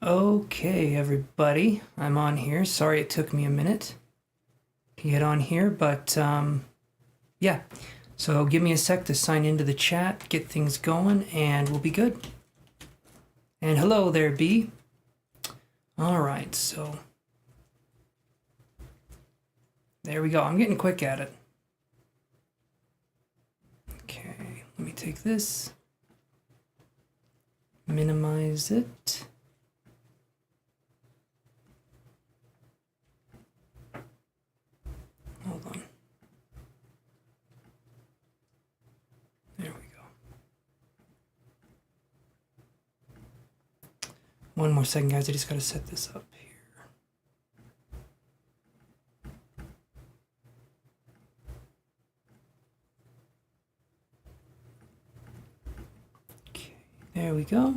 Okay, everybody, I'm on here. Sorry it took me a minute to get on here, but yeah. So give me a sec to sign into the chat, get things going, and we'll be good. And hello there, B. All right, so there we go. I'm getting quick at it. Okay, let me take this, minimize it. Hold on. There we go. One more second, guys. I just got to set this up here. Okay, there we go. All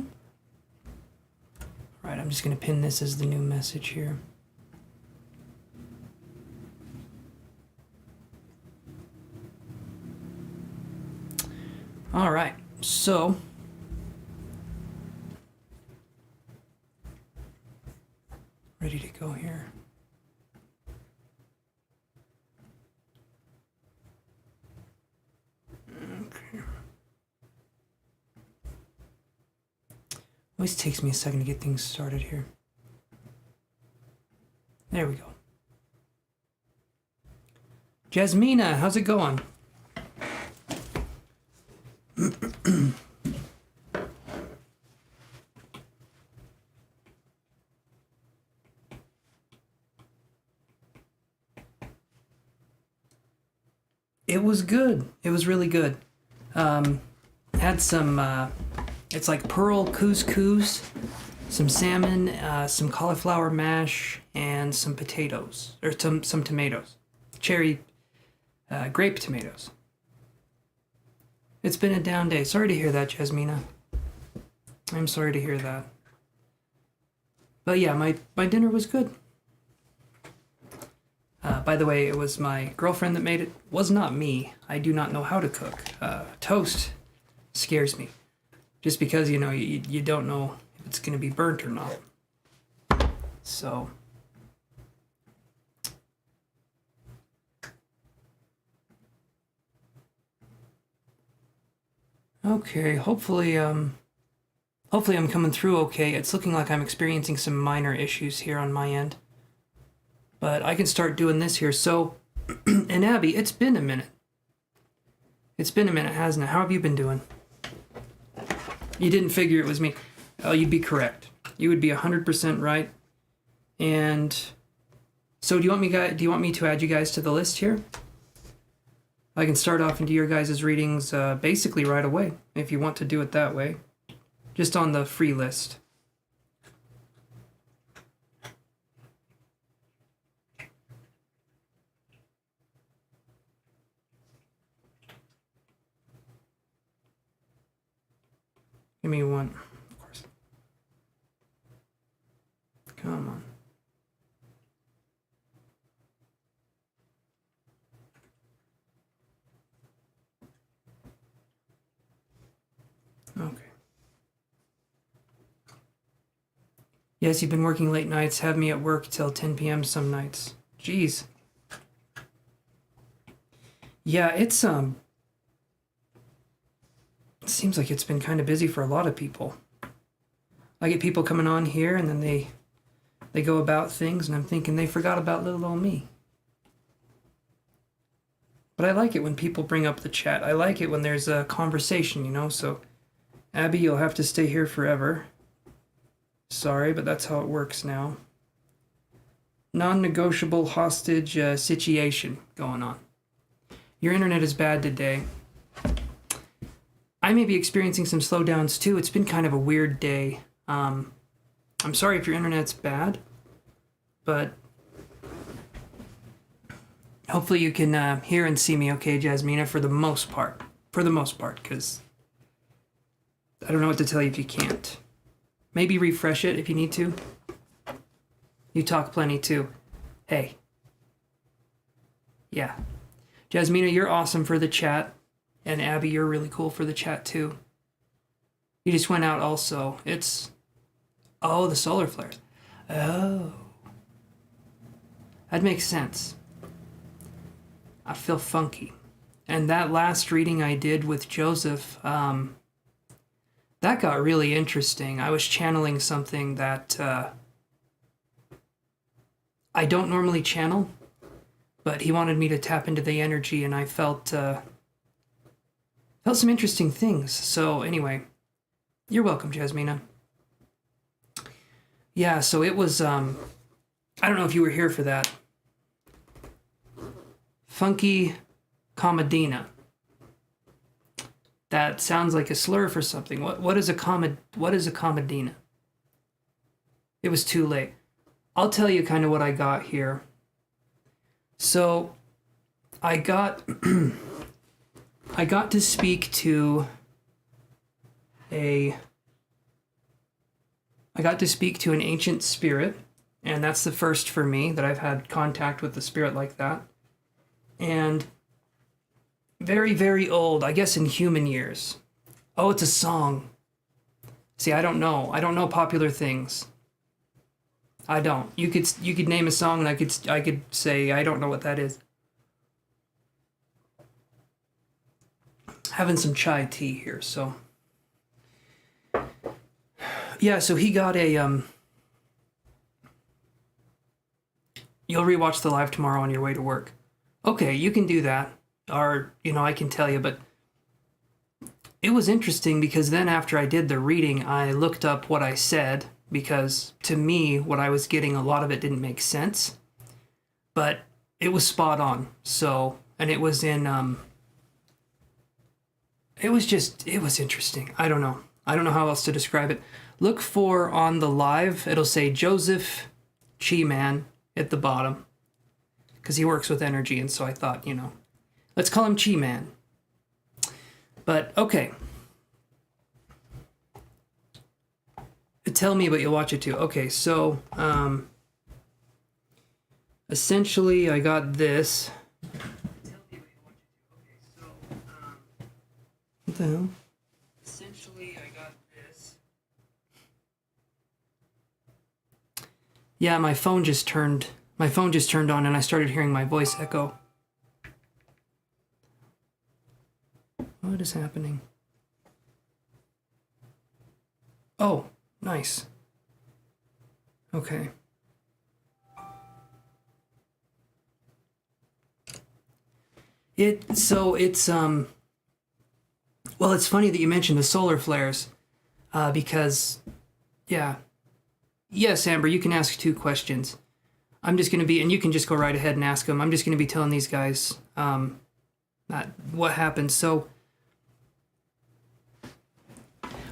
right, I'm just going to pin this as the new message here. All right, so ready to go here. Okay. Always takes me a second to get things started here. There we go. Jasmina, how's it going? It was good. It was really good. Had some, it's like pearl couscous, some salmon, some cauliflower mash, and some potatoes, or some tomatoes. Cherry, grape tomatoes. It's been a down day. Sorry to hear that, Jasmina. I'm sorry to hear that. But yeah, my dinner was good. By the way, it was my girlfriend that made it. Was not me. I do not know how to cook. Toast scares me. Just because, you know, you don't know if it's going to be burnt or not. So. Okay, hopefully I'm coming through okay. It's looking like I'm experiencing some minor issues here on my end. But I can start doing this here. So, and Abby, it's been a minute. It's been a minute, hasn't it? How have you been doing? You didn't figure it was me. Oh, you'd be correct. You would be 100% right. And so do you want me to add you guys to the list here? I can start off into your guys' readings basically right away, if you want to do it that way. Just on the free list. Give me one, of course. Come on. Okay. Yes, you've been working late nights. Have me at work till 10 p.m. some nights. Jeez. Yeah, it seems like it's been kind of busy for a lot of people. I get people coming on here and then they go about things and I'm thinking they forgot about little old me. But I like it when people bring up the chat. I like it when there's a conversation, you know, so Abby, you'll have to stay here forever. Sorry, but that's how it works now. Non-negotiable hostage situation going on. Your internet is bad today. I may be experiencing some slowdowns too. It's been kind of a weird day. I'm sorry if your internet's bad, but hopefully you can hear and see me okay, Jasmina, for the most part. For the most part, because I don't know what to tell you if you can't. Maybe refresh it if you need to. You talk plenty too. Hey. Yeah. Jasmina, you're awesome for the chat. And Abby, you're really cool for the chat too. You just went out also. Oh, the solar flares. Oh. That makes sense. I feel funky. And that last reading I did with Joseph, that got really interesting. I was channeling something that I don't normally channel, but he wanted me to tap into the energy, and I felt some interesting things. So anyway, you're welcome, Jasmina. Yeah, so it was, I don't know if you were here for that. Funky Comedina. That sounds like a slur for something. What is a comedina? It was too late. I'll tell you kind of what I got here. So I got I got to speak to an ancient spirit, and that's the first for me that I've had contact with the spirit like that. And very, very old, I guess in human years. Oh, it's a song. See, I don't know. I don't know popular things. I don't. You could name a song and I could say I don't know what that is. Having some chai tea here, so. Yeah, so he got a you'll rewatch the live tomorrow on your way to work. Okay, you can do that. Or, I can tell you, but it was interesting because then after I did the reading, I looked up what I said because to me, what I was getting, a lot of it didn't make sense, but it was spot on. So, and it was in, it was interesting. I don't know how else to describe it. Look for on the live, it'll say Joseph Chi-Man at the bottom because he works with energy. And so I thought, let's call him Chi-Man. But, okay. Tell me, but you'll watch it too. Okay, so, essentially, I got this. What the hell? Essentially, I got this. Yeah, my phone just turned on and I started hearing my voice echo. What is happening? Oh, nice. Okay. It's well, it's funny that you mentioned the solar flares, because, yeah. Yes, Amber, you can ask 2 questions. I'm just going to be, and you can just go right ahead and ask them. I'm just going to be telling these guys what happened. So,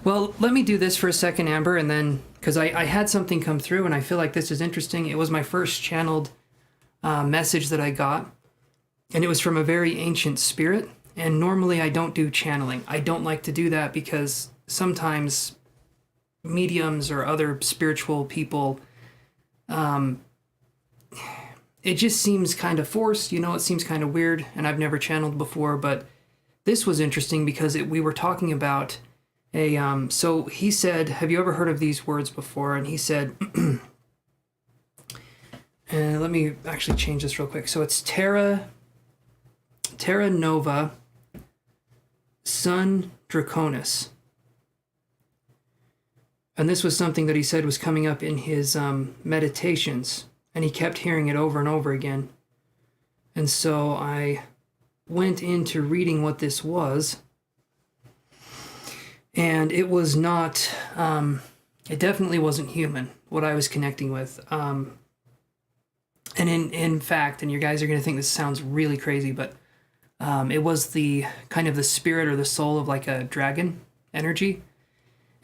well, let me do this for a second, Amber, and then, because I had something come through, and I feel like this is interesting. It was my first channeled message that I got, and it was from a very ancient spirit, and normally I don't do channeling. I don't like to do that because sometimes mediums or other spiritual people, it just seems kind of forced, it seems kind of weird, and I've never channeled before, but this was interesting because we were talking about so he said, have you ever heard of these words before? And he said, and let me actually change this real quick. So it's Terra Nova Sun Draconis. And this was something that he said was coming up in his meditations, and he kept hearing it over and over again. And so I went into reading what this was, and it was not, it definitely wasn't human, what I was connecting with. And in fact, and you guys are going to think this sounds really crazy, but it was the kind of the spirit or the soul of like a dragon energy.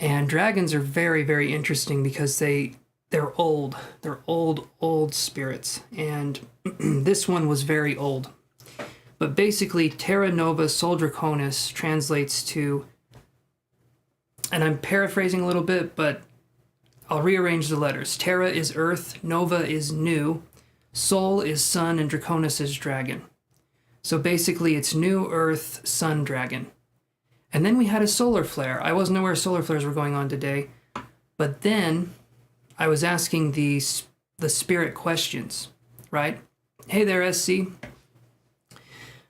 And dragons are very, very interesting because they're old. They're old spirits. And this one was very old. But basically, Terra Nova Sol Draconis translates to, and I'm paraphrasing a little bit, but I'll rearrange the letters. Terra is earth, Nova is new, Sol is sun, and Draconis is dragon. So basically, it's new earth, sun, dragon. And then we had a solar flare. I wasn't aware solar flares were going on today. But then I was asking the spirit questions, right? Hey there, SC.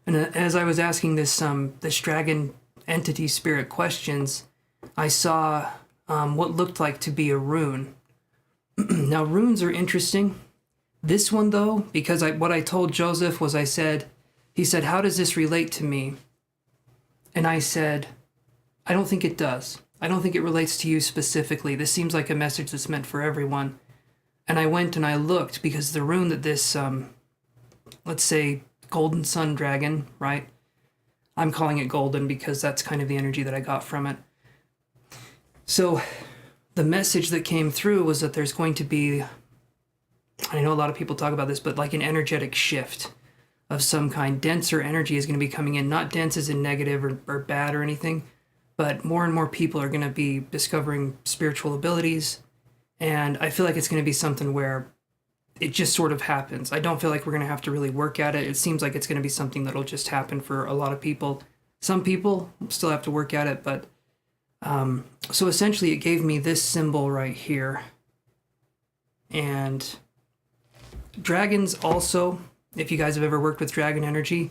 And as I was asking this dragon entity spirit questions, I saw what looked like to be a rune. Now, runes are interesting. This one, though, because what I told Joseph was he said, how does this relate to me? And I said, I don't think it does. I don't think it relates to you specifically. This seems like a message that's meant for everyone. And I went and I looked because the rune that this, let's say, golden sun dragon, right? I'm calling it golden because that's kind of the energy that I got from it. So the message that came through was that there's going to be, I know a lot of people talk about this, but like an energetic shift of some kind. Denser energy is going to be coming in, not dense as in negative or bad or anything, but more and more people are going to be discovering spiritual abilities. And I feel like it's going to be something where it just sort of happens. I don't feel like we're going to have to really work at it. It seems like it's going to be something that'll just happen for a lot of people. Some people still have to work at it, but so essentially it gave me this symbol right here. And dragons also, if you guys have ever worked with dragon energy,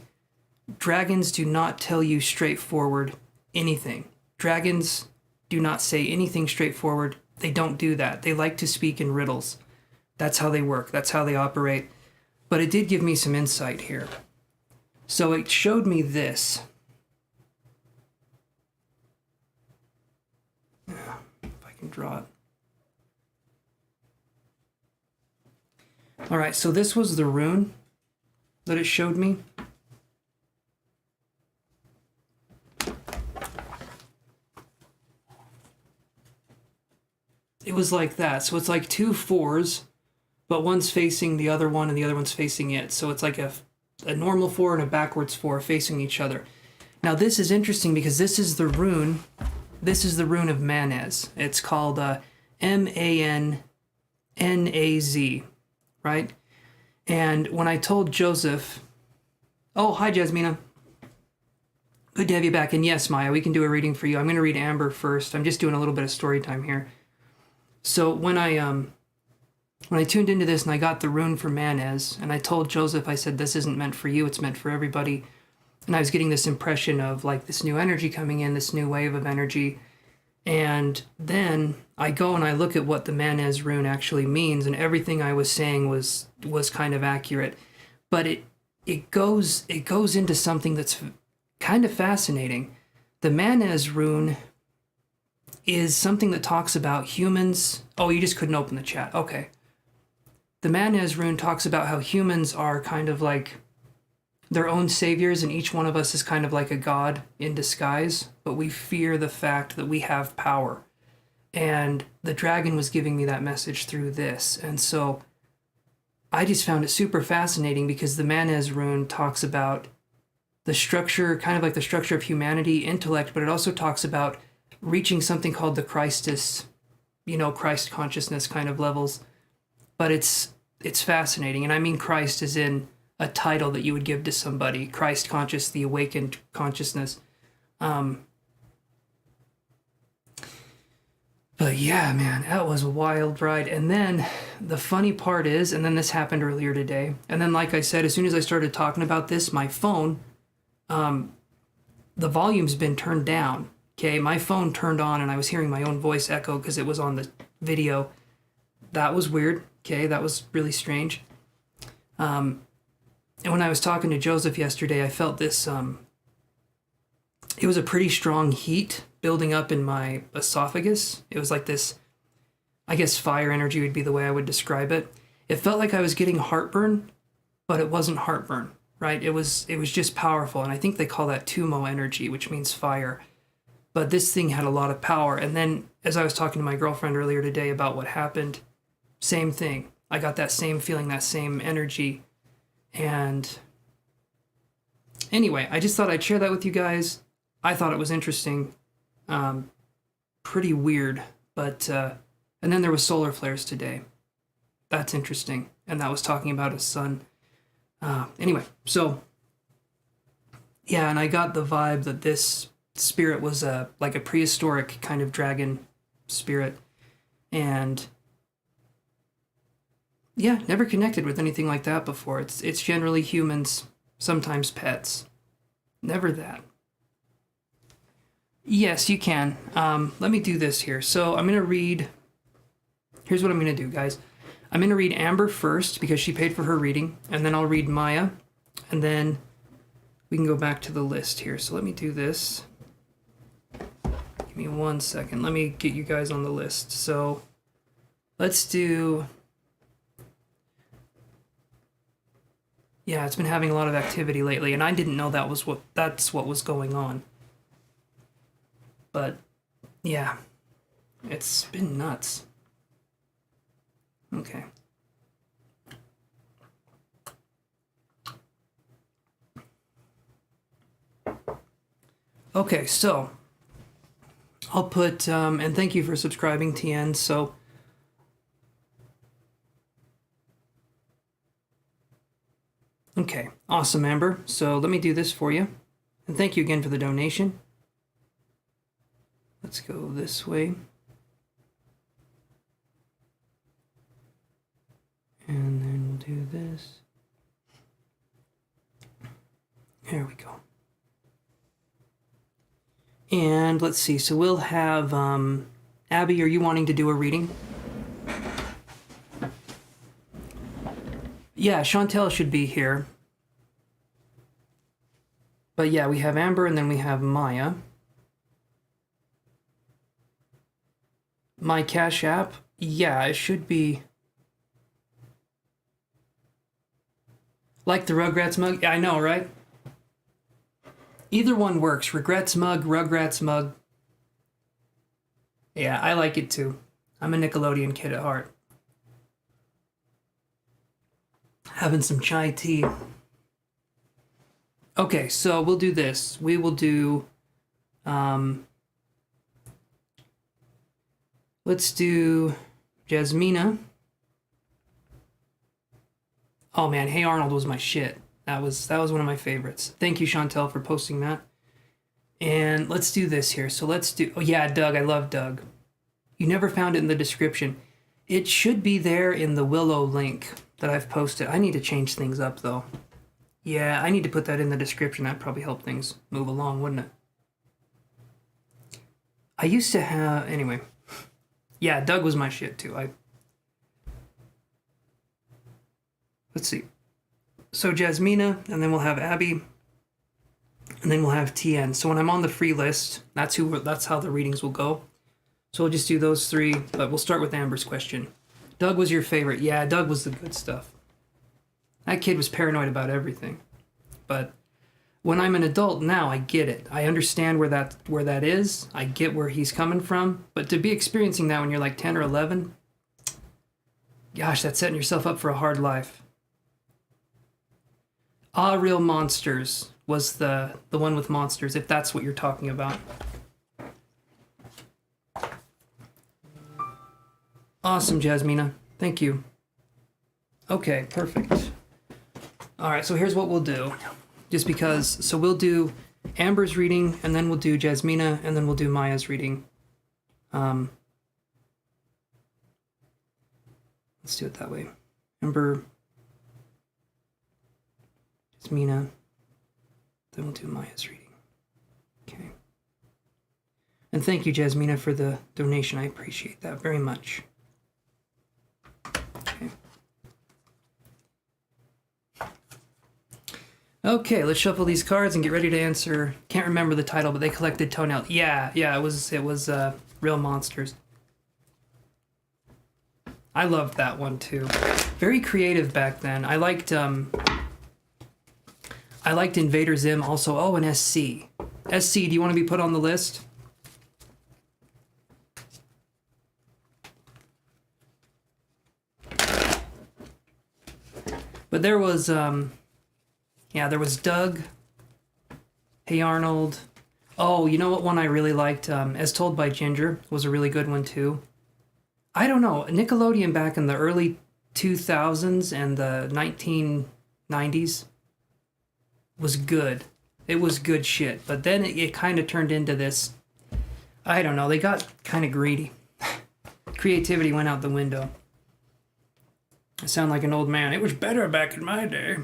dragons do not tell you straightforward anything. Dragons do not say anything straightforward. They don't do that. They like to speak in riddles. That's how they work. That's how they operate. But it did give me some insight here. So it showed me this. If I can draw it. All right, so this was the rune that it showed me. It was like that. So it's like two fours, but one's facing the other one and the other one's facing it. So it's like a normal four and a backwards four facing each other. Now this is interesting because this is the rune. This is the rune of Manaz. It's called Manaz, right? And when I told Joseph, oh, hi, Jasmina. Good to have you back. And yes, Maya, we can do a reading for you. I'm going to read Amber first. I'm just doing a little bit of story time here. So when I tuned into this and I got the rune for Manaz, and I told Joseph, I said, this isn't meant for you, it's meant for everybody. And I was getting this impression of like this new energy coming in, this new wave of energy. And then I go and I look at what the Manaz rune actually means, and everything I was saying was kind of accurate. But it goes into something that's kind of fascinating. The Manaz rune is something that talks about humans. Oh, you just couldn't open the chat. Okay. The Manaz rune talks about how humans are kind of like their own saviors, and each one of us is kind of like a god in disguise, but we fear the fact that we have power. And the dragon was giving me that message through this. And so I just found it super fascinating because the Manaz rune talks about the structure, kind of like the structure of humanity, intellect, but it also talks about reaching something called the Christus, Christ consciousness kind of levels. But it's fascinating. And I mean Christ as in a title that you would give to somebody. Christ conscious, the awakened consciousness. But yeah, man, that was a wild ride. And then the funny part is, and then this happened earlier today, and then like I said, as soon as I started talking about this, my phone, the volume's been turned down. Okay, my phone turned on and I was hearing my own voice echo because it was on the video. That was weird. Okay, that was really strange. And when I was talking to Joseph yesterday, I felt this, it was a pretty strong heat building up in my esophagus. It was like this, I guess fire energy would be the way I would describe it. It felt like I was getting heartburn, but it wasn't heartburn, right? It was just powerful. And I think they call that tumo energy, which means fire. But this thing had a lot of power. And then as I was talking to my girlfriend earlier today about what happened, same thing. I got that same feeling, that same energy. And anyway, I just thought I'd share that with you guys. I thought it was interesting. Pretty weird. But, and then there was solar flares today. That's interesting. And that was talking about a sun. Anyway, so yeah, and I got the vibe that this spirit was like a prehistoric kind of dragon spirit. And Yeah, never connected with anything like that before. It's generally humans, sometimes pets. Never that. Yes, you can. Let me do this here. So I'm going to read... Here's what I'm going to do, guys. I'm going to read Amber first because she paid for her reading, and then I'll read Maya, and then we can go back to the list here. So let me do this. Give me 1 second. Let me get you guys on the list. So let's do... Yeah, it's been having a lot of activity lately, and I didn't know that's what was going on. But yeah, it's been nuts. Okay. Okay, so I'll put, and thank you for subscribing, TN. So okay, awesome, Amber. So let me do this for you. And thank you again for the donation. Let's go this way. And then we'll do this. There we go. And let's see, so we'll have, Abby, are you wanting to do a reading? Yeah, Chantel should be here. But yeah, we have Amber and then we have Maya. My Cash App, yeah, it should be... Like the Rugrats mug? Yeah, I know, right? Either one works. Regrets mug, Rugrats mug. Yeah, I like it too. I'm a Nickelodeon kid at heart. Having some chai tea. Okay, so we'll do this. We will do... let's do Jasmina. Oh man, Hey Arnold was my shit. That was one of my favorites. Thank you, Chantel, for posting that. And let's do this here. So let's do... Oh yeah, Doug. I love Doug. You never found it in the description. It should be there in the Willow link that I've posted. I need to change things up, though. Yeah, I need to put that in the description. That'd probably help things move along, wouldn't it? I used to have... Anyway. Yeah, Doug was my shit, too. Let's see. So Jasmina, and then we'll have Abby, and then we'll have TN. So when I'm on the free list, that's how the readings will go. So we'll just do those three, but we'll start with Amber's question. Doug was your favorite. Yeah, Doug was the good stuff. That kid was paranoid about everything. But when I'm an adult now, I get it. I understand where that is. I get where he's coming from. But to be experiencing that when you're like 10 or 11, gosh, that's setting yourself up for a hard life. Ah, Real Monsters was the one with monsters, if that's what you're talking about. Awesome, Jasmina. Thank you. Okay, perfect. All right, so here's what we'll do. Just because, so we'll do Amber's reading, and then we'll do Jasmina, and then we'll do Maya's reading. Let's do it that way. Amber, Jasmina, then we'll do Maya's reading. Okay. And thank you, Jasmina, for the donation. I appreciate that very much. Okay. Okay, let's shuffle these cards and get ready to answer. Can't remember the title, but they collected toenails. Yeah, it was Real Monsters. I loved that one too. Very creative back then. I liked Invader Zim also. Oh, and SC. SC, do you want to be put on the list? But there was, there was Doug, Hey Arnold. Oh, you know what one I really liked? As Told by Ginger was a really good one too. I don't know, Nickelodeon back in the early 2000s and the 1990s was good. It was good shit. But then it kind of turned into this, I don't know, they got kind of greedy. Creativity went out the window. I sound like an old man. It was better back in my day.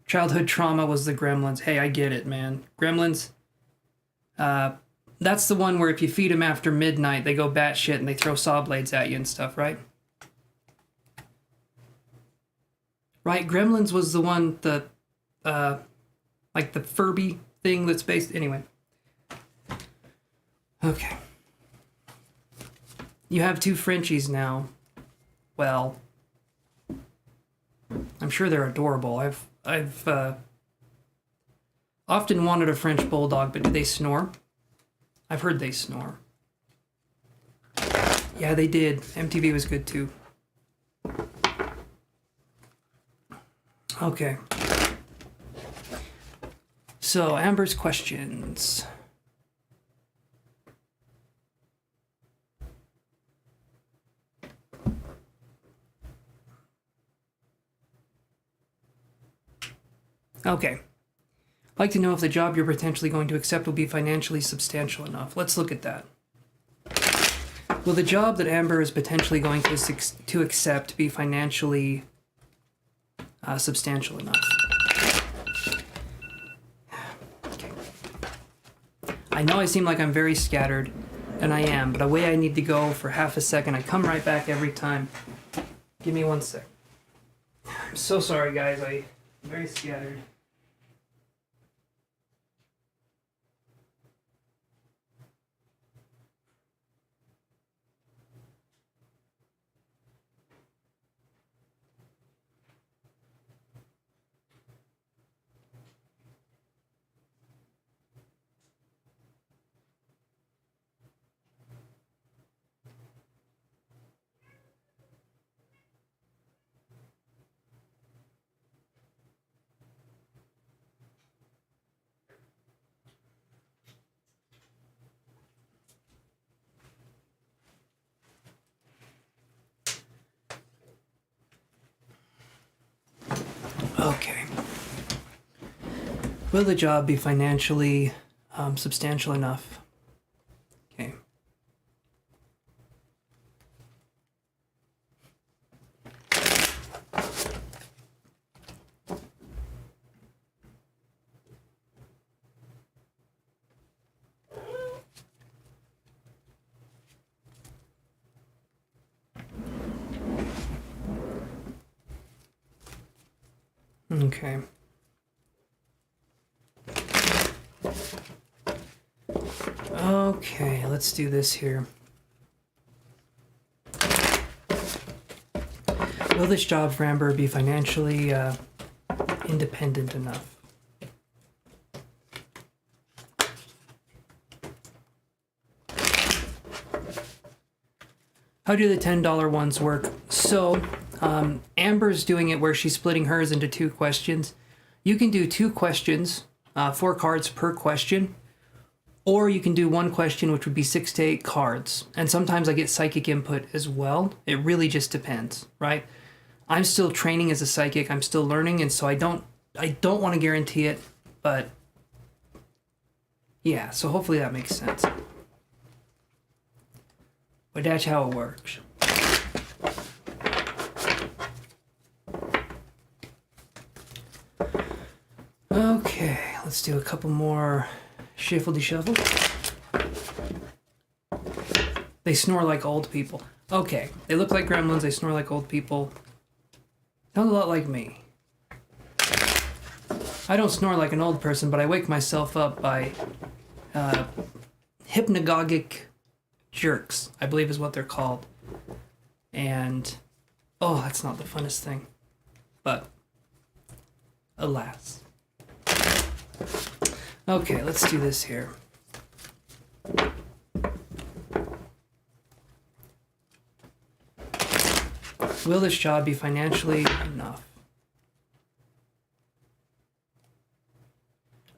Childhood trauma was the Gremlins. Hey, I get it, man. Gremlins, that's the one where if you feed them after midnight, they go batshit and they throw saw blades at you and stuff, right? Right, Gremlins was the one, like the Furby thing that's based... Anyway. Okay. You have 2 Frenchies now. Well, I'm sure they're adorable. I've often wanted a French bulldog, but do they snore? I've heard they snore. Yeah, they did. MTV was good too. Okay. So, Amber's questions. Okay. I'd like to know if the job you're potentially going to accept will be financially substantial enough. Let's look at that. Will the job that Amber is potentially going to accept be financially substantial enough? Okay. I know I seem like I'm very scattered, and I am, but away I need to go for half a second. I come right back every time. Give me 1 sec. I'm so sorry, guys. I'm very scattered. Okay. Will the job be financially substantial enough? Okay. Okay. Okay, let's do this here. Will this job for Amber be financially independent enough? How do the $10 ones work? So, Amber's doing it where she's splitting hers into 2 questions. You can do 2 questions, 4 cards per question, or you can do 1 question, which would be 6 to 8 cards. And sometimes I get psychic input as well. It really just depends, right? I'm still training as a psychic. I'm still learning, and so I don't want to guarantee it, but yeah. So hopefully that makes sense. But that's how it works. Okay, let's do a couple more shuffle-de-shuffle. They snore like old people. Okay, they look like gremlins, they snore like old people. Sounds a lot like me. I don't snore like an old person, but I wake myself up by hypnagogic jerks, I believe is what they're called. And, oh, that's not the funnest thing. But, alas. Okay, let's do this here. Will this job be financially enough?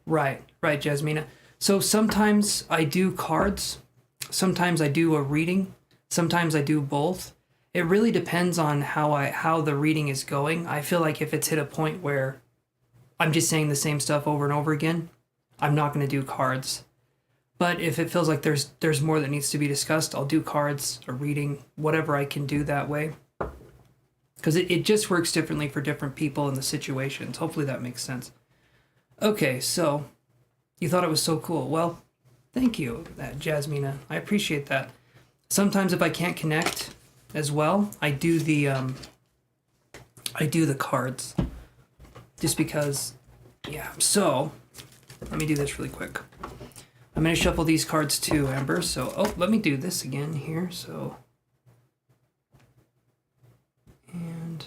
Right, Jasmina. So sometimes I do cards, sometimes I do a reading, sometimes I do both. It really depends on how the reading is going. I feel like if it's hit a point where I'm just saying the same stuff over and over again, I'm not going to do cards. But if it feels like there's more that needs to be discussed, I'll do cards, a reading, whatever I can do that way. because it just works differently for different people in the situations. Hopefully that makes sense. Okay, so you thought it was so cool. Well, thank you, that Jasmina. I appreciate that. Sometimes if I can't connect as well, I do the cards, just because. Yeah. So let me do this really quick. I'm going to shuffle these cards too, Amber. So, let me do this again here. So, and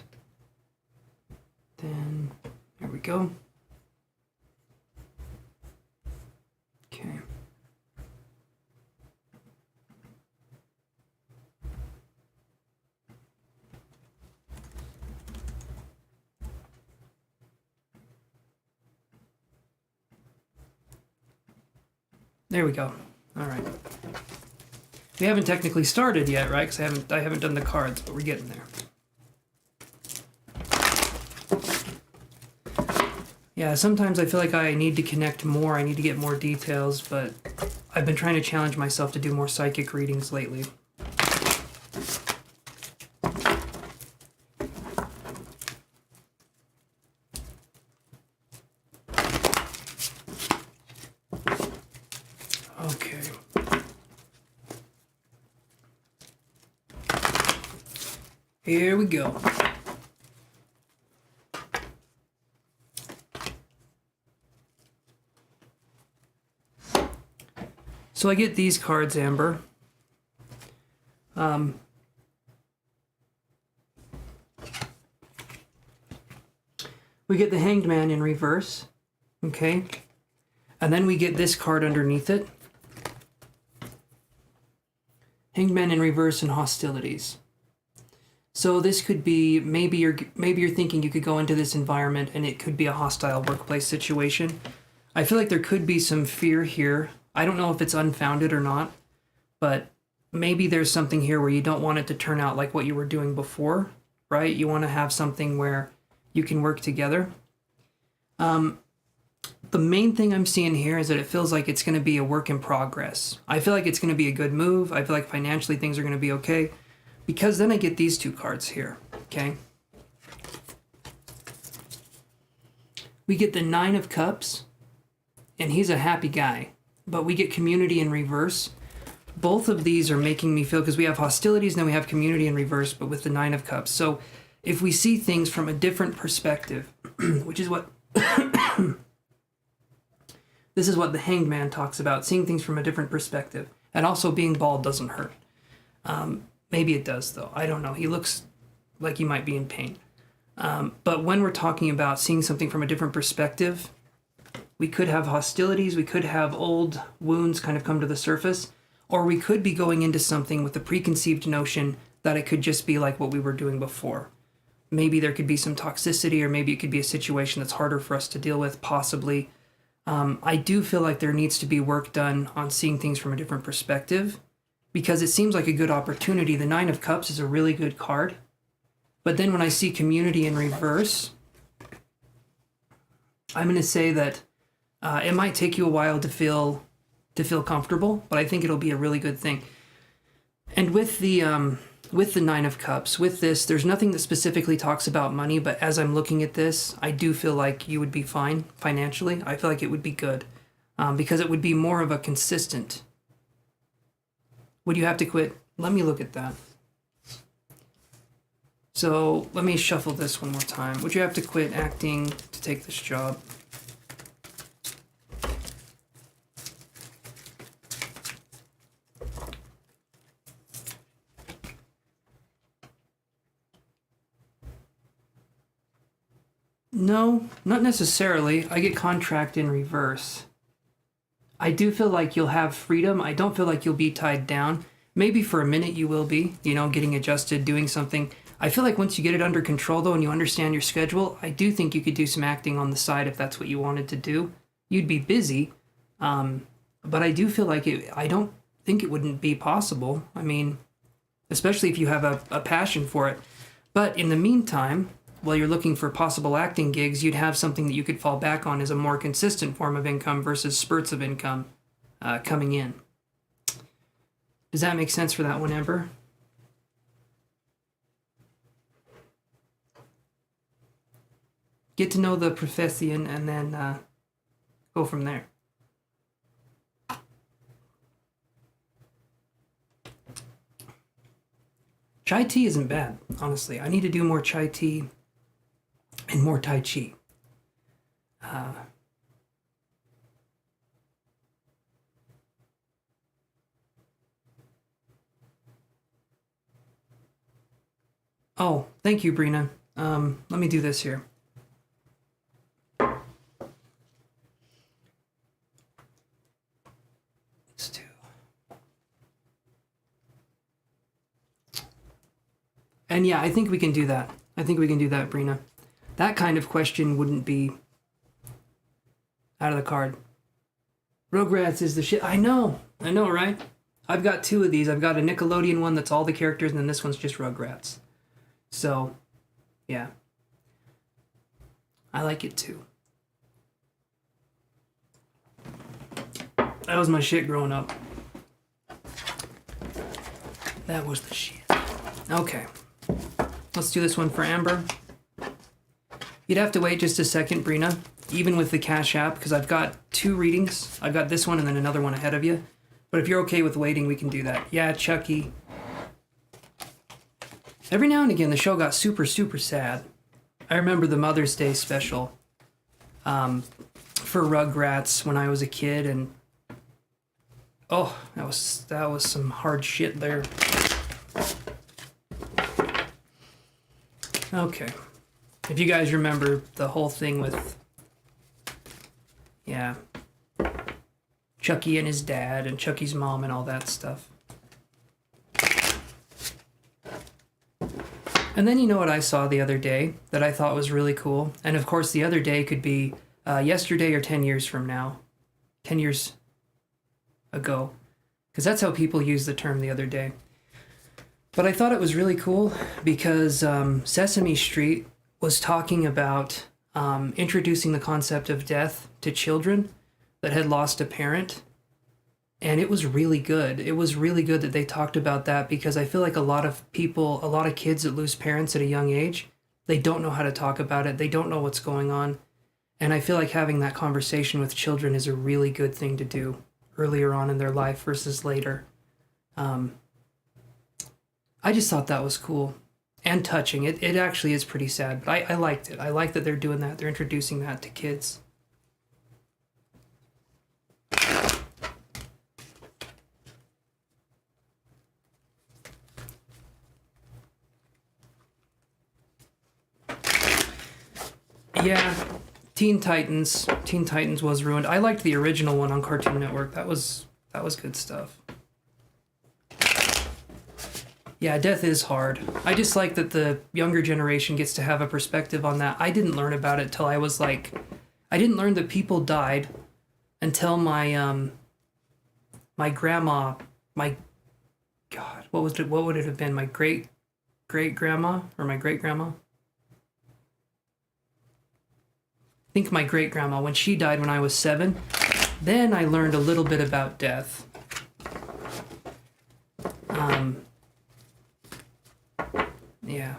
then there we go. Okay. There we go. All right. We haven't technically started yet, right? Because I haven't done the cards, but we're getting there. Yeah, sometimes I feel like I need to connect more. I need to get more details, but I've been trying to challenge myself to do more psychic readings lately. Okay. Here we go. So I get these cards, Amber. We get the Hanged Man in reverse, okay? And then we get this card underneath it. Hanged Man in reverse and hostilities. So this could be, maybe you're thinking you could go into this environment and it could be a hostile workplace situation. I feel like there could be some fear here. I don't know if it's unfounded or not, but maybe there's something here where you don't want it to turn out like what you were doing before, right? You want to have something where you can work together. The main thing I'm seeing here is that it feels like it's going to be a work in progress. I feel like it's going to be a good move. I feel like financially things are going to be okay. Because then I get these two cards here, okay? We get the Nine of Cups, and he's a happy guy. But we get community in reverse. Both of these are making me feel, because we have hostilities and then we have community in reverse, but with the Nine of Cups. So if we see things from a different perspective, which is what this is what the Hanged Man talks about, seeing things from a different perspective. And also being bald doesn't hurt. Maybe it does, though. I don't know. He looks like he might be in pain. But when we're talking about seeing something from a different perspective, we could have hostilities, we could have old wounds kind of come to the surface, or we could be going into something with a preconceived notion that it could just be like what we were doing before. Maybe there could be some toxicity, or maybe it could be a situation that's harder for us to deal with, possibly. I do feel like there needs to be work done on seeing things from a different perspective, because it seems like a good opportunity. The Nine of Cups is a really good card. But then when I see community in reverse, I'm going to say that it might take you a while to feel comfortable, but I think it'll be a really good thing. And with the Nine of Cups, with this, there's nothing that specifically talks about money, but as I'm looking at this, I do feel like you would be fine financially. I feel like it would be good, because it would be more of a consistent. Would you have to quit? Let me look at that. So let me shuffle this one more time. Would you have to quit acting to take this job? No, not necessarily. I get contract in reverse. I do feel like you'll have freedom. I don't feel like you'll be tied down. Maybe for a minute you will be, getting adjusted, doing something. I feel like once you get it under control, though, and you understand your schedule, I do think you could do some acting on the side if that's what you wanted to do. You'd be busy, but I do feel like I don't think it wouldn't be possible. I mean, especially if you have a passion for it. But in the meantime, while you're looking for possible acting gigs, you'd have something that you could fall back on as a more consistent form of income versus spurts of income coming in. Does that make sense for that one, Amber? get to know the profession, and then go from there. Chai tea isn't bad, honestly. I need to do more chai tea and more Tai Chi. Oh, thank you, Brina. Let me do this here. Let's do. And yeah, I think we can do that. I think we can do that, Brina. That kind of question wouldn't be out of the card. Rugrats is the shit. I know, right? I've got 2 of these. I've got a Nickelodeon one that's all the characters, and then this one's just Rugrats. So, yeah. I like it too. That was my shit growing up. That was the shit. Okay. Let's do this one for Amber. You'd have to wait just a second, Brina, even with the Cash App, because I've got 2 readings. I've got this one and then another one ahead of you. But if you're okay with waiting, we can do that. Yeah, Chucky. Every now and again, the show got super, super sad. I remember the Mother's Day special for Rugrats when I was a kid, and oh, that was some hard shit there. Okay. If you guys remember the whole thing with, yeah, Chucky and his dad and Chucky's mom and all that stuff. And then you know what I saw the other day that I thought was really cool? And of course the other day could be yesterday or 10 years from now. 10 years ago. Because that's how people use the term the other day. But I thought it was really cool because Sesame Street was talking about introducing the concept of death to children that had lost a parent. And it was really good. It was really good that they talked about that, because I feel like a lot of kids that lose parents at a young age, they don't know how to talk about it. They don't know what's going on. And I feel like having that conversation with children is a really good thing to do earlier on in their life versus later. I just thought that was cool and touching. It actually is pretty sad, but I liked it. I like that they're doing that. They're introducing that to kids. Yeah, Teen Titans was ruined. I liked the original one on Cartoon Network. That was good stuff. Yeah, death is hard. I just like that the younger generation gets to have a perspective on that. I didn't learn about it till I was like, I didn't learn that people died until my my grandma, my God, what would it have been? My great grandma or my great grandma? I think my great grandma, when she died when I was 7, then I learned a little bit about death. Yeah.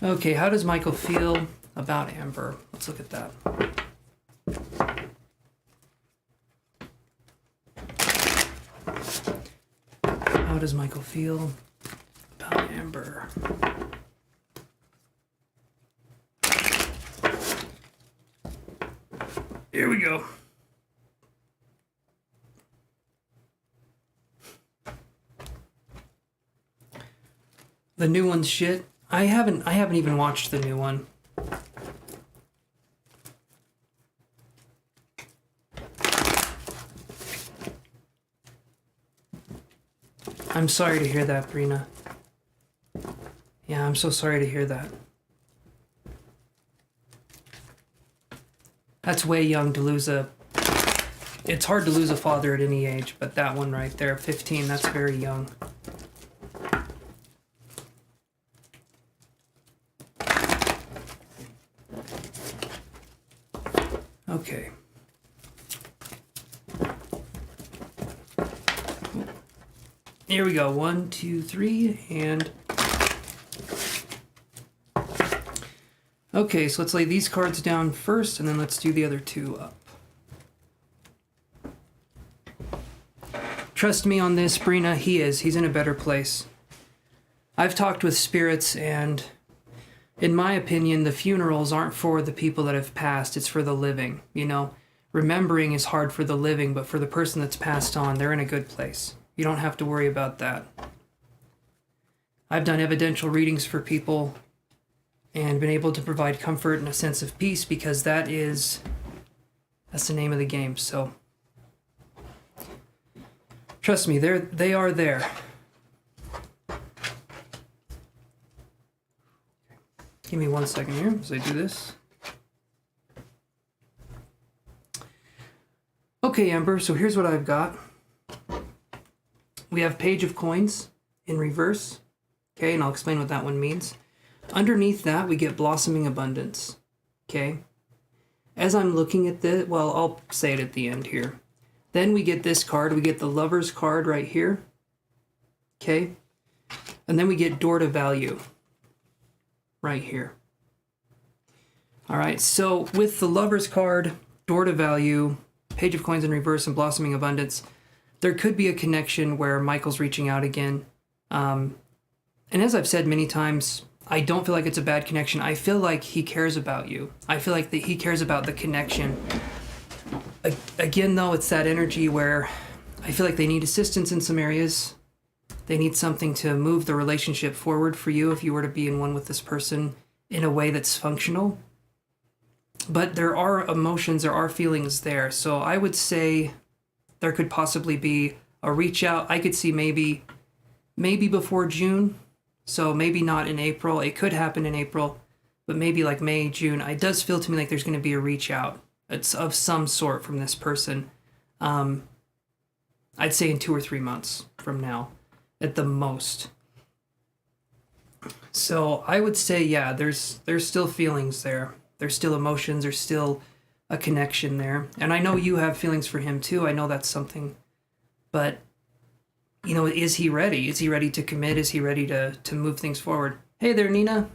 Okay, how does Michael feel about Amber? Let's look at that. How does Michael feel about Amber? Here we go. The new one's shit. I haven't even watched the new one. I'm sorry to hear that, Brina. Yeah, I'm so sorry to hear that. That's way young to lose a... It's hard to lose a father at any age, but that one right there, 15, that's very young. Okay. Here we go. 1, 2, 3, and Okay, so let's lay these cards down first, and then let's do the other two up. Trust me on this, Brina, he's in a better place. I've talked with spirits, and in my opinion, the funerals aren't for the people that have passed, it's for the living. You know, remembering is hard for the living, but for the person that's passed on, they're in a good place. You don't have to worry about that. I've done evidential readings for people and been able to provide comfort and a sense of peace, because that's the name of the game. So trust me, they are there. Give me 1 second here as I do this. Okay, Amber, so here's what I've got. We have Page of Coins in reverse. Okay, and I'll explain what that one means. Underneath that, we get Blossoming Abundance. Okay. As I'm looking at this, well, I'll say it at the end here. Then we get this card. We get the Lover's card right here. Okay. And then we get Door to Value right here. All right, so with the Lover's card, Door to Value, Page of Coins in reverse, and Blossoming Abundance, there could be a connection where Michael's reaching out again. And as I've said many times, I don't feel like it's a bad connection. I feel like he cares about you. I feel like that he cares about the connection. Again, though, it's that energy where I feel like they need assistance in some areas. They need something to move the relationship forward for you if you were to be in one with this person in a way that's functional. But there are emotions, there are feelings there. So I would say there could possibly be a reach out. I could see maybe before June. So maybe not in April. It could happen in April, but maybe like May, June. It does feel to me like there's going to be a reach out. It's of some sort from this person. I'd say in 2 or 3 months from now at the most. So I would say, yeah, there's still feelings there. There's still emotions. There's still a connection there. And I know you have feelings for him too. I know that's something. But, you know, is he ready? Is he ready to commit? Is he ready to move things forward? Hey there, Nina.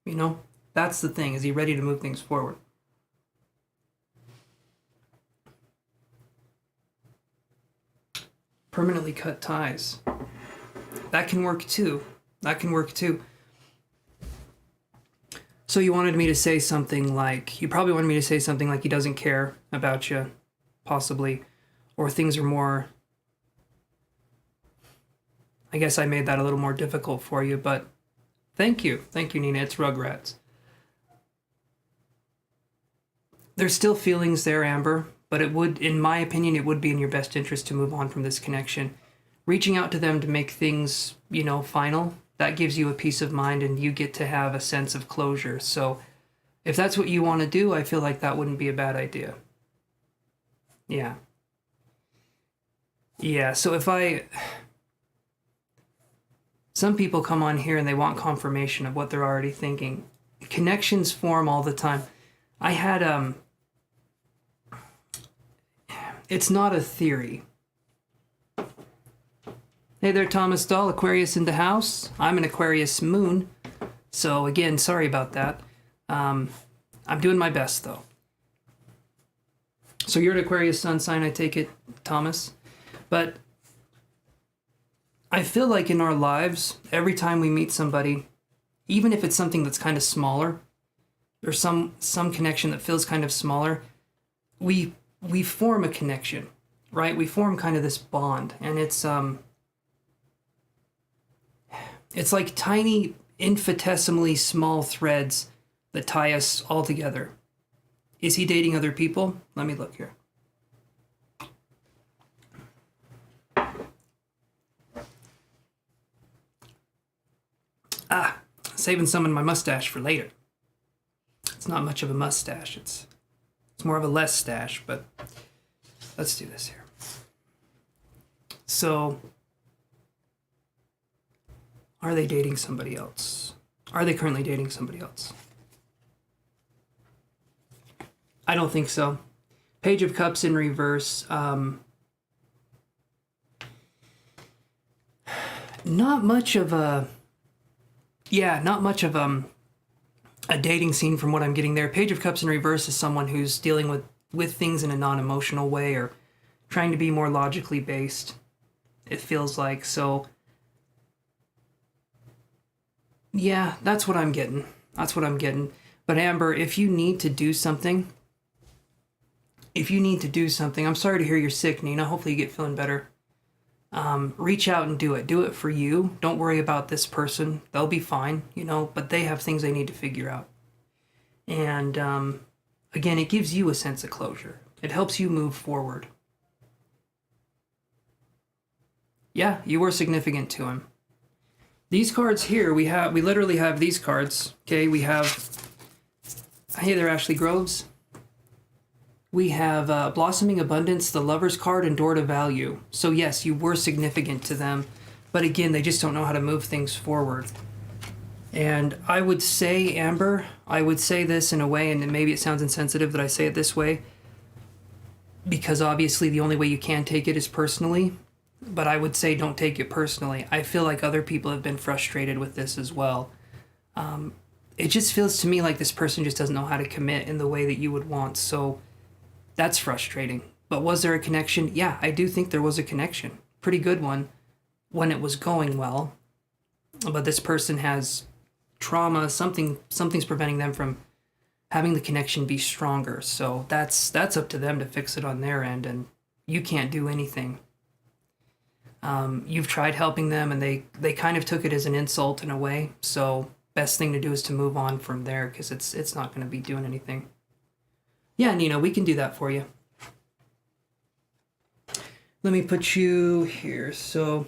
You know, that's the thing. Is he ready to move things forward? Permanently cut ties. That can work too. That can work too. So you wanted me to say something like, you probably wanted me to say something like he doesn't care about you, possibly, or things are more, I guess I made that a little more difficult for you, but thank you, Nina, it's Rugrats. There's still feelings there, Amber, but it would, in my opinion, it would be in your best interest to move on from this connection. Reaching out to them to make things, you know, final, that gives you a peace of mind and you get to have a sense of closure. So if that's what you want to do, I feel like that wouldn't be a bad idea. Yeah. Yeah, so some people come on here and they want confirmation of what they're already thinking. Connections form all the time. I had, it's not a theory. Hey there, Thomas Dahl, Aquarius in the house. I'm an Aquarius moon. So again, sorry about that. I'm doing my best though. So you're an Aquarius sun sign, I take it, Thomas. But I feel like in our lives, every time we meet somebody, even if it's something that's kind of smaller, or some connection that feels kind of smaller, we form a connection, right? We form kind of this bond, and it's like tiny, infinitesimally small threads that tie us all together. Is he dating other people? Let me look here. Saving some of my mustache for later. It's not much of a mustache. It's more of a less stash, but let's do this here. So, are they dating somebody else? Are they currently dating somebody else? I don't think so. Page of Cups in reverse. Not much of a a dating scene from what I'm getting there. Page of Cups in reverse is someone who's dealing with things in a non-emotional way or trying to be more logically based, it feels like. So, yeah, that's what I'm getting. That's what I'm getting. But Amber, if you need to do something, I'm sorry to hear you're sick, Nina. Hopefully you get feeling better. Reach out and do it. Do it for you. Don't worry about this person. They'll be fine, but they have things they need to figure out. And again, it gives you a sense of closure. It helps you move forward. Yeah, you were significant to him. These cards here, we literally have these cards. Okay, we have, hey there, Ashley Groves. We have Blossoming Abundance, the Lover's card, and Door to Value. So yes, you were significant to them, but again, they just don't know how to move things forward. And I would say, Amber, I would say this in a way, and maybe it sounds insensitive that I say it this way, because obviously the only way you can take it is personally, but I would say don't take it personally. I feel like other people have been frustrated with this as well. It just feels to me like this person just doesn't know how to commit in the way that you would want, so that's frustrating. But was there a connection? Yeah, I do think there was a connection. Pretty good one when it was going well. But this person has trauma, something's preventing them from having the connection be stronger. So that's up to them to fix it on their end, and you can't do anything. You've tried helping them, and they kind of took it as an insult in a way. So best thing to do is to move on from there, because it's not going to be doing anything. Yeah, Nina, we can do that for you. Let me put you here. So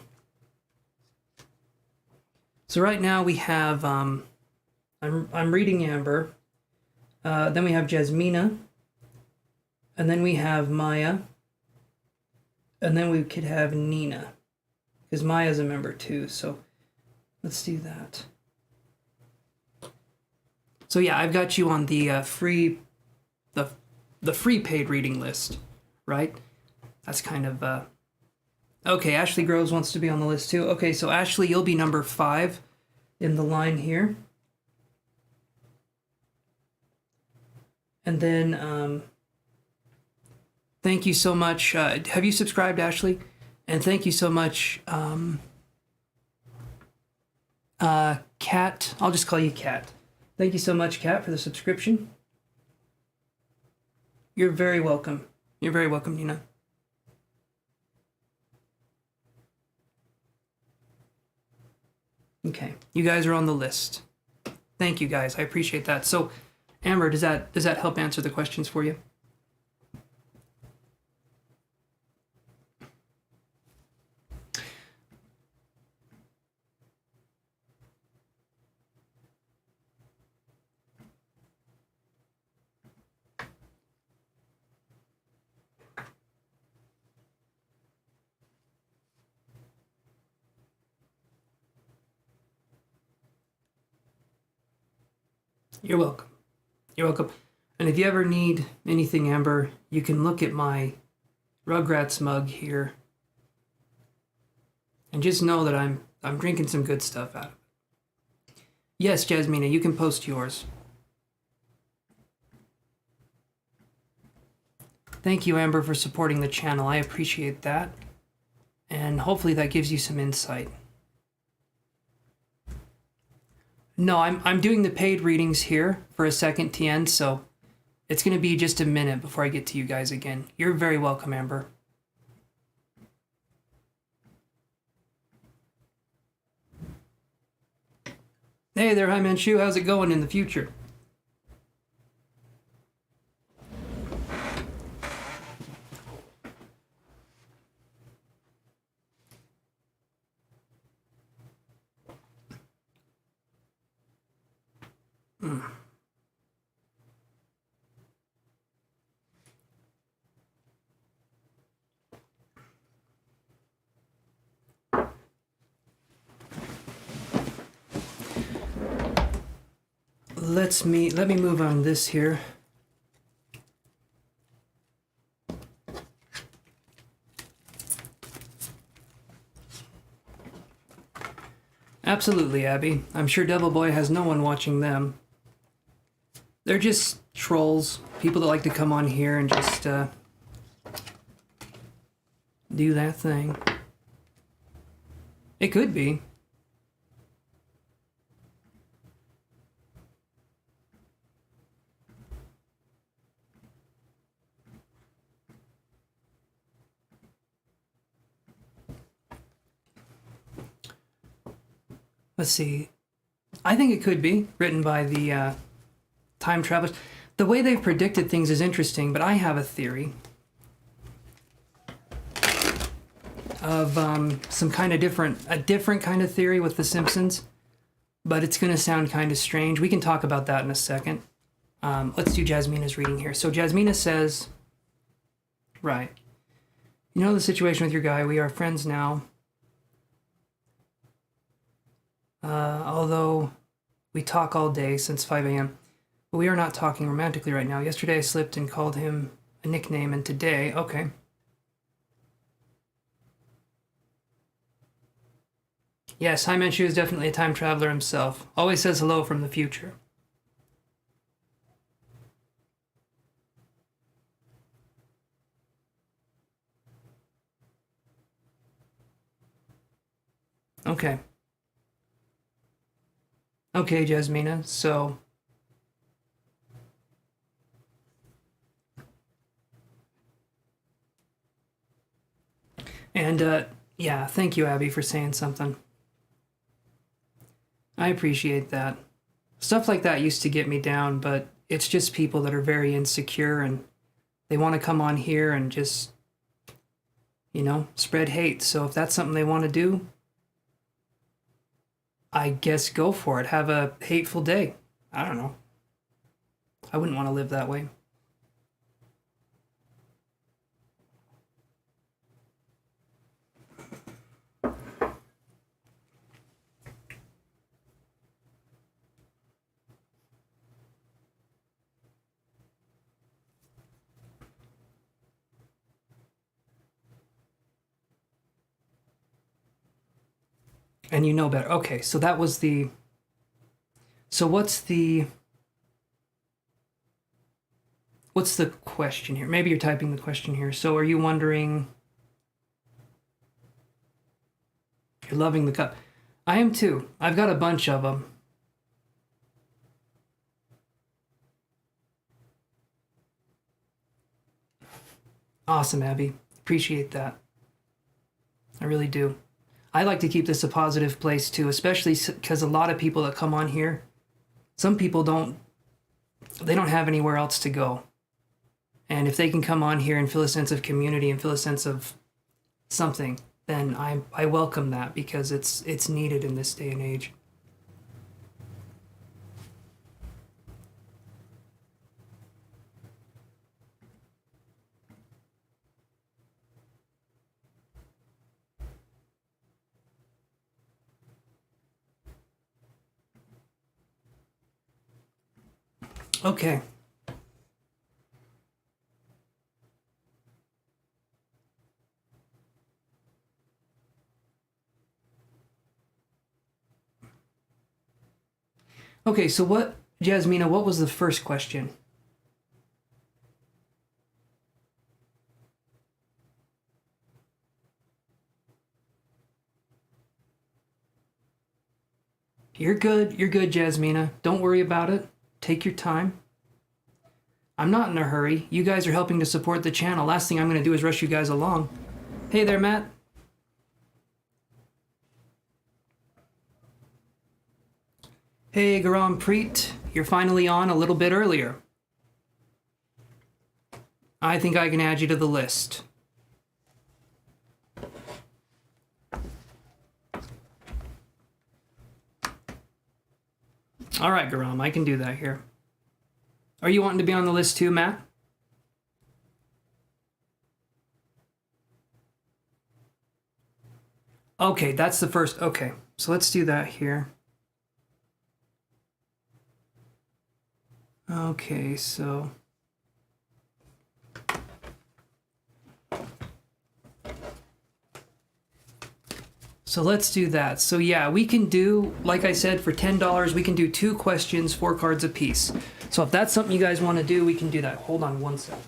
right now we have, I'm reading Amber. Then we have Jasmina. And then we have Maya. And then we could have Nina. Because Maya's a member too, so let's do that. So yeah, I've got you on the free paid reading list, right? That's kind of okay. Ashley Groves wants to be on the list too. Okay, so Ashley, you'll be number 5 in the line here, and then thank you so much. Have you subscribed, Ashley? And thank you so much, Kat. I'll just call you Kat. Thank you so much, Kat, for the subscription. You're very welcome. You're very welcome, Nina. Okay, you guys are on the list. Thank you, guys. I appreciate that. So, Amber, does that help answer the questions for you? You're welcome. You're welcome. And if you ever need anything, Amber, you can look at my Rugrats mug here. And just know that I'm drinking some good stuff out of it. Yes, Jasmina, you can post yours. Thank you, Amber, for supporting the channel. I appreciate that. And hopefully that gives you some insight. No, I'm doing the paid readings here for a second, Tien, so it's going to be just a minute before I get to you guys again. You're very welcome, Amber. Hey there, Hi Manchu. How's it going in the future? Let me move on this here. Absolutely, Abby. I'm sure Devil Boy has no one watching them. They're just trolls. People that like to come on here and just do that thing. It could be. Let's see. I think it could be written by the time travelers. The way they've predicted things is interesting, but I have a theory of some kind of a different kind of theory with The Simpsons, but it's going to sound kind of strange. We can talk about that in a second. Let's do Jasmina's reading here. So Jasmina says, right, you know the situation with your guy, we are friends now. Although we talk all day since 5 a.m., but we are not talking romantically right now. Yesterday I slipped and called him a nickname, and today, okay. Yes, Hymanshu is definitely a time traveler himself. Always says hello from the future. Okay. Okay, Jasmina, so... And, yeah, thank you, Abby, for saying something. I appreciate that. Stuff like that used to get me down, but it's just people that are very insecure and they want to come on here and just, you know, spread hate. So if that's something they want to do, I guess go for it. Have a hateful day. I don't know. I wouldn't want to live that way. And you know better. Okay, so that was the... So what's the question here? Maybe you're typing the question here. So are you wondering... You're loving the cup. I am too. I've got a bunch of them. Awesome, Abby. Appreciate that. I really do. I like to keep this a positive place too, especially because a lot of people that come on here, some people don't have anywhere else to go. And if they can come on here and feel a sense of community and feel a sense of something, then I welcome that because it's needed in this day and age. Okay. Okay, so Jasmina, what was the first question? You're good, Jasmina. Don't worry about it. Take your time. I'm not in a hurry. You guys are helping to support the channel. Last thing I'm going to do is rush you guys along. Hey there, Matt. Hey, Garam Preet. You're finally on a little bit earlier. I think I can add you to the list. All right, Garam, I can do that here. Are you wanting to be on the list too, Matt? Okay, that's the first. Okay, so let's do that here. Okay, so... So let's do that. So yeah, we can do, like I said, for $10, we can do 2 questions, 4 cards apiece. So if that's something you guys want to do, we can do that. Hold on one sec.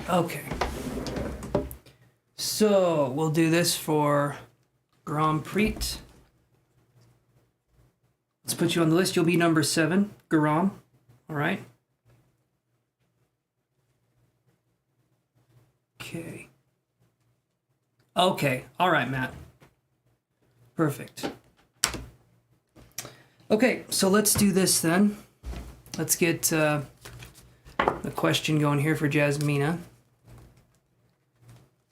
Okay. So we'll do this for Grand Prix. Let's put you on the list. You'll be number 7, Garam. All right. Okay. Okay. All right, Matt. Perfect. Okay, so let's do this then. Let's get the question going here for Jasmina.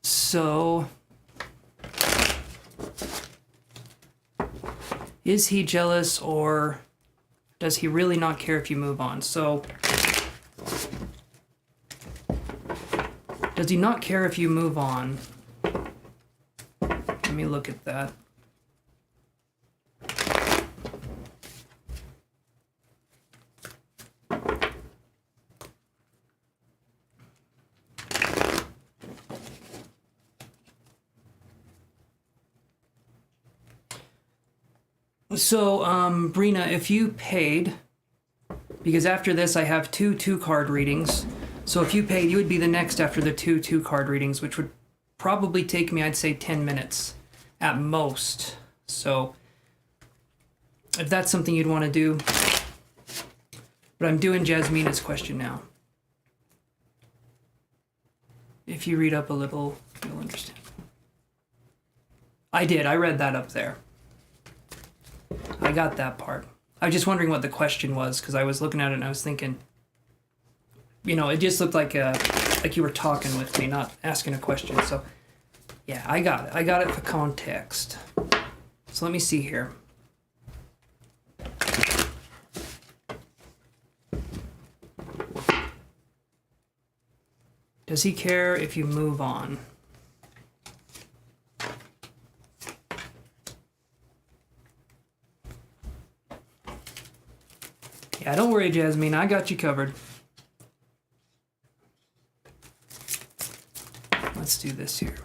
So, is he jealous, or does he really not care if you move on? So, does he not care if you move on? Let me look at that. So, Brina, if you paid, because after this I have 2 card readings, so if you paid, you would be the next after the 2 card readings, which would probably take me, I'd say, 10 minutes at most. So, if that's something you'd want to do, but I'm doing Jasmina's question now. If you read up a little, you'll understand. I did, I read that up there. I got that part. I was just wondering what the question was, because I was looking at it and I was thinking, you know, it just looked like you were talking with me, not asking a question. So, yeah, I got it. I got it for context. So let me see here. Does he care if you move on? Yeah, don't worry, Jasmine. I got you covered. Let's do this here.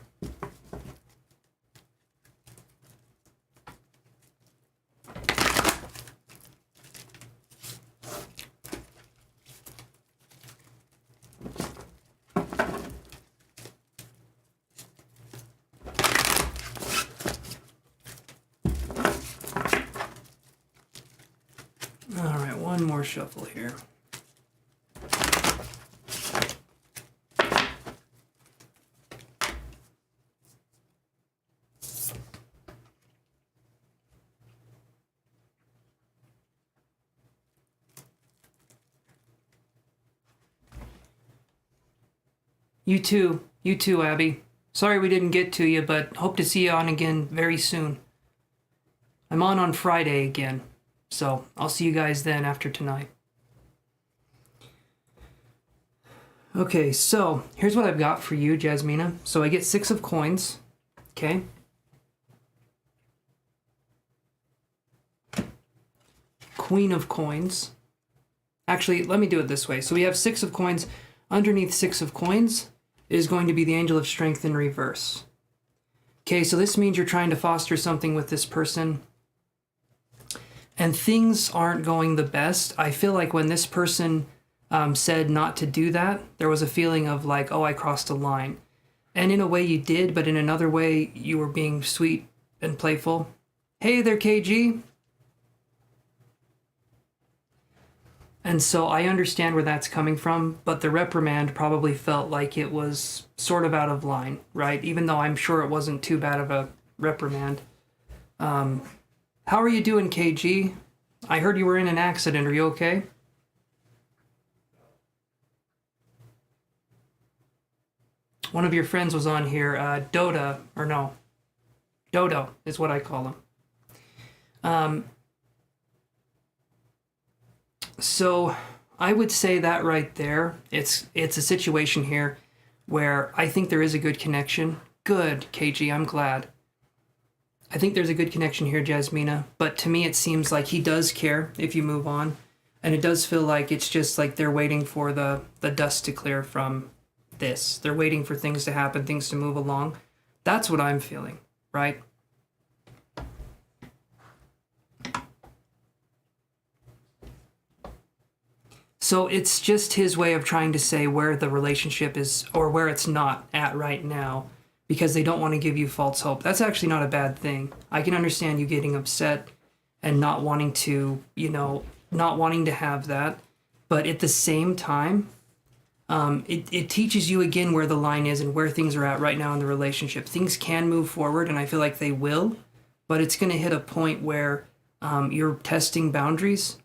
All right, one more shuffle here. You too, Abby. Sorry we didn't get to you, but hope to see you on again very soon. I'm on Friday again, so I'll see you guys then after tonight. Okay, so here's what I've got for you, Jasmina. So I get 6 of coins, okay? Queen of coins. Actually, let me do it this way. So we have 6 of coins. Underneath 6 of coins is going to be the Angel of Strength in reverse. Okay, so this means you're trying to foster something with this person, and things aren't going the best. I feel like when this person said not to do that, there was a feeling of like, oh, I crossed a line. And in a way you did, but in another way you were being sweet and playful. Hey there, KG. And so I understand where that's coming from, but the reprimand probably felt like it was sort of out of line, right? Even though I'm sure it wasn't too bad of a reprimand. How are you doing, KG? I heard you were in an accident. Are you okay? One of your friends was on here, Dodo is what I call him. So I would say that right there, it's a situation here where I think there is a good connection. Good, KG, I'm glad. I think there's a good connection here, Jasmina, but to me it seems like he does care if you move on. And it does feel like it's just like they're waiting for the dust to clear from this. They're waiting for things to happen, things to move along. That's what I'm feeling, right? So it's just his way of trying to say where the relationship is or where it's not at right now, because they don't want to give you false hope. That's actually not a bad thing. I can understand you getting upset and not wanting to, not wanting to have that. But at the same time, it teaches you again where the line is and where things are at right now in the relationship. Things can move forward, and I feel like they will, but it's going to hit a point where you're testing boundaries,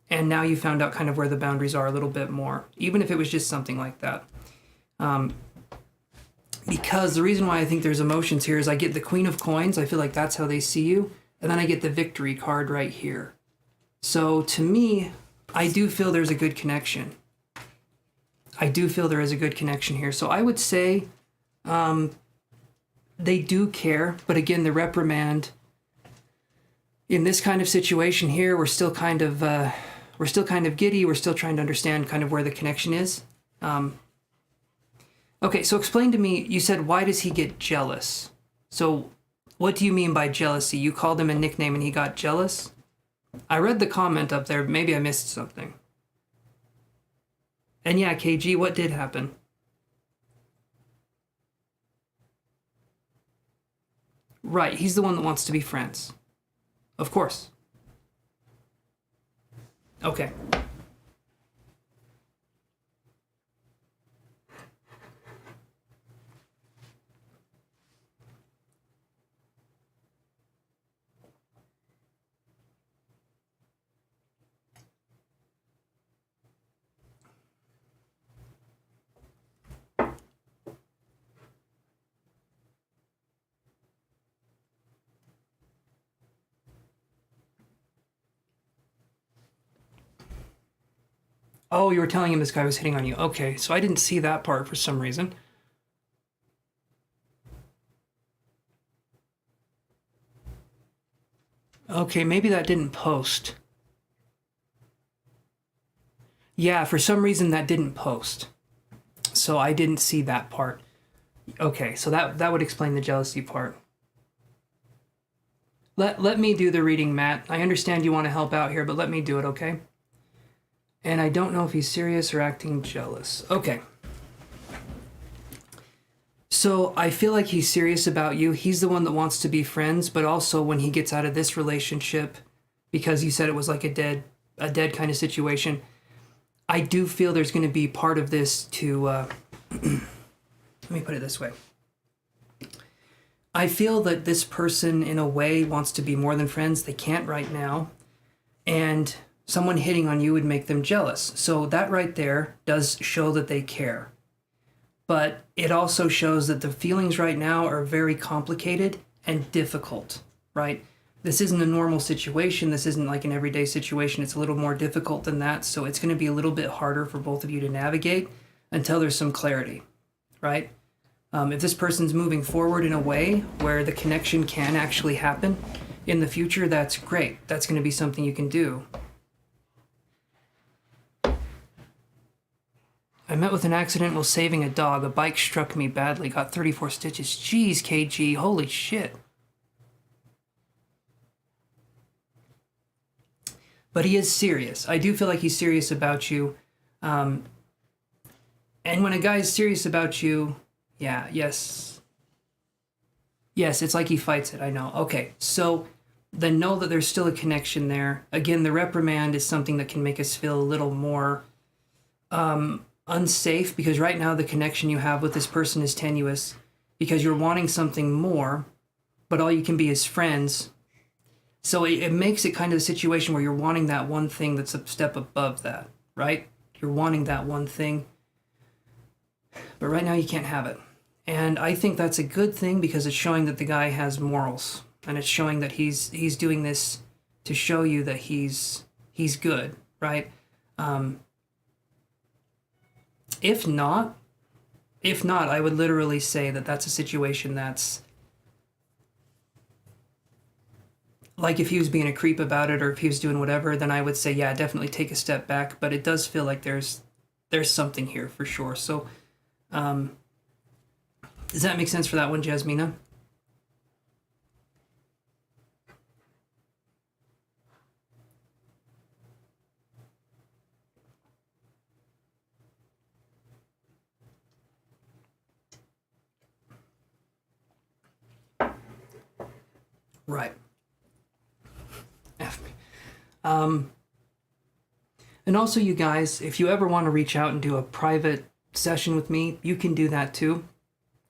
and now you found out kind of where the boundaries are a little bit more, even if it was just something like that. Because the reason why I think there's emotions here is I get the Queen of Coins. I feel like that's how they see you. And then I get the Victory card right here. So to me, I do feel there's a good connection. I do feel there is a good connection here. So I would say they do care. But again, the reprimand, in this kind of situation here, we're still kind of giddy. We're still trying to understand kind of where the connection is. Okay, so explain to me, you said, why does he get jealous? So what do you mean by jealousy? You called him a nickname and he got jealous? I read the comment up there. Maybe I missed something. And yeah, KG, what did happen? Right, he's the one that wants to be friends. Of course. Okay. Oh, you were telling him this guy was hitting on you. Okay, so I didn't see that part for some reason. Okay, maybe that didn't post. Yeah, for some reason that didn't post. So I didn't see that part. Okay, so that would explain the jealousy part. Let me do the reading, Matt. I understand you want to help out here, but let me do it, okay? And I don't know if he's serious or acting jealous. Okay. So I feel like he's serious about you. He's the one that wants to be friends, but also when he gets out of this relationship, because you said it was like a dead kind of situation, I do feel there's going to be part of this to, let me put it this way. I feel that this person in a way wants to be more than friends. They can't right now. And someone hitting on you would make them jealous. So that right there does show that they care. But it also shows that the feelings right now are very complicated and difficult, right? This isn't a normal situation. This isn't like an everyday situation. It's a little more difficult than that. So it's going to be a little bit harder for both of you to navigate until there's some clarity, right? If this person's moving forward in a way where the connection can actually happen in the future, that's great. That's going to be something you can do. I met with an accident while saving a dog. A bike struck me badly, got 34 stitches. Jeez, KG, holy shit. But he is serious. I do feel like he's serious about you. And when a guy is serious about you, yeah, yes. Yes, it's like he fights it, I know. Okay, so then know that there's still a connection there. Again, the reprimand is something that can make us feel a little more unsafe, because right now the connection you have with this person is tenuous because you're wanting something more, but all you can be is friends. So it makes it kind of a situation where you're wanting that one thing that's a step above that, right? You're wanting that one thing, but right now you can't have it. And I think that's a good thing because it's showing that the guy has morals, and it's showing that he's doing this to show you that he's good, right? If not, I would literally say that that's a situation that's like if he was being a creep about it or if he was doing whatever, then I would say, yeah, definitely take a step back. But it does feel like there's something here for sure. So, does that make sense for that one, Jasmina? Right. F me. And also, you guys, if you ever want to reach out and do a private session with me, you can do that too.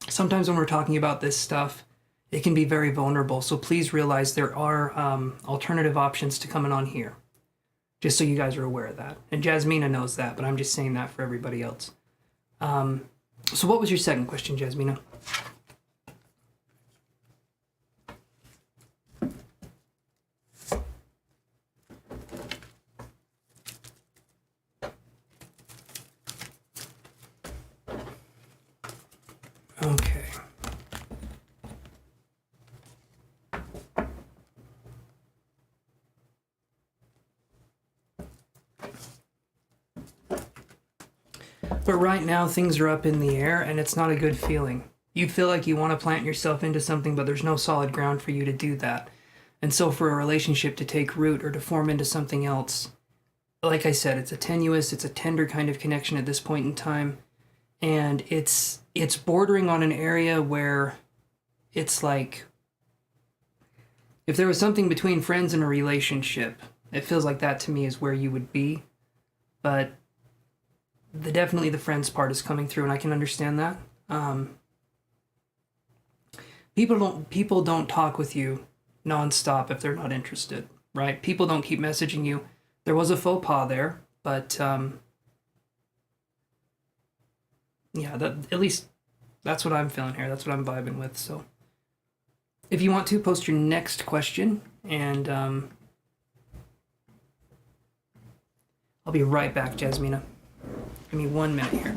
Sometimes when we're talking about this stuff, it can be very vulnerable. So please realize there are alternative options to coming on here. Just so you guys are aware of that. And Jasmina knows that, but I'm just saying that for everybody else. So what was your second question, Jasmina? Okay. But right now, things are up in the air, and it's not a good feeling. You feel like you want to plant yourself into something, but there's no solid ground for you to do that. And so, for a relationship to take root or to form into something else, like I said, it's a tenuous, it's a tender kind of connection at this point in time, and it's bordering on an area where it's like if there was something between friends and a relationship, it feels like that to me is where you would be. But definitely the friends part is coming through, and I can understand that. People don't talk with you nonstop if they're not interested, right? People don't keep messaging you. There was a faux pas there, but yeah, that at least that's what I'm feeling here. That's what I'm vibing with. So, if you want to post your next question, and I'll be right back, Jasmina. Give me 1 minute here.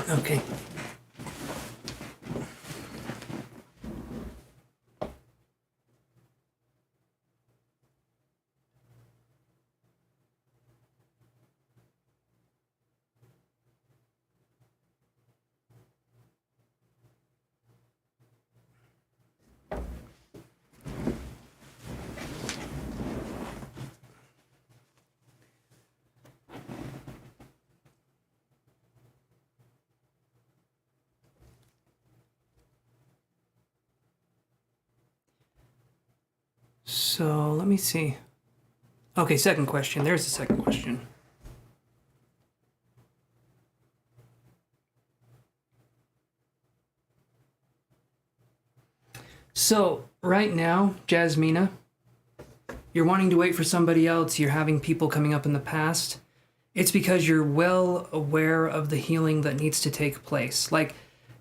Okay. So let me see. Okay, second question. There's the second question. So right now, Jasmina, you're wanting to wait for somebody else. You're having people coming up in the past. It's because you're well aware of the healing that needs to take place. Like,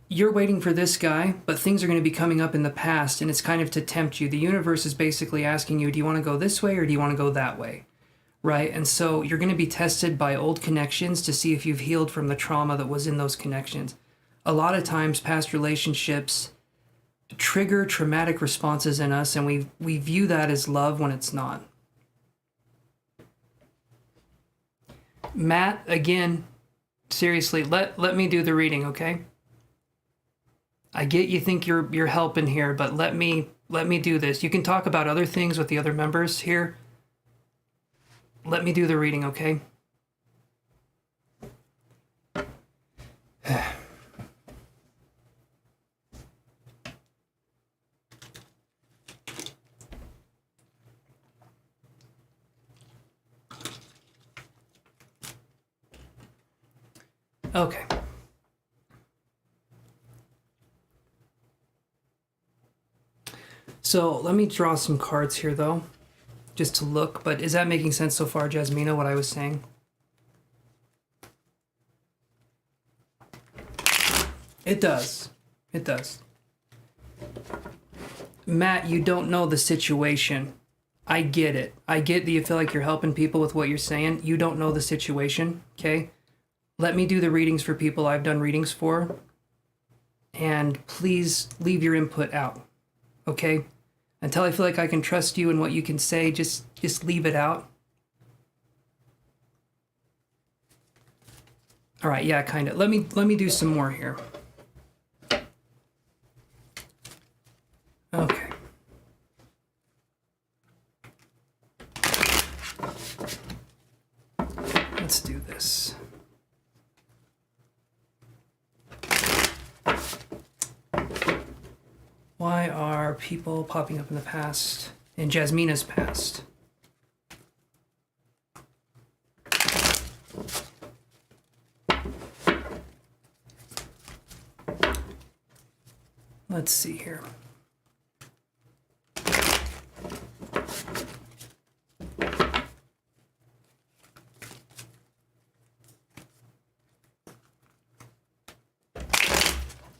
you're waiting for this guy, but things are going to be coming up in the past, and it's kind of to tempt you. The universe is basically asking you, do you want to go this way or do you want to go that way? Right? And so you're going to be tested by old connections to see if you've healed from the trauma that was in those connections. A lot of times, past relationships trigger traumatic responses in us, and we view that as love when it's not. Matt, again, seriously, let me do the reading, okay? I get you think you're helping here, but let me do this. You can talk about other things with the other members here. Let me do the reading, okay? Okay. So let me draw some cards here, though, just to look. But is that making sense so far, Jasmina, what I was saying? It does. It does. Matt, you don't know the situation. I get it. I get that you feel like you're helping people with what you're saying. You don't know the situation, okay? Let me do the readings for people I've done readings for. And please leave your input out, okay? Until I feel like I can trust you and what you can say, just leave it out. All right, yeah, kind of. Let me do some more here. Okay. Let's do this. Why are people popping up in the past, in Jasmina's past? Let's see here.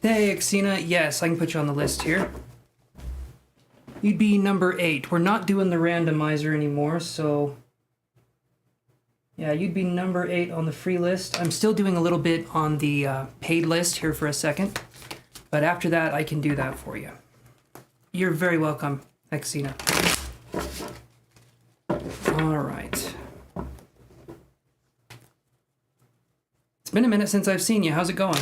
Hey, Xena, yes, I can put you on the list here. You'd be number 8. We're not doing the randomizer anymore, so... yeah, you'd be number 8 on the free list. I'm still doing a little bit on the paid list here for a second, but after that, I can do that for you. You're very welcome, Xena. All right. It's been a minute since I've seen you. How's it going?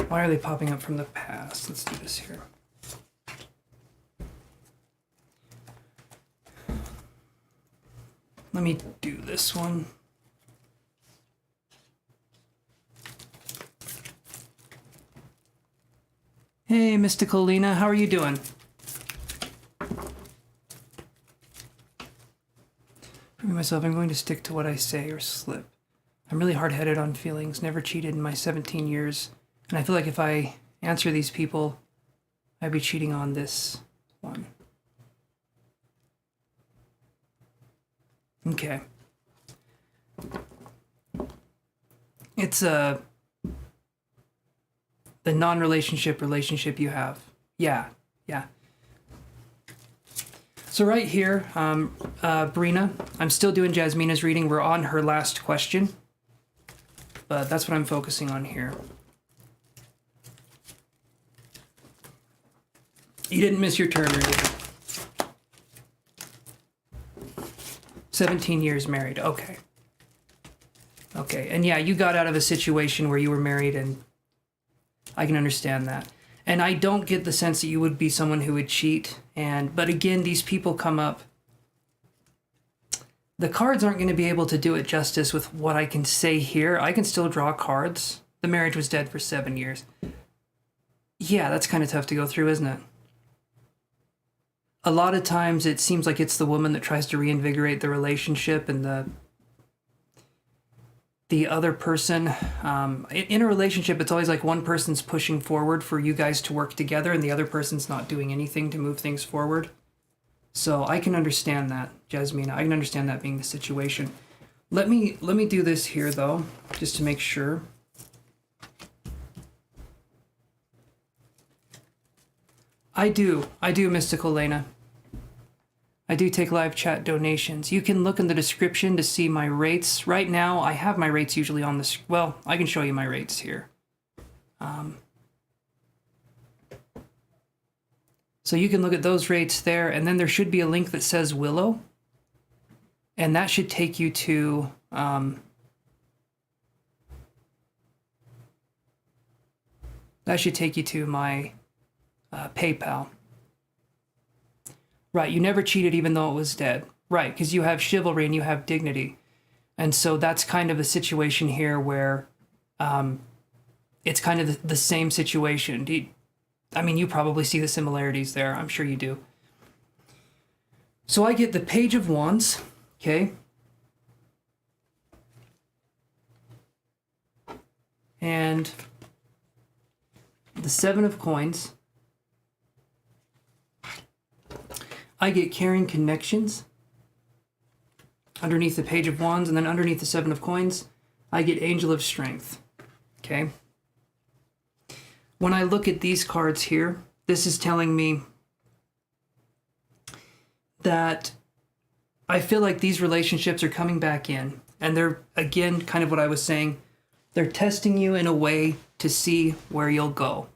Why are they popping up from the past? Let's do this here. Let me do this one. Hey, Mystical Lena, how are you doing? For me, myself, I'm going to stick to what I say or slip. I'm really hard-headed on feelings, never cheated in my 17 years. And I feel like if I answer these people, I'd be cheating on this one. Okay. It's the non-relationship relationship you have. Yeah. So right here, Brina, I'm still doing Jasmina's reading. We're on her last question. but that's what I'm focusing on here. You didn't miss your turn, really. 17 years married. Okay. Okay. And yeah, you got out of a situation where you were married, and I can understand that. And I don't get the sense that you would be someone who would cheat. But again, these people come up. The cards aren't going to be able to do it justice with what I can say here. I can still draw cards. The marriage was dead for 7 years. Yeah, that's kind of tough to go through, isn't it? A lot of times it seems like it's the woman that tries to reinvigorate the relationship, and the other person. In a relationship, it's always like one person's pushing forward for you guys to work together, and the other person's not doing anything to move things forward. So I can understand that, Jasmine. I can understand that being the situation. Let me do this here, though, just to make sure. I do, Mystical Lena. I do take live chat donations. You can look in the description to see my rates. Right now, I have my rates usually on the... Well, I can show you my rates here. So you can look at those rates there, and then there should be a link that says Willow. And that should take you to... that should take you to my PayPal. Right, you never cheated even though it was dead. Right, because you have chivalry and you have dignity. And so that's kind of a situation here where it's kind of the same situation. You probably see the similarities there. I'm sure you do. So I get the Page of Wands, okay? And the Seven of Coins. I get Caring Connections underneath the Page of Wands, and then underneath the Seven of Coins, I get Angel of Strength, okay? When I look at these cards here, this is telling me that I feel like these relationships are coming back in, and they're, again, kind of what I was saying, they're testing you in a way to see where you'll go.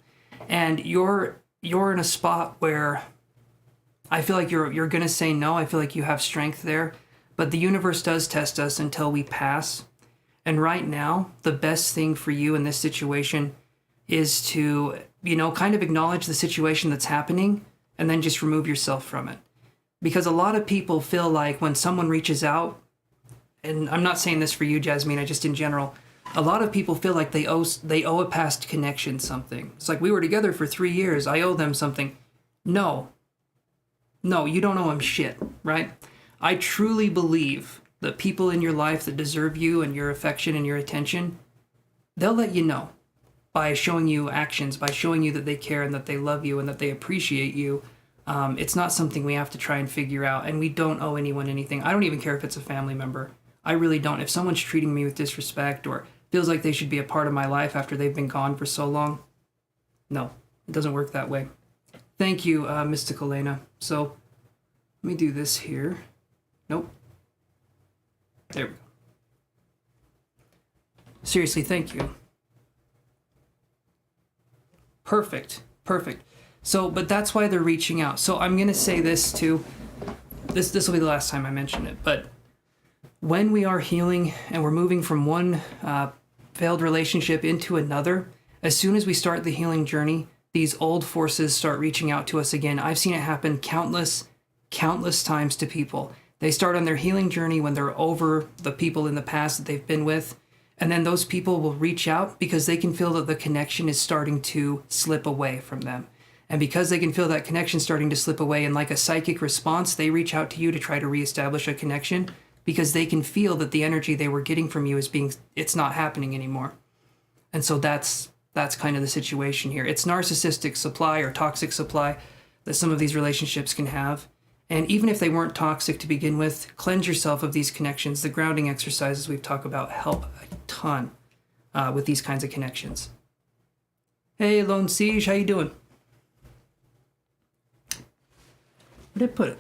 And you're in a spot where I feel like you're going to say no. I feel like you have strength there. But the universe does test us until we pass. And right now, the best thing for you in this situation is to, kind of acknowledge the situation that's happening and then just remove yourself from it. Because a lot of people feel like when someone reaches out, and I'm not saying this for you, Jasmine, I just in general, a lot of people feel like they owe a past connection something. It's like, we were together for 3 years. I owe them something. No, you don't owe them shit, right? I truly believe that people in your life that deserve you and your affection and your attention, they'll let you know by showing you actions, by showing you that they care and that they love you and that they appreciate you. It's not something we have to try and figure out, and we don't owe anyone anything. I don't even care if it's a family member. I really don't. If someone's treating me with disrespect or feels like they should be a part of my life after they've been gone for so long, no, it doesn't work that way. Thank you, Mystical Lena. So let me do this here. Nope. There we go. Seriously, thank you. Perfect. So, but that's why they're reaching out. So I'm going to say this too. This will be the last time I mention it. But when we are healing and we're moving from one failed relationship into another, as soon as we start the healing journey, these old forces start reaching out to us again. I've seen it happen countless times to people. They start on their healing journey when they're over the people in the past that they've been with. And then those people will reach out because they can feel that the connection is starting to slip away from them. And because they can feel that connection starting to slip away, and like a psychic response, they reach out to you to try to reestablish a connection because they can feel that the energy they were getting from you it's not happening anymore. And so that's kind of the situation here. It's narcissistic supply or toxic supply that some of these relationships can have. And even if they weren't toxic to begin with, cleanse yourself of these connections. The grounding exercises we've talked about help a ton with these kinds of connections. Hey, Lone Siege, how you doing? Where did I put it?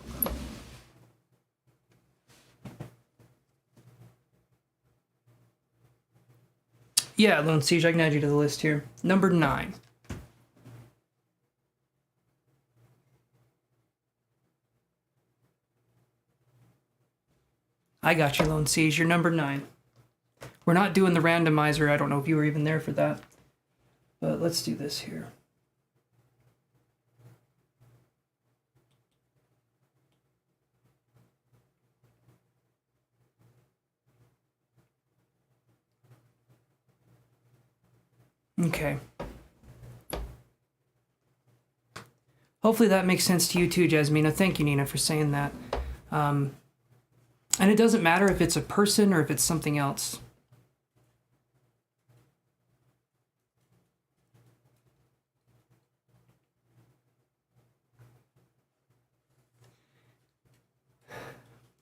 Yeah, Lone Siege, I can add you to the list here. Number 9. I got you, Lone Siege. You're number 9. We're not doing the randomizer. I don't know if you were even there for that. But let's do this here. Okay. Hopefully that makes sense to you too, Jasmina. Thank you, Nina, for saying that. And it doesn't matter if it's a person or if it's something else.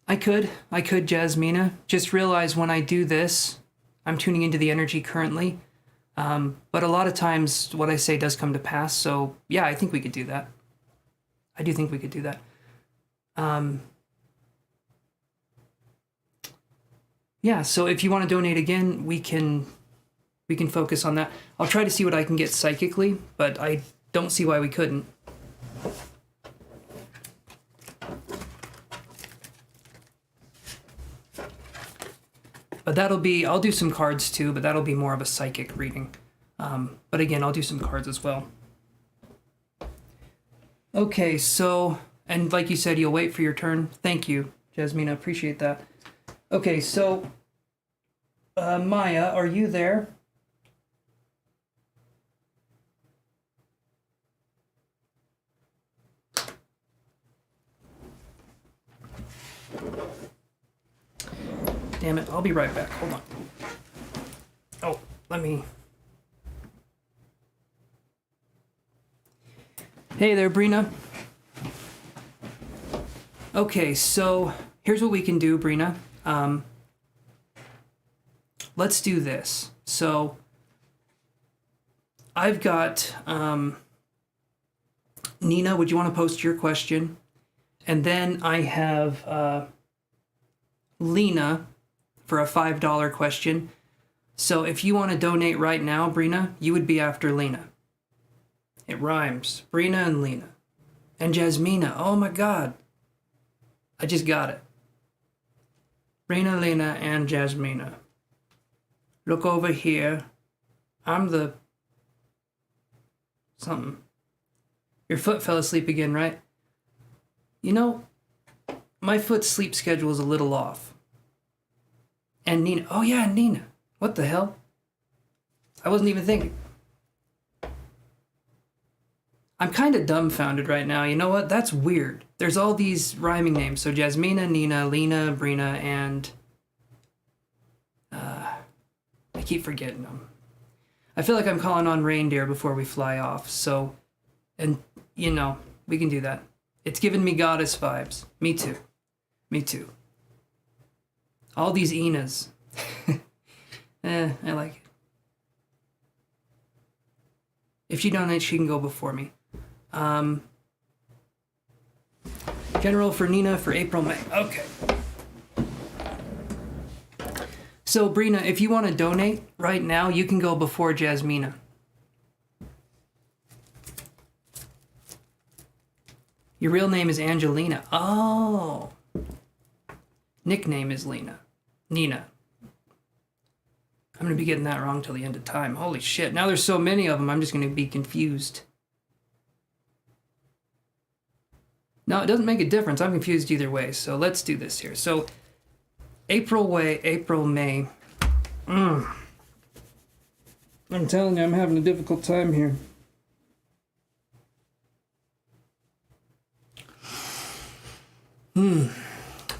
I could, Jasmina. Just realize when I do this, I'm tuning into the energy currently. But a lot of times what I say does come to pass. So yeah, I think we could do that. I do think we could do that. Yeah, so if you want to donate again, we can focus on that. I'll try to see what I can get psychically, but I don't see why we couldn't. But that'll be, I'll do some cards too, but that'll be more of a psychic reading. But again, I'll do some cards as well. Okay, so, and like you said, you'll wait for your turn. Thank you, Jasmina, appreciate that. Okay, so, Maya, are you there? Damn it, I'll be right back. Hold on. Oh, let me... Hey there, Brina. Okay, so here's what we can do, Brina. Let's do this. So I've got Nina, would you want to post your question? And then I have Lena for a $5 question. So if you want to donate right now, Brina, you would be after Lena. It rhymes. Brina and Lena. And Jasmina. Oh my God. I just got it. Brina, Lena, and Jasmina. Look over here. I'm the... something. Your foot fell asleep again, right? You know, my foot's sleep schedule is a little off. And Nina. Oh yeah, Nina. What the hell? I wasn't even thinking. I'm kind of dumbfounded right now. You know what? That's weird. There's all these rhyming names. So Jasmina, Nina, Lena, Brina, and... I keep forgetting them. I feel like I'm calling on reindeer before we fly off. So, and, you know, we can do that. It's giving me goddess vibes. Me too. Me too. All these Inas. I like it. If she donates, she can go before me. General for Nina for April, May. Okay. So, Brina, if you want to donate right now, you can go before Jasmina. Your real name is Angelina. Oh. Nickname is Lena. Nina. I'm going to be getting that wrong till the end of time. Holy shit. Now there's so many of them, I'm just going to be confused. No, it doesn't make a difference. I'm confused either way. So let's do this here. So April, May. I'm telling you, I'm having a difficult time here.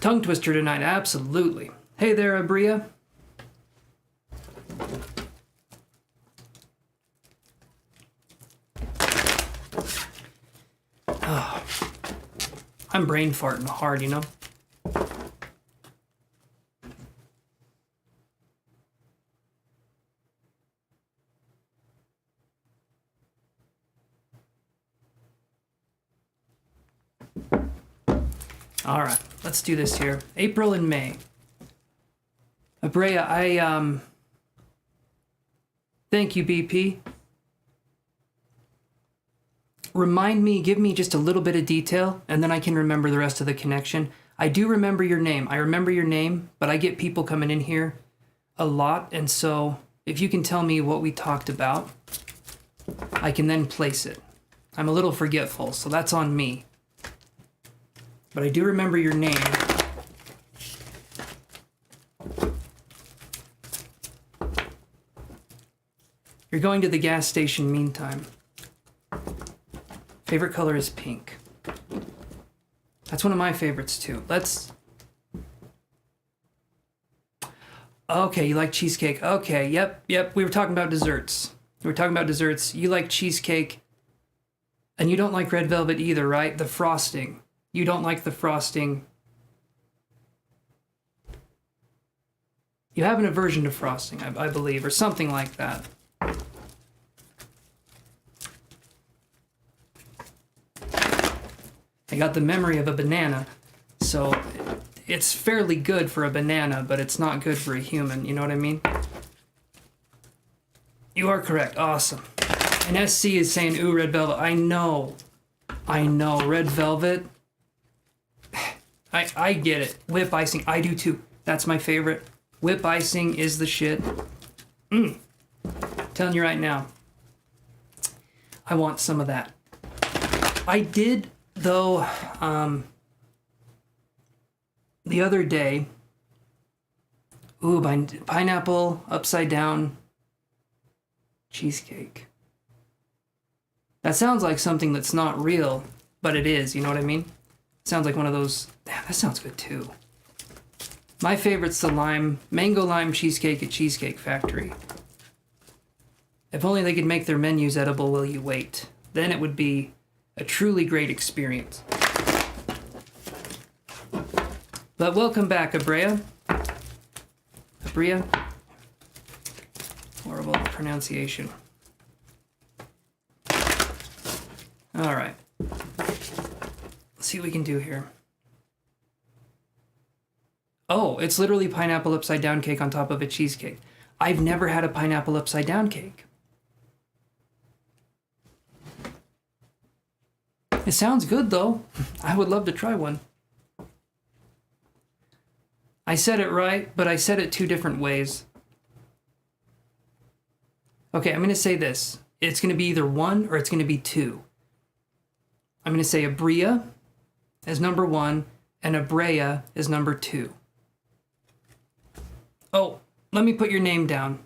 Tongue twister tonight, absolutely. Hey there, Abria. Oh, I'm brain farting hard, you know? All right, let's do this here. April and May. Abrea, Thank you, BP. Remind me, give me just a little bit of detail, and then I can remember the rest of the connection. I do remember your name. I remember your name, but I get people coming in here a lot, and so if you can tell me what we talked about, I can then place it. I'm a little forgetful, so that's on me. But I do remember your name. You're going to the gas station meantime. Favorite color is pink. That's one of my favorites too. Okay, you like cheesecake. Okay, yep. We were talking about desserts. You like cheesecake. And you don't like red velvet either, right? The frosting. You don't like the frosting. You have an aversion to frosting, I believe, or something like that. I got the memory of a banana, so it's fairly good for a banana, but it's not good for a human, you know what I mean? You are correct, awesome. And SC is saying, ooh, red velvet. I know, red velvet. I get it. Whip icing, I do too. That's my favorite. Whip icing is the shit. Telling you right now, I want some of that. I did, though, the other day, pineapple upside down cheesecake. That sounds like something that's not real, but it is, you know what I mean? It sounds like one of those, that sounds good too. My favorite's the mango lime cheesecake at Cheesecake Factory. If only they could make their menus edible while you wait. Then it would be a truly great experience. But welcome back, Abrea. Horrible pronunciation. All right. Let's see what we can do here. Oh, it's literally pineapple upside down cake on top of a cheesecake. I've never had a pineapple upside down cake. It sounds good though. I would love to try one. I said it right, but I said it two different ways. Okay, I'm going to say this. It's going to be either 1 or it's going to be 2. I'm going to say Abrea as number 1 and Abrea as number 2. Oh, let me put your name down.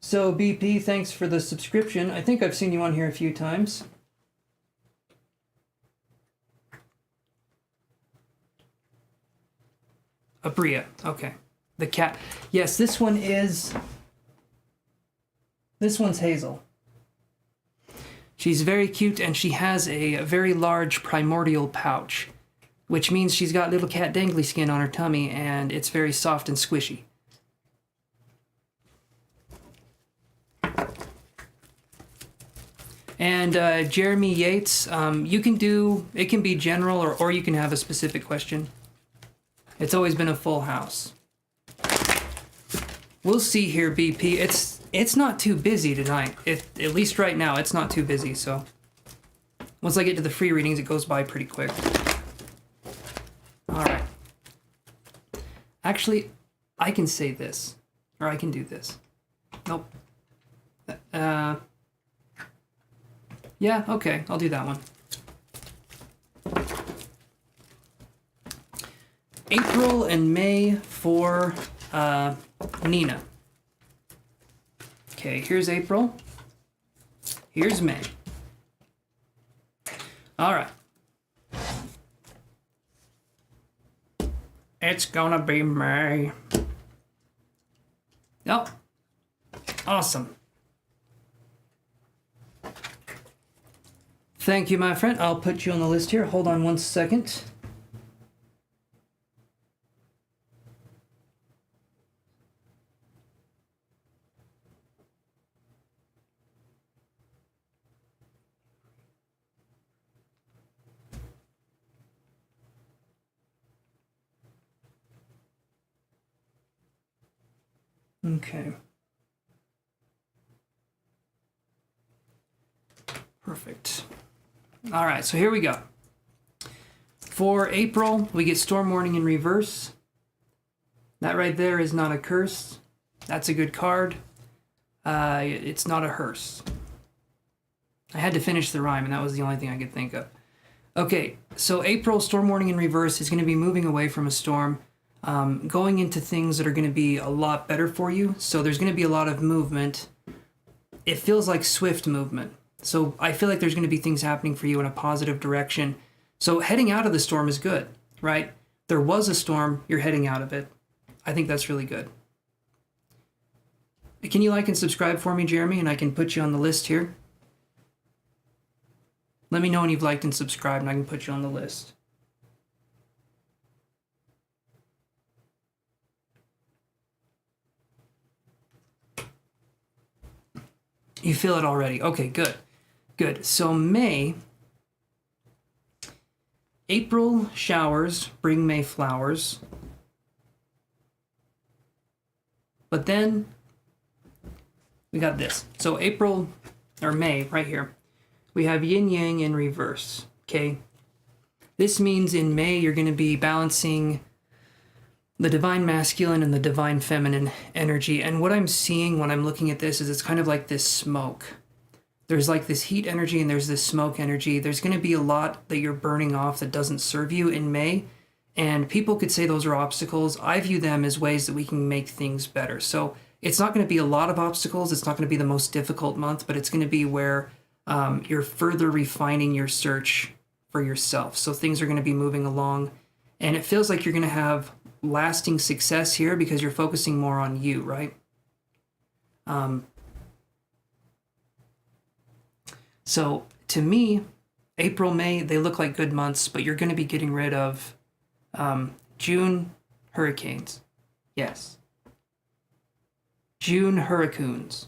So BP, thanks for the subscription. I think I've seen you on here a few times. Abrea, okay. The cat. Yes, this one's Hazel. She's very cute and she has a very large primordial pouch, which means she's got little cat dangly skin on her tummy and it's very soft and squishy. And Jeremy Yates, you can do, it can be general or you can have a specific question. It's always been a full house. We'll see here, BP. It's not too busy tonight. At least right now, it's not too busy, so. Once I get to the free readings, it goes by pretty quick. All right. Actually, I can say this, or I can do this. Nope. Yeah, okay, I'll do that one. April and May for Nina. Okay, here's April. Here's May. All right. It's gonna be May. Oh, awesome. Thank you, my friend. I'll put you on the list here. Hold on one second. Okay. Perfect. All right, so here we go. For April, we get storm warning in reverse. That right there is not a curse. That's a good card. It's not a hearse. I had to finish the rhyme, and that was the only thing I could think of. Okay, so April, storm warning in reverse, is going to be moving away from a storm, going into things that are going to be a lot better for you. So there's going to be a lot of movement. It feels like swift movement. So I feel like there's going to be things happening for you in a positive direction. So heading out of the storm is good, right? There was a storm, you're heading out of it. I think that's really good. Can you like and subscribe for me, Jeremy, and I can put you on the list here? Let me know when you've liked and subscribed, and I can put you on the list. You feel it already. Okay, good. Good. So April showers bring May flowers. But then we got this. So April, or May, right here, we have yin yang in reverse, okay? This means in May you're going to be balancing the divine masculine and the divine feminine energy. And what I'm seeing when I'm looking at this is it's kind of like this smoke. There's like this heat energy and there's this smoke energy. There's going to be a lot that you're burning off that doesn't serve you in May. And people could say those are obstacles. I view them as ways that we can make things better. So it's not going to be a lot of obstacles. It's not going to be the most difficult month, but it's going to be where you're further refining your search for yourself. So things are going to be moving along. And it feels like you're going to have lasting success here because you're focusing more on you, right? So to me, April, May, they look like good months, but you're going to be getting rid of June hurricanes. Yes. June hurricanes.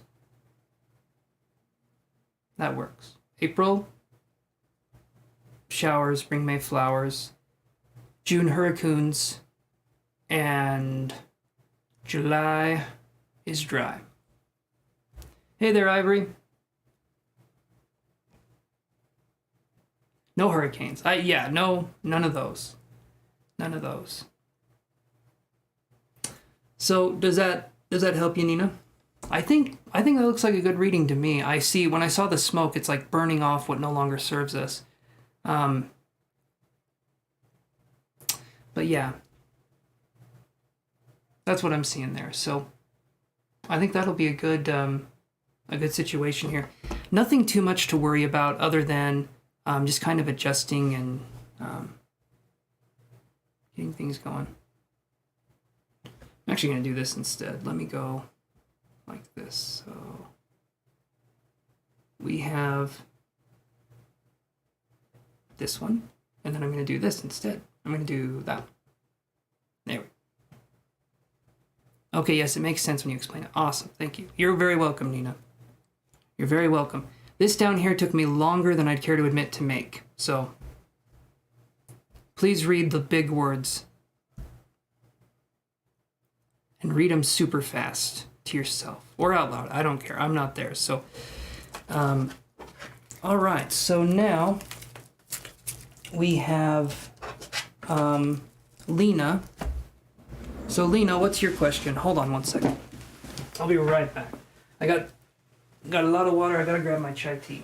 That works. April, showers bring May flowers. June hurricanes. And July is dry. Hey there, Ivory. No hurricanes. No, none of those. None of those. So does that help you, Nina? I think that looks like a good reading to me. I see when I saw the smoke, it's like burning off what no longer serves us. But yeah, that's what I'm seeing there. So I think that'll be a good situation here. Nothing too much to worry about other than just kind of adjusting and getting things going. I'm actually going to do this instead. Let me go like this. So we have this one, and then I'm going to do this instead. I'm going to do that one. There we go. Okay, yes, it makes sense when you explain it. Awesome, thank you. You're very welcome, Nina. You're very welcome. This down here took me longer than I'd care to admit to make, so please read the big words and read them super fast to yourself or out loud. I don't care. I'm not there. So, all right. So now we have Lena. So Lena, what's your question? Hold on one second. I'll be right back. I got a lot of water. I gotta grab my chai tea.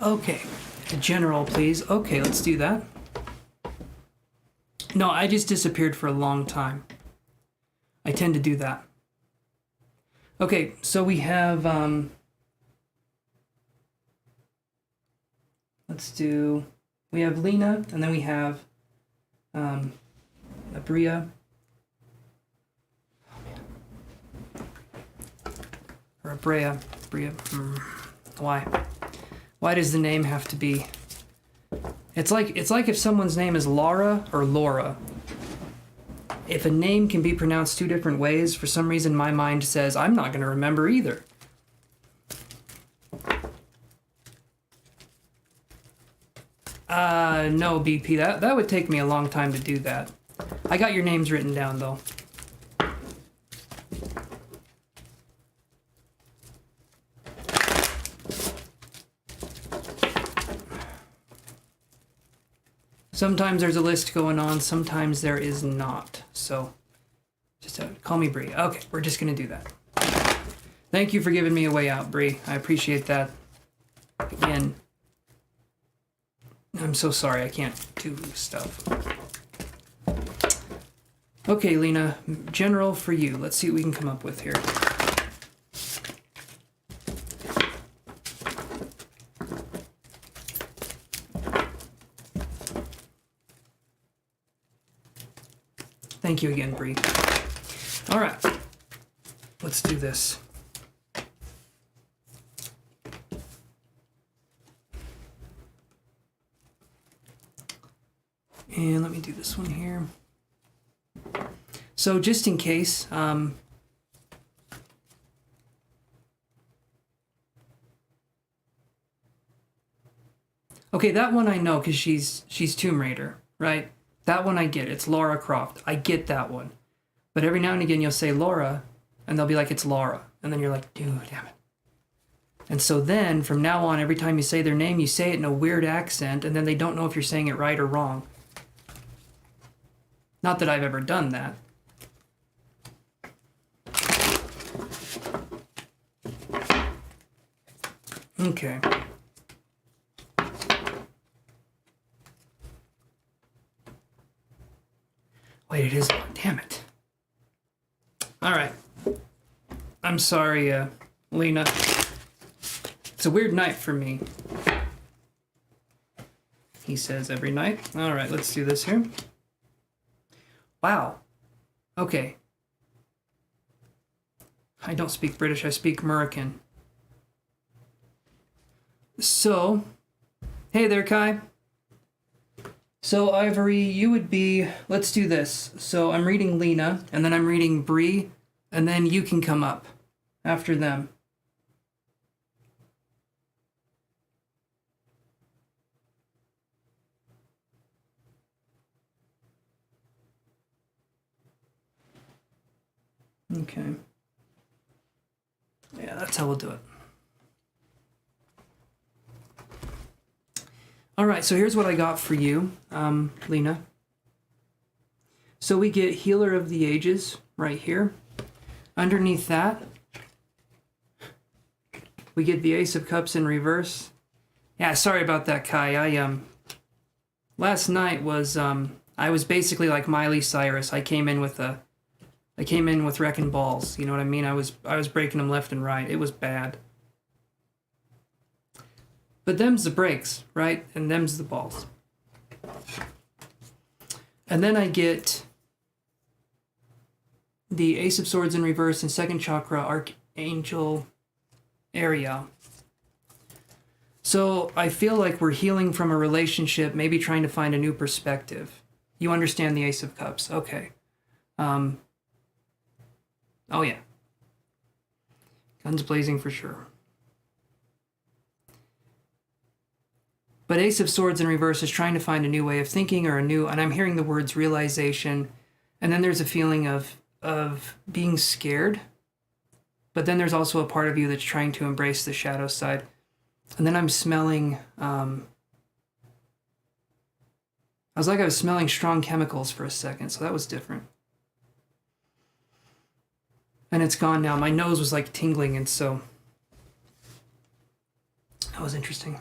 Okay. General, please. Okay, let's do that. No, I just disappeared for a long time. I tend to do that. Okay, so we have, we have Lena, and then we have, Bria. Or Brea. Why? Why does the name have to be? It's like if someone's name is Laura or Laura. If a name can be pronounced two different ways, for some reason my mind says I'm not going to remember either. No, BP. That would take me a long time to do that. I got your names written down though. Sometimes there's a list going on, sometimes there is not. So, just call me Bree. Okay, we're just gonna do that. Thank you for giving me a way out, Bree. I appreciate that. Again, I'm so sorry I can't do stuff. Okay, Lena, general for you. Let's see what we can come up with here. Thank you again, Bree. All right, let's do this. And let me do this one here. So just in case, okay, that one I know because she's Tomb Raider, right? That one I get. It's Laura Croft. I get that one. But every now and again you'll say Laura, and they'll be like, it's Laura. And then you're like, dude, damn it. And so then, from now on, every time you say their name, you say it in a weird accent, and then they don't know if you're saying it right or wrong. Not that I've ever done that. Okay. Wait, it is. Damn it. All right. I'm sorry, Lena. It's a weird night for me. He says every night. All right, let's do this here. Wow. Okay. I don't speak British, I speak American. So, hey there, Kai. So, Ivory, you would be, let's do this. So, I'm reading Lena, and then I'm reading Bree, and then you can come up after them. Okay. Yeah, that's how we'll do it. All right, so here's what I got for you, Lena. So we get Healer of the Ages right here. Underneath that, we get the Ace of Cups in reverse. Yeah, sorry about that, Kai. Last night was I was basically like Miley Cyrus. I came in with wrecking balls. You know what I mean? I was breaking them left and right. It was bad. But them's the breaks, right? And them's the balls. And then I get the Ace of Swords in reverse and second chakra, Archangel Ariel. So I feel like we're healing from a relationship, maybe trying to find a new perspective. You understand the Ace of Cups. Okay. Oh yeah. Guns blazing for sure. But Ace of Swords in reverse is trying to find a new way of thinking or and I'm hearing the words realization, and then there's a feeling of being scared, but then there's also a part of you that's trying to embrace the shadow side. And then I'm smelling, I was smelling strong chemicals for a second, so that was different. And it's gone now. My nose was like tingling, and so that was interesting.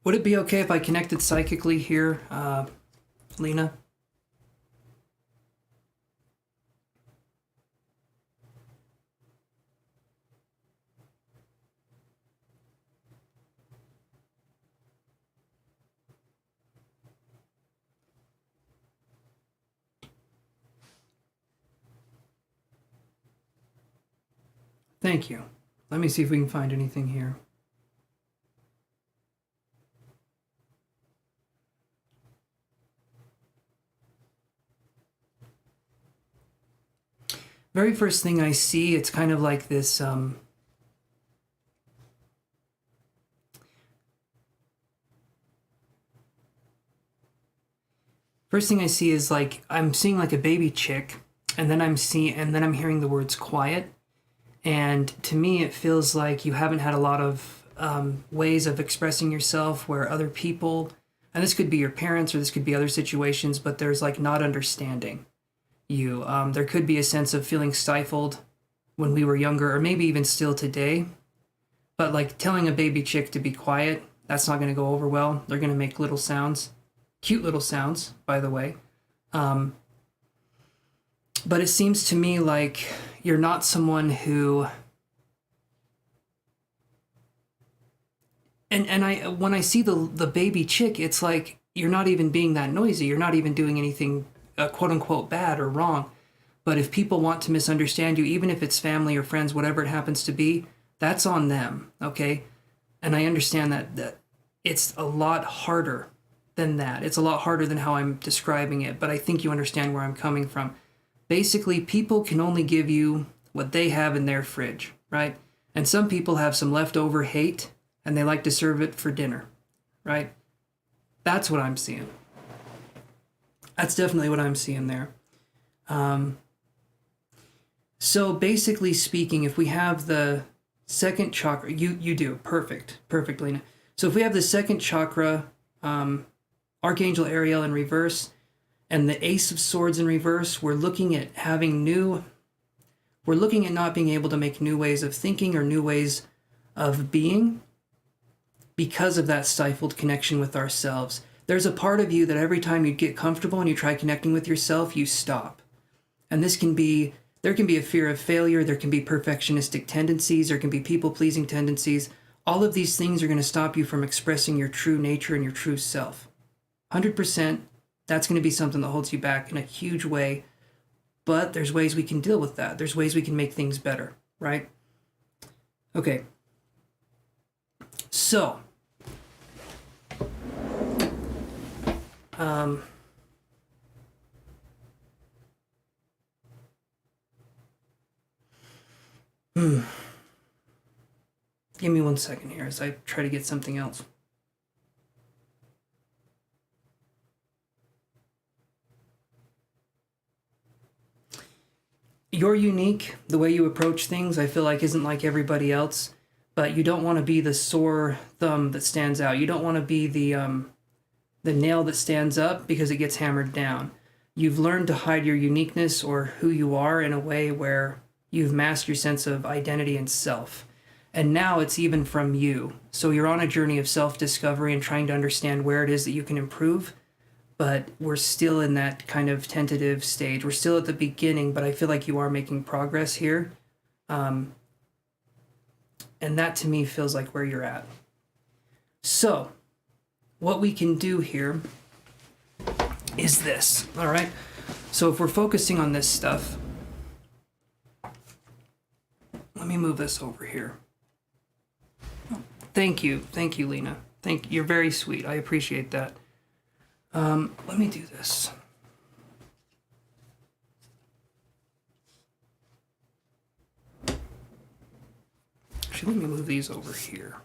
Would it be okay if I connected psychically here, Lena? Thank you. Let me see if we can find anything here. Very first thing I see, it's kind of like this, first thing I see is like, I'm seeing like a baby chick, and then I'm hearing the words quiet. And to me, it feels like you haven't had a lot of ways of expressing yourself where other people, and this could be your parents or this could be other situations, but there's like not understanding you. There could be a sense of feeling stifled when we were younger, or maybe even still today. But like telling a baby chick to be quiet, that's not going to go over well. They're going to make little sounds, cute little sounds, by the way. But it seems to me like you're not someone who, and when I see the baby chick, it's like you're not even being that noisy. You're not even doing anything quote unquote bad or wrong. But if people want to misunderstand you, even if it's family or friends, whatever it happens to be, that's on them, okay? And I understand that it's a lot harder than that. It's a lot harder than how I'm describing it, but I think you understand where I'm coming from. Basically, people can only give you what they have in their fridge, right? And some people have some leftover hate, and they like to serve it for dinner, right? That's what I'm seeing. That's definitely what I'm seeing there. So basically speaking, if we have the second chakra, you do, perfect, Lena. So if we have the second chakra, Archangel Ariel in reverse, and the Ace of Swords in reverse, we're looking at not being able to make new ways of thinking or new ways of being because of that stifled connection with ourselves. There's a part of you that every time you get comfortable and you try connecting with yourself, you stop. And there can be a fear of failure, there can be perfectionistic tendencies, there can be people-pleasing tendencies. All of these things are going to stop you from expressing your true nature and your true self. 100%, that's going to be something that holds you back in a huge way. But there's ways we can deal with that. There's ways we can make things better, right? Okay. So, give me 1 second here as I try to get something else. You're unique. The way you approach things, I feel like, isn't like everybody else. But you don't want to be the sore thumb that stands out. You don't want to be the nail that stands up because it gets hammered down. You've learned to hide your uniqueness or who you are in a way where you've mastered your sense of identity and self. And now it's even from you. So you're on a journey of self-discovery and trying to understand where it is that you can improve. But we're still in that kind of tentative stage. We're still at the beginning, but I feel like you are making progress here. And that to me feels like where you're at. So, what we can do here is this, all right? So if we're focusing on this stuff, let me move this over here. Thank you, Lena. You're very sweet. I appreciate that. Let me do this. Actually, let me move these over here.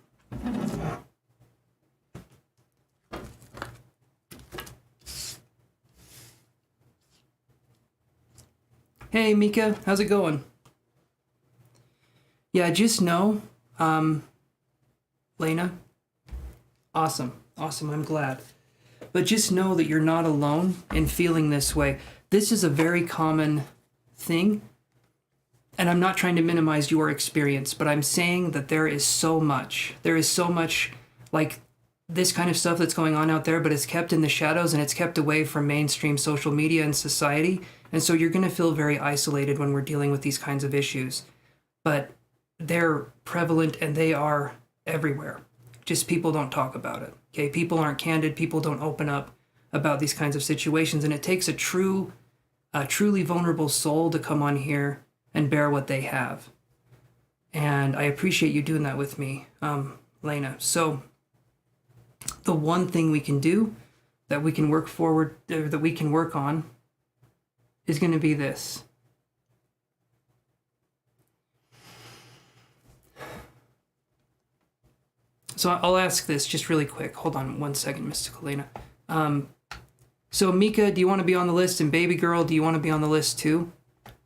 Hey, Mika, how's it going? Yeah, just know, Lena, awesome, I'm glad. But just know that you're not alone in feeling this way. This is a very common thing, and I'm not trying to minimize your experience, but I'm saying that there is so much, like, this kind of stuff that's going on out there, but it's kept in the shadows and it's kept away from mainstream social media and society. And so you're going to feel very isolated when we're dealing with these kinds of issues. But they're prevalent and they are everywhere. Just people don't talk about it. Okay, people aren't candid. People don't open up about these kinds of situations. And it takes a truly vulnerable soul to come on here and bear what they have. And I appreciate you doing that with me, Lena. So the one thing we can do that we can work forward, that we can work on, is going to be this. So I'll ask this just really quick. Hold on one second, Mystical Lena. So Mika, do you want to be on the list? And Baby Girl, do you want to be on the list too?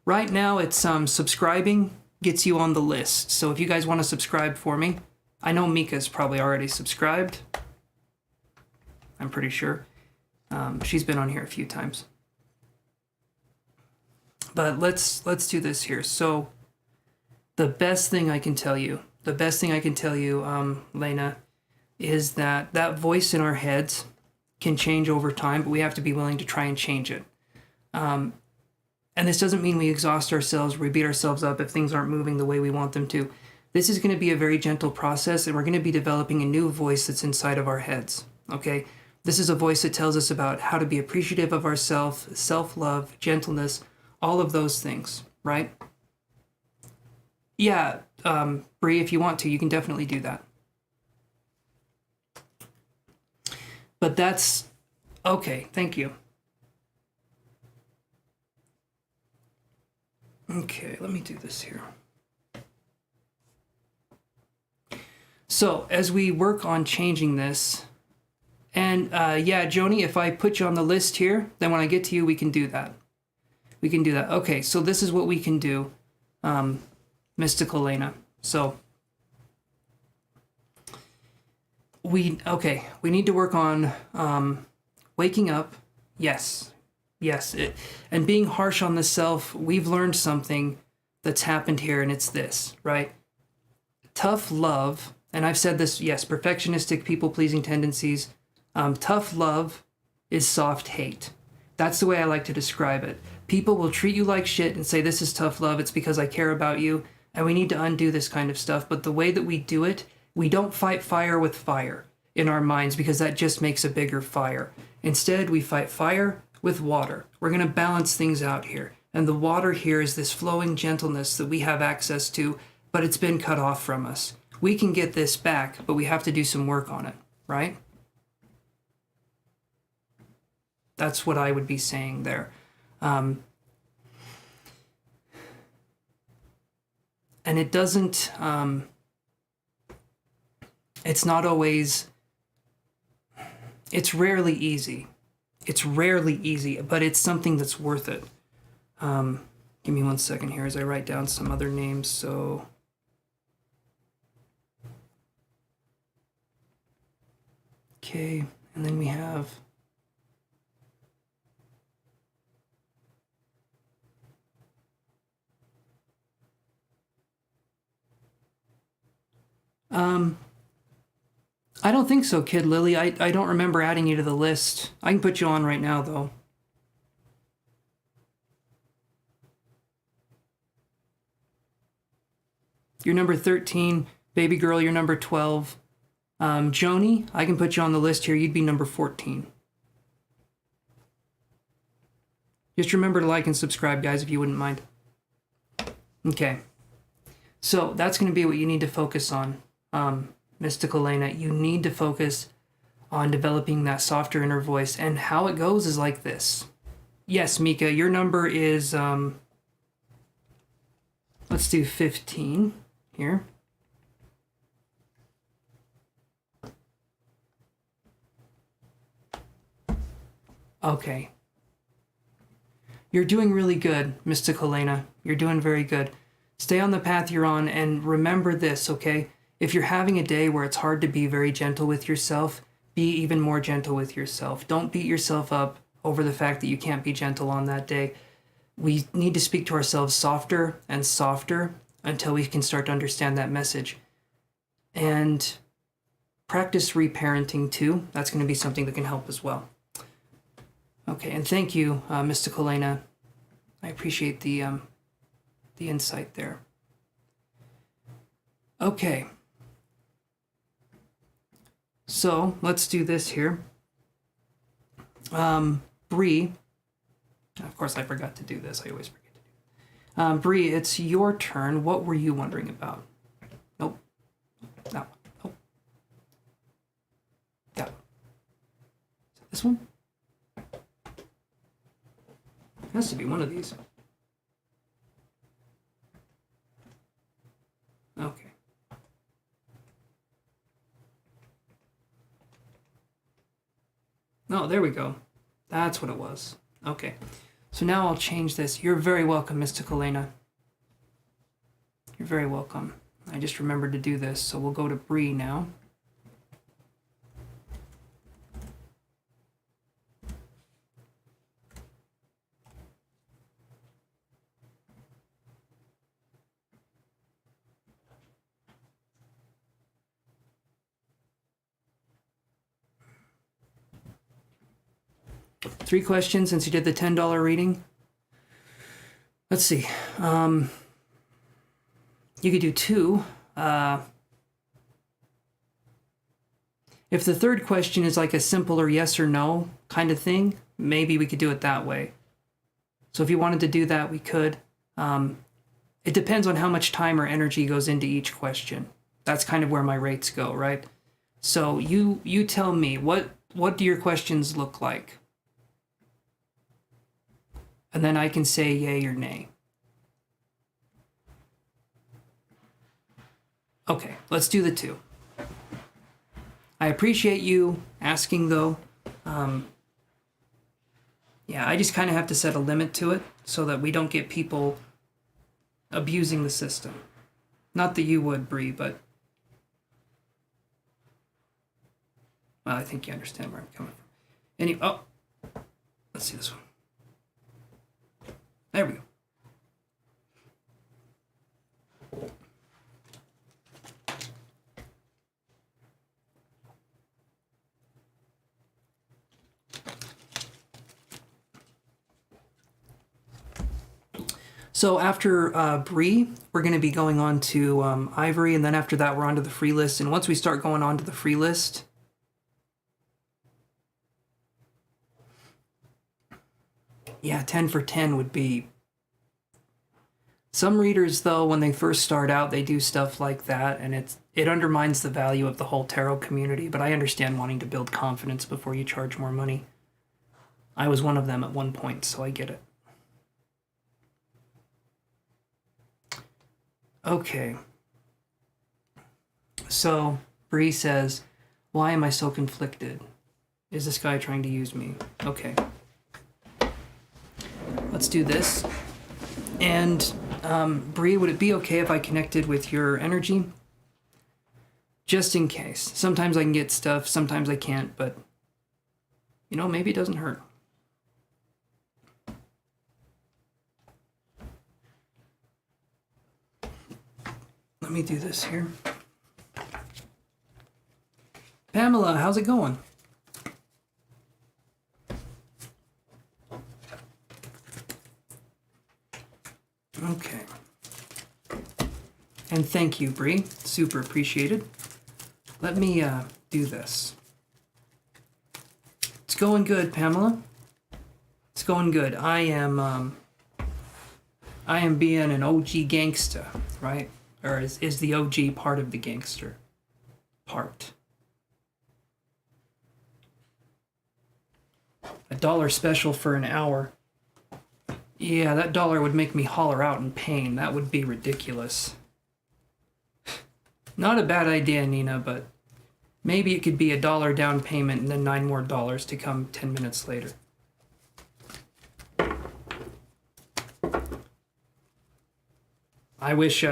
Right now it's subscribing gets you on the list. So if you guys want to subscribe for me, I know Mika's probably already subscribed. I'm pretty sure. She's been on here a few times. But let's do this here. So the best thing I can tell you, Lena, is that voice in our heads can change over time, but we have to be willing to try and change it. And this doesn't mean we exhaust ourselves, or we beat ourselves up if things aren't moving the way we want them to. This is going to be a very gentle process, and we're going to be developing a new voice that's inside of our heads, okay? This is a voice that tells us about how to be appreciative of ourselves, self-love, gentleness, all of those things, right? Yeah, Bree, if you want to, you can definitely do that. But that's, okay, thank you. Okay, let me do this here. So, as we work on changing this, and yeah, Joni, if I put you on the list here, then when I get to you, we can do that. We can do that. Okay, so this is what we can do, Mystical Lena. So, we need to work on waking up. Yes, and being harsh on the self. We've learned something that's happened here, and it's this, right? Tough love, and I've said this, yes, perfectionistic, people-pleasing tendencies. Tough love is soft hate. That's the way I like to describe it. People will treat you like shit and say, this is tough love, it's because I care about you, and we need to undo this kind of stuff. But the way that we do it, we don't fight fire with fire in our minds, because that just makes a bigger fire. Instead, we fight fire with water. We're going to balance things out here. And the water here is this flowing gentleness that we have access to, but it's been cut off from us. We can get this back, but we have to do some work on it, right? That's what I would be saying there. And it doesn't, it's not always, it's rarely easy. It's rarely easy, but it's something that's worth it. Give me 1 second here as I write down some other names. So, okay, and then we have I don't think so, Kid Lily. I don't remember adding you to the list. I can put you on right now, though. You're number 13. Baby Girl, you're number 12. Joni, I can put you on the list here. You'd be number 14. Just remember to like and subscribe, guys, if you wouldn't mind. Okay. So that's going to be what you need to focus on. Mystical Lena, you need to focus on developing that softer inner voice, and how it goes is like this. Yes, Mika, your number is, let's do 15 here. Okay. You're doing really good, Mystical Lena. You're doing very good. Stay on the path you're on, and remember this, okay? If you're having a day where it's hard to be very gentle with yourself, be even more gentle with yourself. Don't beat yourself up over the fact that you can't be gentle on that day. We need to speak to ourselves softer and softer until we can start to understand that message. And practice reparenting too. That's going to be something that can help as well. Okay, and thank you, Mystical Lena. I appreciate the insight there. Okay. So let's do this here. Bree. Of course, I forgot to do this. I always forget to do. Bree, it's your turn. What were you wondering about? Nope. That one. Nope. That one. Is it this one? It has to be one of these. Okay. Oh, there we go. That's what it was. Okay. So now I'll change this. You're very welcome, Mystical Lena. You're very welcome. I just remembered to do this, so we'll go to Bree now. Three questions since you did the $10 reading. Let's see. You could do two. If the third question is like a simpler yes or no kind of thing, maybe we could do it that way. So if you wanted to do that, we could. It depends on how much time or energy goes into each question. That's kind of where my rates go, right? So you tell me, what do your questions look like? And then I can say yay or nay. Okay, let's do the two. I appreciate you asking, though. Yeah, I just kind of have to set a limit to it so that we don't get people abusing the system. Not that you would, Bree, but... Well, I think you understand where I'm coming from. Anyway, oh, let's see this one. There we go. So after Bree, we're going to be going on to Ivory, and then after that we're on to the free list. And once we start going on to the free list, yeah, 10 for 10 would be... Some readers, though, when they first start out, they do stuff like that, and it undermines the value of the whole tarot community, but I understand wanting to build confidence before you charge more money. I was one of them at one point, so I get it. Okay. So, Bree says, why am I so conflicted? Is this guy trying to use me? Okay. Let's do this. And, Bree, would it be okay if I connected with your energy? Just in case. Sometimes I can get stuff, sometimes I can't, but, you know, maybe it doesn't hurt. Let me do this here. Pamela, how's it going? Okay. And thank you, Bree. Super appreciated. Let me do this. It's going good, Pamela. It's going good. I am being an OG gangsta, right? Or is the OG part of the gangster part? $1 special for an hour. Yeah, that $1 would make me holler out in pain. That would be ridiculous. Not a bad idea, Nina, but maybe it could be $1 down payment and then $9 more to come 10 minutes later. I wish,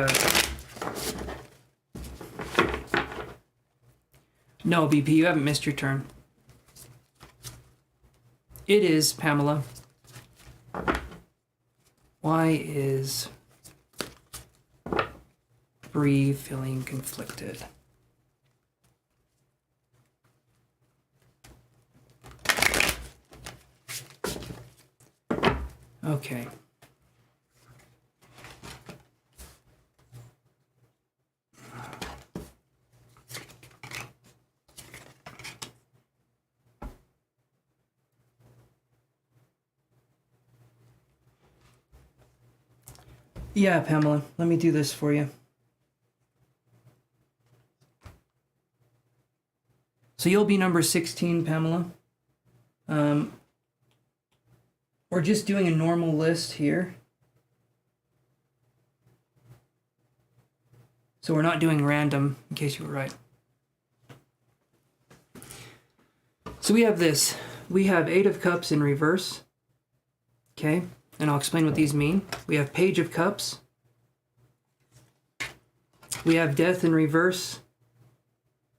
No, BP, you haven't missed your turn. It is, Pamela. Why is Bree feeling conflicted? Okay. Yeah, Pamela, let me do this for you. So you'll be number 16, Pamela. We're just doing a normal list here. So we're not doing random, in case you were right. So we have this. We have 8 of Cups in reverse. Okay, and I'll explain what these mean. We have Page of Cups. We have Death in reverse.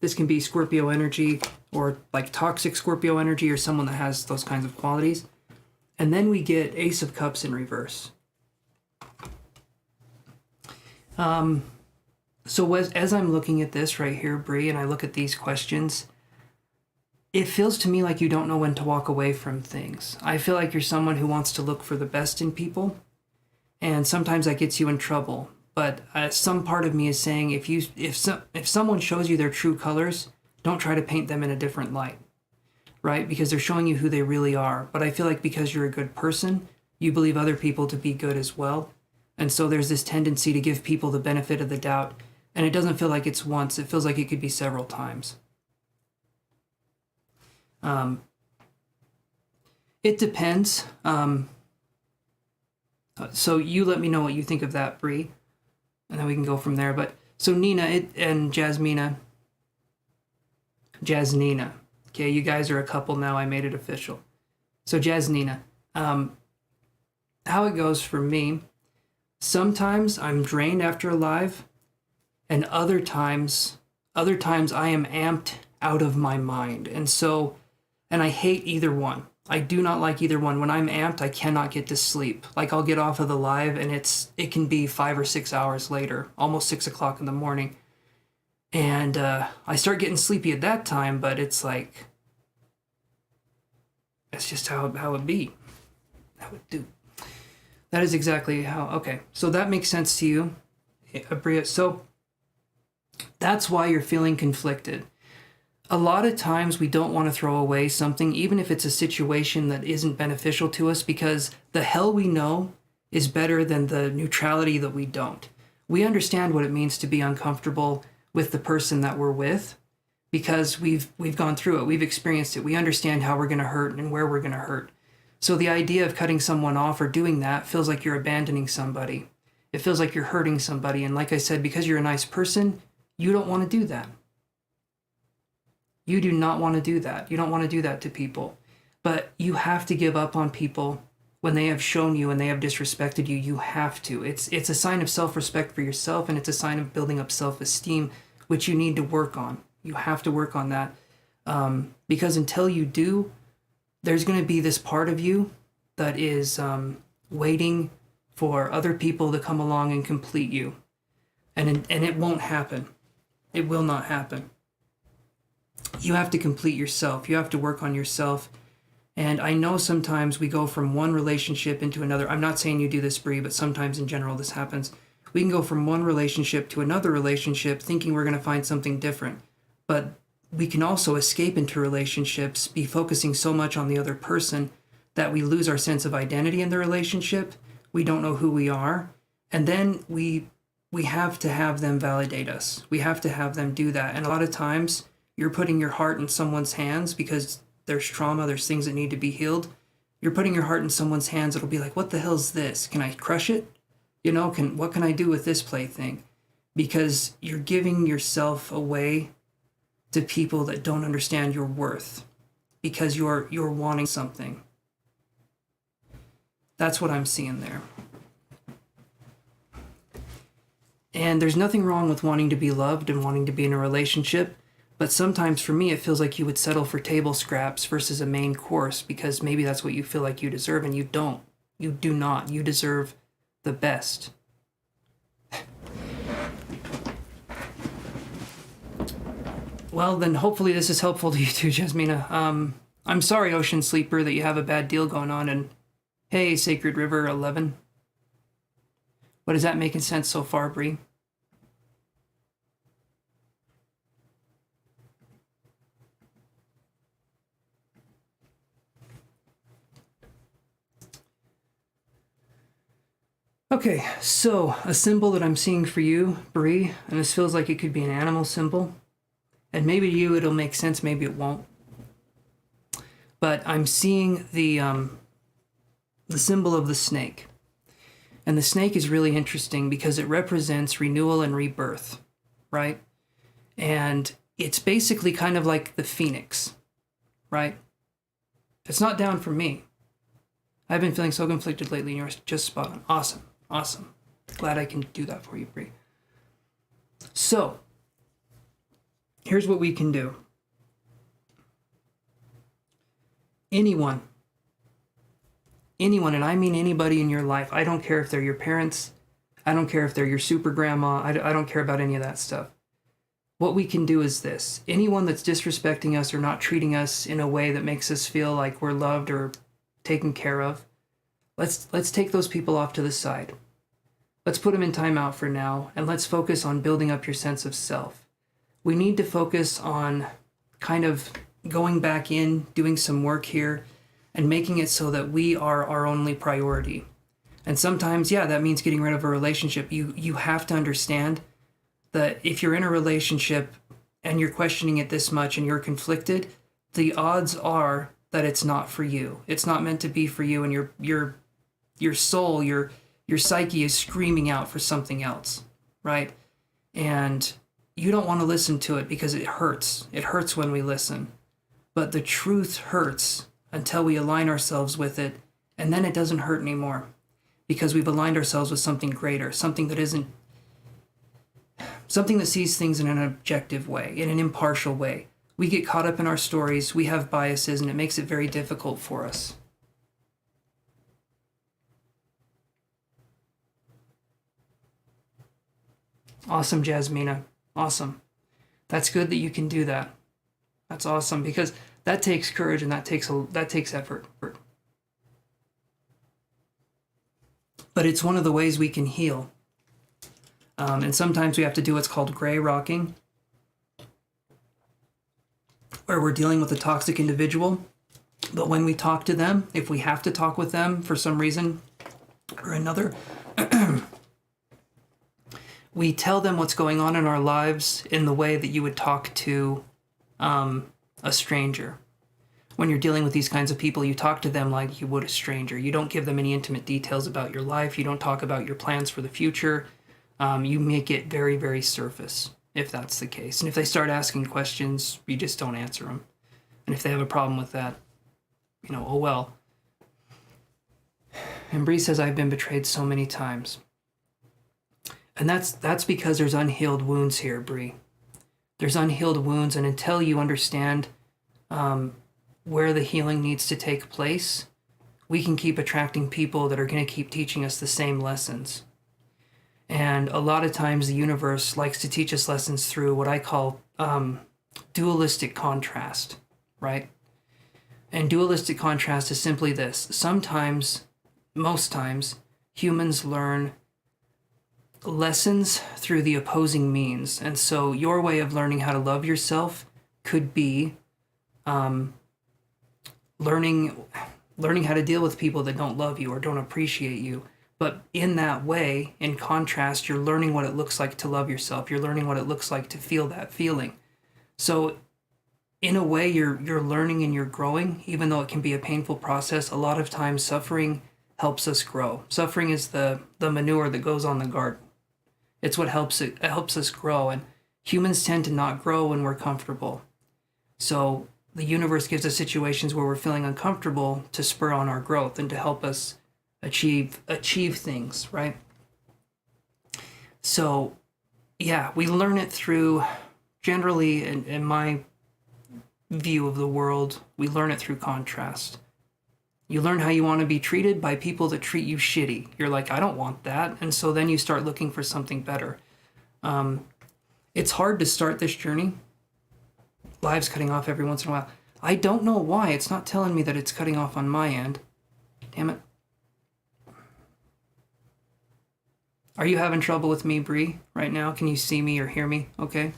This can be Scorpio energy or like toxic Scorpio energy or someone that has those kinds of qualities. And then we get Ace of Cups in reverse. So as I'm looking at this right here, Bree, and I look at these questions, it feels to me like you don't know when to walk away from things. I feel like you're someone who wants to look for the best in people, and sometimes that gets you in trouble. But some part of me is saying if someone shows you their true colors, don't try to paint them in a different light, right? Because they're showing you who they really are. But I feel like because you're a good person, you believe other people to be good as well. And so there's this tendency to give people the benefit of the doubt. And it doesn't feel like it's once. It feels like it could be several times. It depends. So you let me know what you think of that, Bree. And then we can go from there. But so Nina and Jasmina. Okay, you guys are a couple now. I made it official. So Jasmina. How it goes for me. Sometimes I'm drained after a live. And other times I am amped out of my mind. And I hate either one. I do not like either one. When I'm amped, I cannot get to sleep. Like I'll get off of the live and it can be 5 or 6 hours later, almost 6 o'clock in the morning. And I start getting sleepy at that time, but it's like, that's just how it be. How it do. That is exactly how, okay. So that makes sense to you, Abria. So that's why you're feeling conflicted. A lot of times we don't want to throw away something, even if it's a situation that isn't beneficial to us, because the hell we know is better than the neutrality that we don't. We understand what it means to be uncomfortable with the person that we're with because we've gone through it. We've experienced it. We understand how we're going to hurt and where we're going to hurt. So the idea of cutting someone off or doing that feels like you're abandoning somebody. It feels like you're hurting somebody. And like I said, because you're a nice person, you don't want to do that. You do not want to do that. You don't want to do that to people. But you have to give up on people when they have shown you and they have disrespected you. You have to. It's a sign of self-respect for yourself, and it's a sign of building up self-esteem, which you need to work on. You have to work on that. Because until you do, there's going to be this part of you that is waiting for other people to come along and complete you. And it won't happen. It will not happen. You have to complete yourself. You have to work on yourself. And I know sometimes we go from one relationship into another. I'm not saying you do this, Bree, but sometimes in general this happens. We can go from one relationship to another relationship thinking we're going to find something different. But we can also escape into relationships, be focusing so much on the other person that we lose our sense of identity in the relationship. We don't know who we are. And then we have to have them validate us. We have to have them do that. And a lot of times you're putting your heart in someone's hands because there's trauma, there's things that need to be healed. You're putting your heart in someone's hands. It'll be like, what the hell's this? Can I crush it? You know, what can I do with this plaything? Because you're giving yourself away to people that don't understand your worth because you're wanting something. That's what I'm seeing there. And there's nothing wrong with wanting to be loved and wanting to be in a relationship. But sometimes for me, it feels like you would settle for table scraps versus a main course because maybe that's what you feel like you deserve, and you don't. You do not. You deserve the best. Well, then hopefully this is helpful to you too, Jasmina. I'm sorry, Ocean Sleeper, that you have a bad deal going on, and Hey, Sacred River 11. What is that making sense so far, Bree? Okay, so a symbol that I'm seeing for you, Bree, and this feels like it could be an animal symbol. And maybe to you it'll make sense, maybe it won't. But I'm seeing the symbol of the snake. And the snake is really interesting because it represents renewal and rebirth, right? And it's basically kind of like the phoenix, right? It's not down for me. I've been feeling so conflicted lately, and you're just spot on. Awesome. Awesome. Glad I can do that for you, Bree. So, here's what we can do. Anyone, and I mean anybody in your life, I don't care if they're your parents, I don't care if they're your super grandma, I don't care about any of that stuff. What we can do is this. Anyone that's disrespecting us or not treating us in a way that makes us feel like we're loved or taken care of, let's take those people off to the side. Let's put them in timeout for now, and let's focus on building up your sense of self. We need to focus on kind of going back in, doing some work here, and making it so that we are our only priority. And sometimes, yeah, that means getting rid of a relationship. You have to understand that if you're in a relationship and you're questioning it this much and you're conflicted, the odds are that it's not for you. It's not meant to be for you, and your soul, your psyche is screaming out for something else, right? And you don't want to listen to it because it hurts. It hurts when we listen. But the truth hurts until we align ourselves with it, and then it doesn't hurt anymore because we've aligned ourselves with something greater, something that sees things in an objective way, in an impartial way. We get caught up in our stories, we have biases, and it makes it very difficult for us. Awesome, Jasmina. Awesome. That's good that you can do that. That's awesome because that takes courage and that takes effort. But it's one of the ways we can heal. And sometimes we have to do what's called gray rocking, where we're dealing with a toxic individual. But when we talk to them, if we have to talk with them for some reason or another, we tell them what's going on in our lives in the way that you would talk to a stranger. When you're dealing with these kinds of people, you talk to them like you would a stranger. You don't give them any intimate details about your life. You don't talk about your plans for the future. You make it very, very surface, if that's the case. And if they start asking questions, you just don't answer them. And if they have a problem with that, oh well. And Bree says, I've been betrayed so many times. And that's because there's unhealed wounds here, Bree. There's unhealed wounds, and until you understand where the healing needs to take place, we can keep attracting people that are going to keep teaching us the same lessons. And a lot of times the universe likes to teach us lessons through what I call dualistic contrast, right? And dualistic contrast is simply this. Sometimes, most times, humans learn lessons through the opposing means. And so your way of learning how to love yourself could be learning how to deal with people that don't love you or don't appreciate you. But in that way, in contrast, you're learning what it looks like to love yourself. You're learning what it looks like to feel that feeling. So in a way, you're learning and you're growing, even though it can be a painful process. A lot of times suffering helps us grow. Suffering is the manure that goes on the garden. It's what helps us grow. And humans tend to not grow when we're comfortable. So the universe gives us situations where we're feeling uncomfortable to spur on our growth and to help us achieve things, right? So yeah, we learn it through, generally in my view of the world, we learn it through contrast. You learn how you want to be treated by people that treat you shitty. You're like, I don't want that. And so then you start looking for something better. It's hard to start this journey. Live's cutting off every once in a while. I don't know why. It's not telling me that it's cutting off on my end. Damn it. Are you having trouble with me, Bree, right now? Can you see me or hear me? Okay.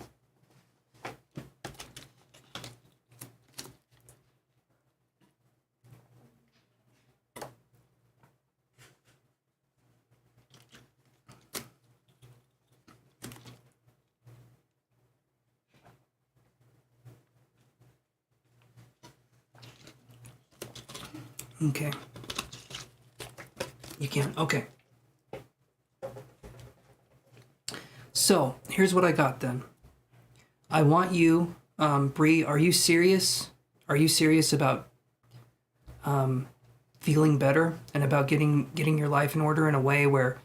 Okay. You can. Okay. So, here's what I got then. I want you, Bree, are you serious? Are you serious about feeling better and about getting your life in order in a way where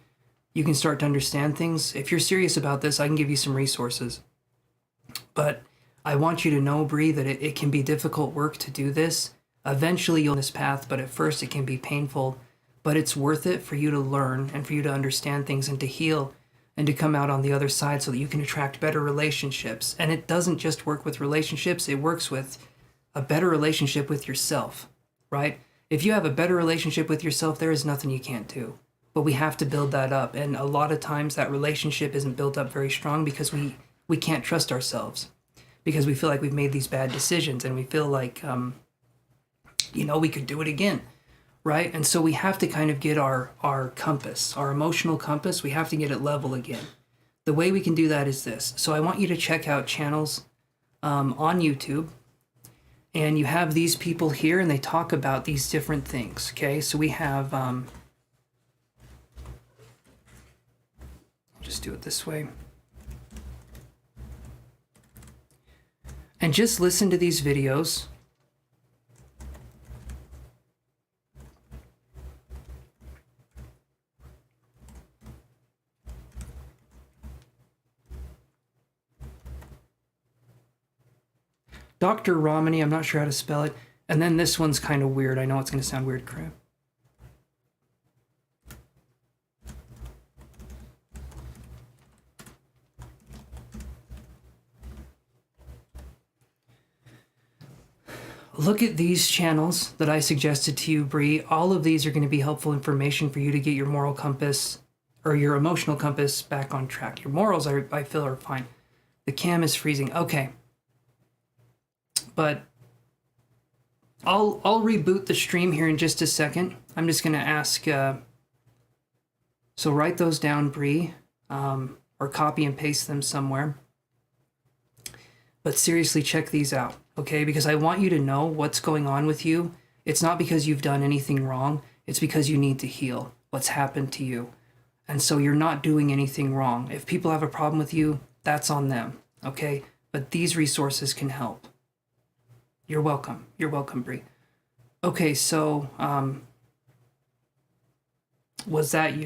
you can start to understand things? If you're serious about this, I can give you some resources. But I want you to know, Bree, that it can be difficult work to do this. Eventually you'll on this path, but at first it can be painful. But it's worth it for you to learn and for you to understand things and to heal and to come out on the other side so that you can attract better relationships. And it doesn't just work with relationships, it works with a better relationship with yourself, right? If you have a better relationship with yourself, there is nothing you can't do. But we have to build that up. And a lot of times that relationship isn't built up very strong because we can't trust ourselves, because we feel like we've made these bad decisions and we feel like, we could do it again, right? And so we have to kind of get our compass, our emotional compass, we have to get it level again. The way we can do that is this. So I want you to check out channels on YouTube, and you have these people here and they talk about these different things, okay? So we have, just do it this way. And just listen to these videos. Dr. Romani, I'm not sure how to spell it. And then this one's kind of weird. I know it's going to sound weird, crap. Look at these channels that I suggested to you, Bree. All of these are going to be helpful information for you to get your moral compass or your emotional compass back on track. Your morals, I feel, are fine. The cam is freezing. Okay. But I'll reboot the stream here in just a second. I'm just going to ask, so write those down, Bree, or copy and paste them somewhere. But seriously, check these out, okay? Because I want you to know what's going on with you. It's not because you've done anything wrong. It's because you need to heal what's happened to you. And so you're not doing anything wrong. If people have a problem with you, that's on them, okay? But these resources can help. You're welcome. You're welcome, Bree. Okay, so was that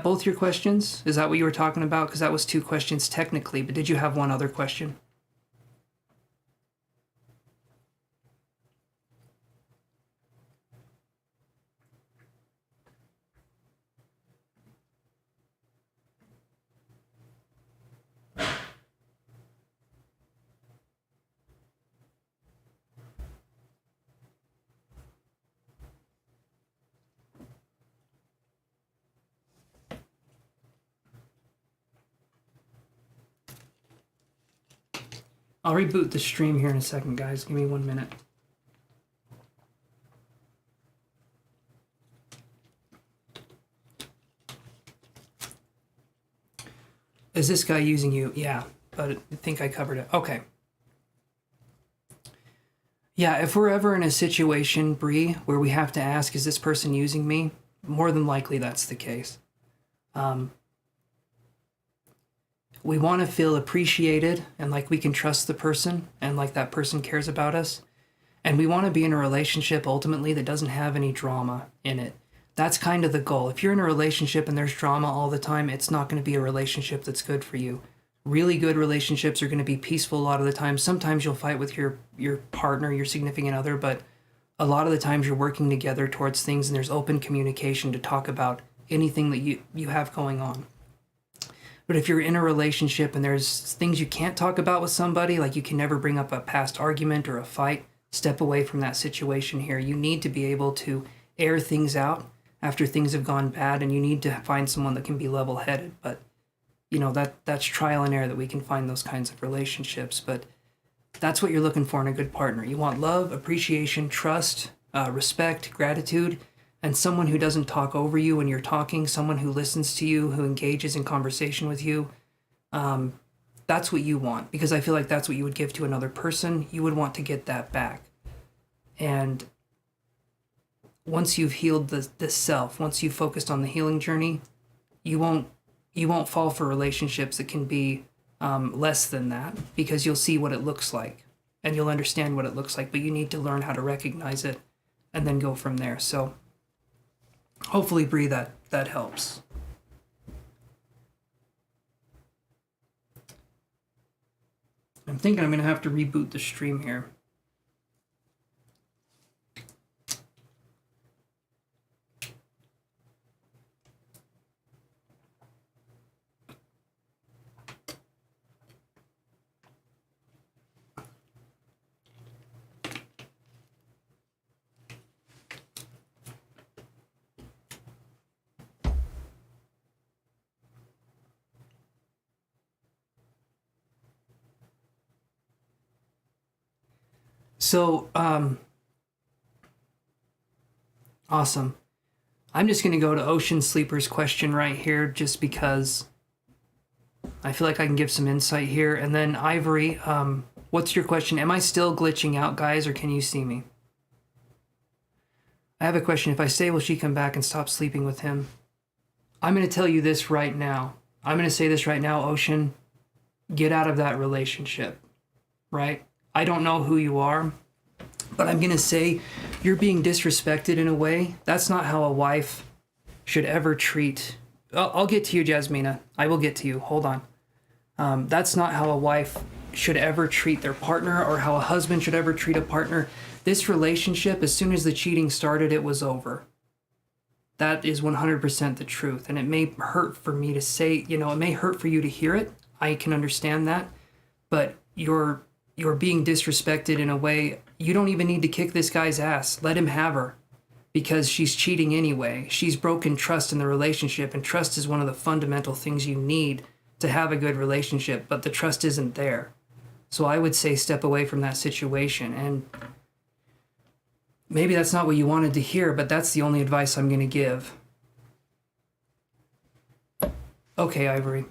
both your questions? Is that what you were talking about? Because that was 2 questions technically, but did you have one other question? I'll reboot the stream here in a second, guys. Give me 1 minute. Is this guy using you? Yeah, but I think I covered it. Okay. Yeah, if we're ever in a situation, Bree, where we have to ask, is this person using me? More than likely that's the case. We want to feel appreciated and like we can trust the person and like that person cares about us. And we want to be in a relationship ultimately that doesn't have any drama in it. That's kind of the goal. If you're in a relationship and there's drama all the time, it's not going to be a relationship that's good for you. Really good relationships are going to be peaceful a lot of the time. Sometimes you'll fight with your partner, your significant other, but a lot of the times you're working together towards things and there's open communication to talk about anything that you have going on. But if you're in a relationship and there's things you can't talk about with somebody, like you can never bring up a past argument or a fight, step away from that situation here. You need to be able to air things out after things have gone bad, and you need to find someone that can be level-headed. But that's trial and error that we can find those kinds of relationships. But that's what you're looking for in a good partner. You want love, appreciation, trust, respect, gratitude, and someone who doesn't talk over you when you're talking, someone who listens to you, who engages in conversation with you. That's what you want, because I feel like that's what you would give to another person. You would want to get that back. And once you've healed the self, once you've focused on the healing journey, you won't fall for relationships that can be less than that, because you'll see what it looks like and you'll understand what it looks like, but you need to learn how to recognize it and then go from there. So hopefully, Bree, that helps. I'm thinking I'm going to have to reboot the stream here. So, awesome. I'm just going to go to Ocean Sleeper's question right here, just because I feel like I can give some insight here. And then Ivory, what's your question? Am I still glitching out, guys, or can you see me? I have a question. If I stay, will she come back and stop sleeping with him? I'm going to tell you this right now. I'm going to say this right now, Ocean. Get out of that relationship, right? I don't know who you are, but I'm going to say you're being disrespected in a way. That's not how a wife should ever treat... I'll get to you, Jasmina. I will get to you. Hold on. That's not how a wife should ever treat their partner, or how a husband should ever treat a partner. This relationship, as soon as the cheating started, it was over. That is 100% the truth. And it may hurt for me to say, it may hurt for you to hear it. I can understand that. But you're being disrespected in a way. You don't even need to kick this guy's ass. Let him have her, because she's cheating anyway. She's broken trust in the relationship, and trust is one of the fundamental things you need to have a good relationship, but the trust isn't there. So I would say step away from that situation. And maybe that's not what you wanted to hear, but that's the only advice I'm going to give. Okay, Ivory.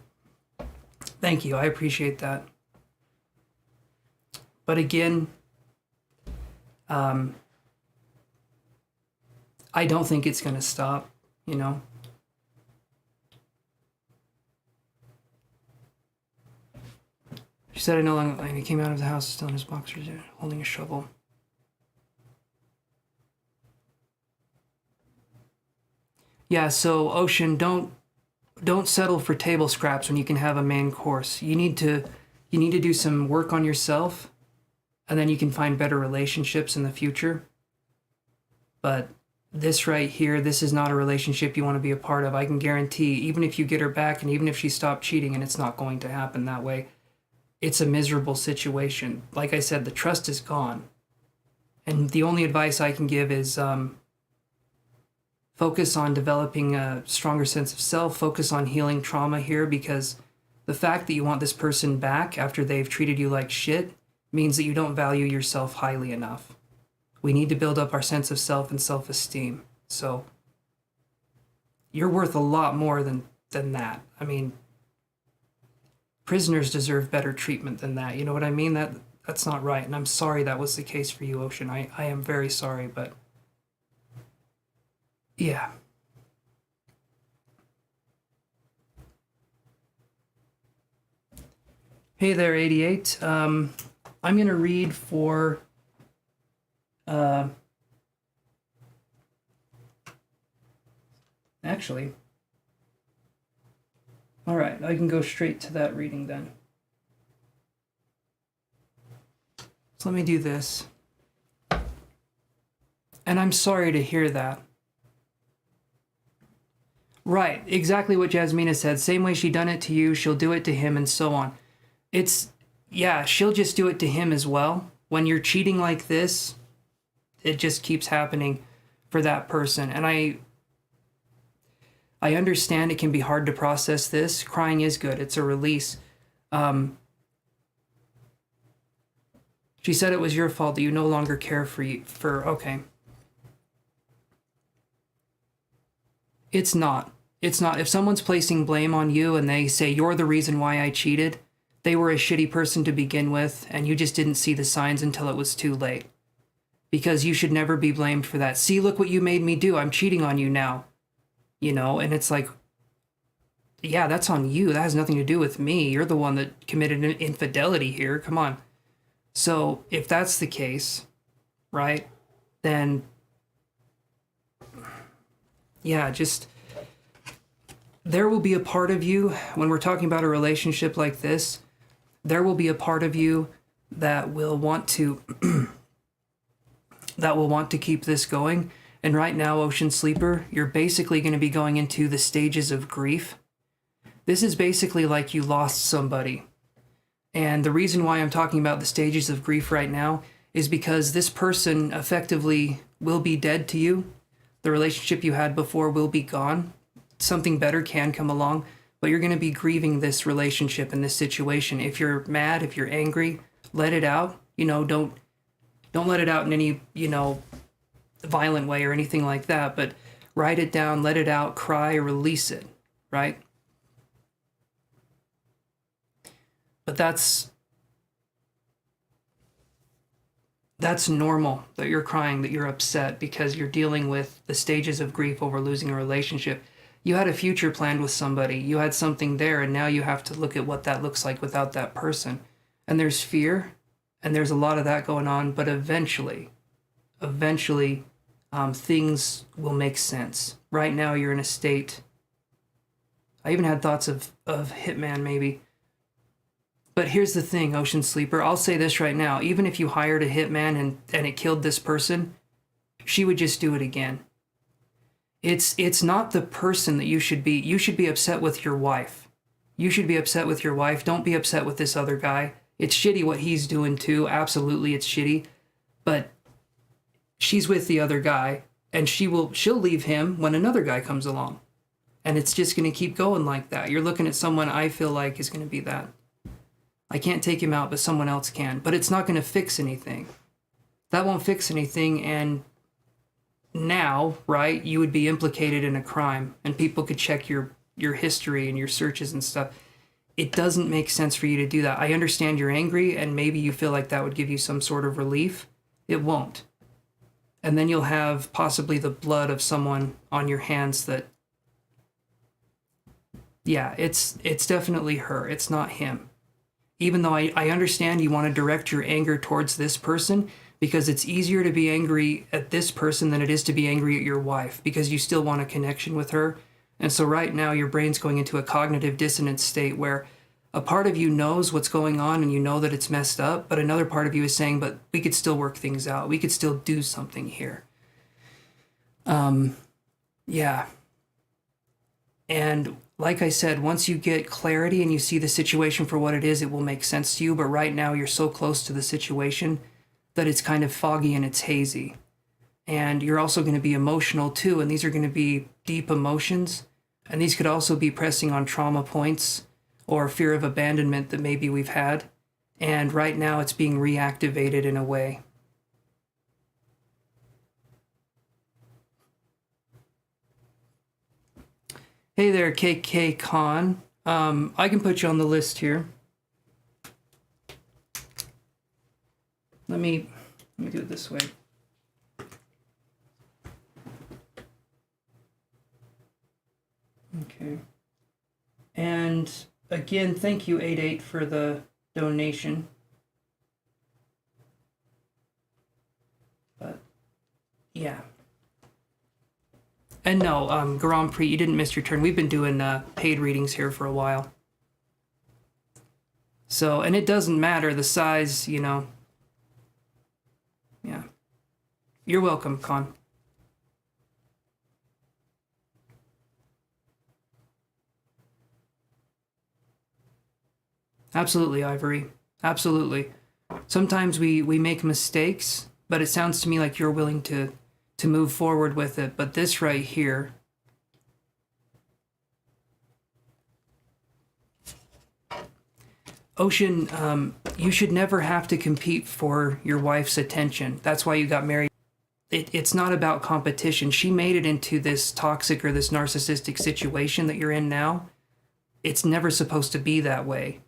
Thank you. I appreciate that. But again, I don't think it's going to stop, She said, I no longer, he came out of the house still in his boxers, holding a shovel. Yeah, so Ocean, don't settle for table scraps when you can have a main course. You need to do some work on yourself, and then you can find better relationships in the future. But this right here, this is not a relationship you want to be a part of. I can guarantee, even if you get her back, and even if she stopped cheating, and it's not going to happen that way, it's a miserable situation. Like I said, the trust is gone. And the only advice I can give is focus on developing a stronger sense of self, focus on healing trauma here, because the fact that you want this person back after they've treated you like shit means that you don't value yourself highly enough. We need to build up our sense of self and self-esteem. So you're worth a lot more than that. I mean, prisoners deserve better treatment than that. You know what I mean? That's not right. And I'm sorry that was the case for you, Ocean. I am very sorry, but yeah. Hey there, 88. I'm going to read for actually, all right, I can go straight to that reading then. So let me do this. And I'm sorry to hear that. Right, exactly what Jasmina said. Same way she done it to you, she'll do it to him, and so on. She'll just do it to him as well. When you're cheating like this, it just keeps happening for that person. And I understand it can be hard to process this. Crying is good. It's a release. She said it was your fault that you no longer care okay. It's not. It's not. If someone's placing blame on you and they say you're the reason why I cheated, they were a shitty person to begin with, and you just didn't see the signs until it was too late. Because you should never be blamed for that. See, look what you made me do. I'm cheating on you now. You know, and it's like, yeah, that's on you. That has nothing to do with me. You're the one that committed an infidelity here. Come on. So if that's the case, right, then, yeah, just, there will be a part of you, when we're talking about a relationship like this, there will be a part of you that will want to, keep this going. And right now, Ocean Sleeper, you're basically going to be going into the stages of grief. This is basically like you lost somebody. And the reason why I'm talking about the stages of grief right now is because this person effectively will be dead to you. The relationship you had before will be gone. Something better can come along, but you're going to be grieving this relationship and this situation. If you're mad, if you're angry, let it out. You know, don't let it out in any, violent way or anything like that, but write it down, let it out, cry, release it, right? But that's normal that you're crying, that you're upset, because you're dealing with the stages of grief over losing a relationship. You had a future planned with somebody, you had something there, and now you have to look at what that looks like without that person. And there's fear, and there's a lot of that going on, but eventually, things will make sense. Right now, you're in a state. I even had thoughts of Hitman, maybe. But here's the thing, Ocean Sleeper. I'll say this right now. Even if you hired a hitman and it killed this person, she would just do it again. It's not the person that you should be. You should be upset with your wife. You should be upset with your wife. Don't be upset with this other guy. It's shitty what he's doing too. Absolutely, it's shitty. But she's with the other guy, and she'll leave him when another guy comes along. And it's just going to keep going like that. You're looking at someone I feel like is going to be that. I can't take him out, but someone else can. But it's not going to fix anything. That won't fix anything, and now, right, you would be implicated in a crime, and people could check your history and your searches and stuff. It doesn't make sense for you to do that. I understand you're angry, and maybe you feel like that would give you some sort of relief. It won't. And then you'll have possibly the blood of someone on your hands that, yeah, it's definitely her. It's not him. Even though I understand you want to direct your anger towards this person, because it's easier to be angry at this person than it is to be angry at your wife, because you still want a connection with her. And so right now your brain's going into a cognitive dissonance state where a part of you knows what's going on and you know that it's messed up, but another part of you is saying, but we could still work things out. We could still do something here. Yeah. And like I said, once you get clarity and you see the situation for what it is, it will make sense to you. But right now you're so close to the situation that it's kind of foggy and it's hazy. And you're also going to be emotional too. And these are going to be deep emotions. And these could also be pressing on trauma points or fear of abandonment that maybe we've had. And right now it's being reactivated in a way. Hey there, KK Khan. I can put you on the list here. Let me do it this way. Okay. And again, thank you, 88, for the donation. But yeah. And no, Grand Prix, you didn't miss your turn. We've been doing paid readings here for a while. So, and it doesn't matter the size, you know. Yeah. You're welcome, Con. Absolutely, Ivory. Absolutely. Sometimes we make mistakes, but it sounds to me like you're willing to move forward with it. But this right here, Ocean, you should never have to compete for your wife's attention. That's why you got married. It's not about competition. She made it into this toxic or this narcissistic situation that you're in now. It's never supposed to be that way.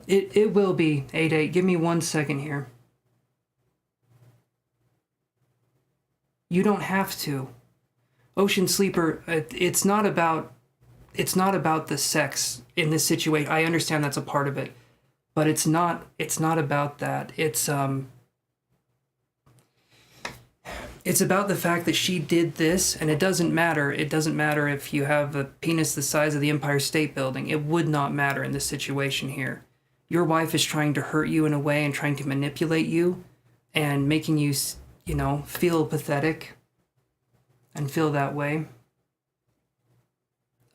It will be, 8-8. Give me 1 second here. You don't have to. Ocean Sleeper, it's not about the sex in this situation. I understand that's a part of it, but it's not about that. It's about the fact that she did this, and it doesn't matter. It doesn't matter if you have a penis the size of the Empire State Building. It would not matter in this situation here. Your wife is trying to hurt you in a way and trying to manipulate you and making you, feel pathetic and feel that way.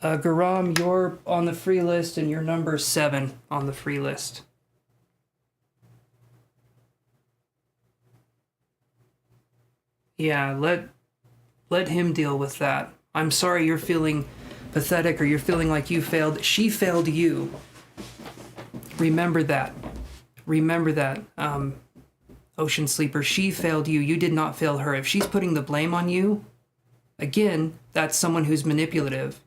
Garam, you're on the free list and you're number 7 on the free list. Yeah, let him deal with that. I'm sorry you're feeling pathetic or you're feeling like you failed. She failed you. Remember that. Remember that, Ocean Sleeper. She failed you. You did not fail her. If she's putting the blame on you, again, that's someone who's manipulative.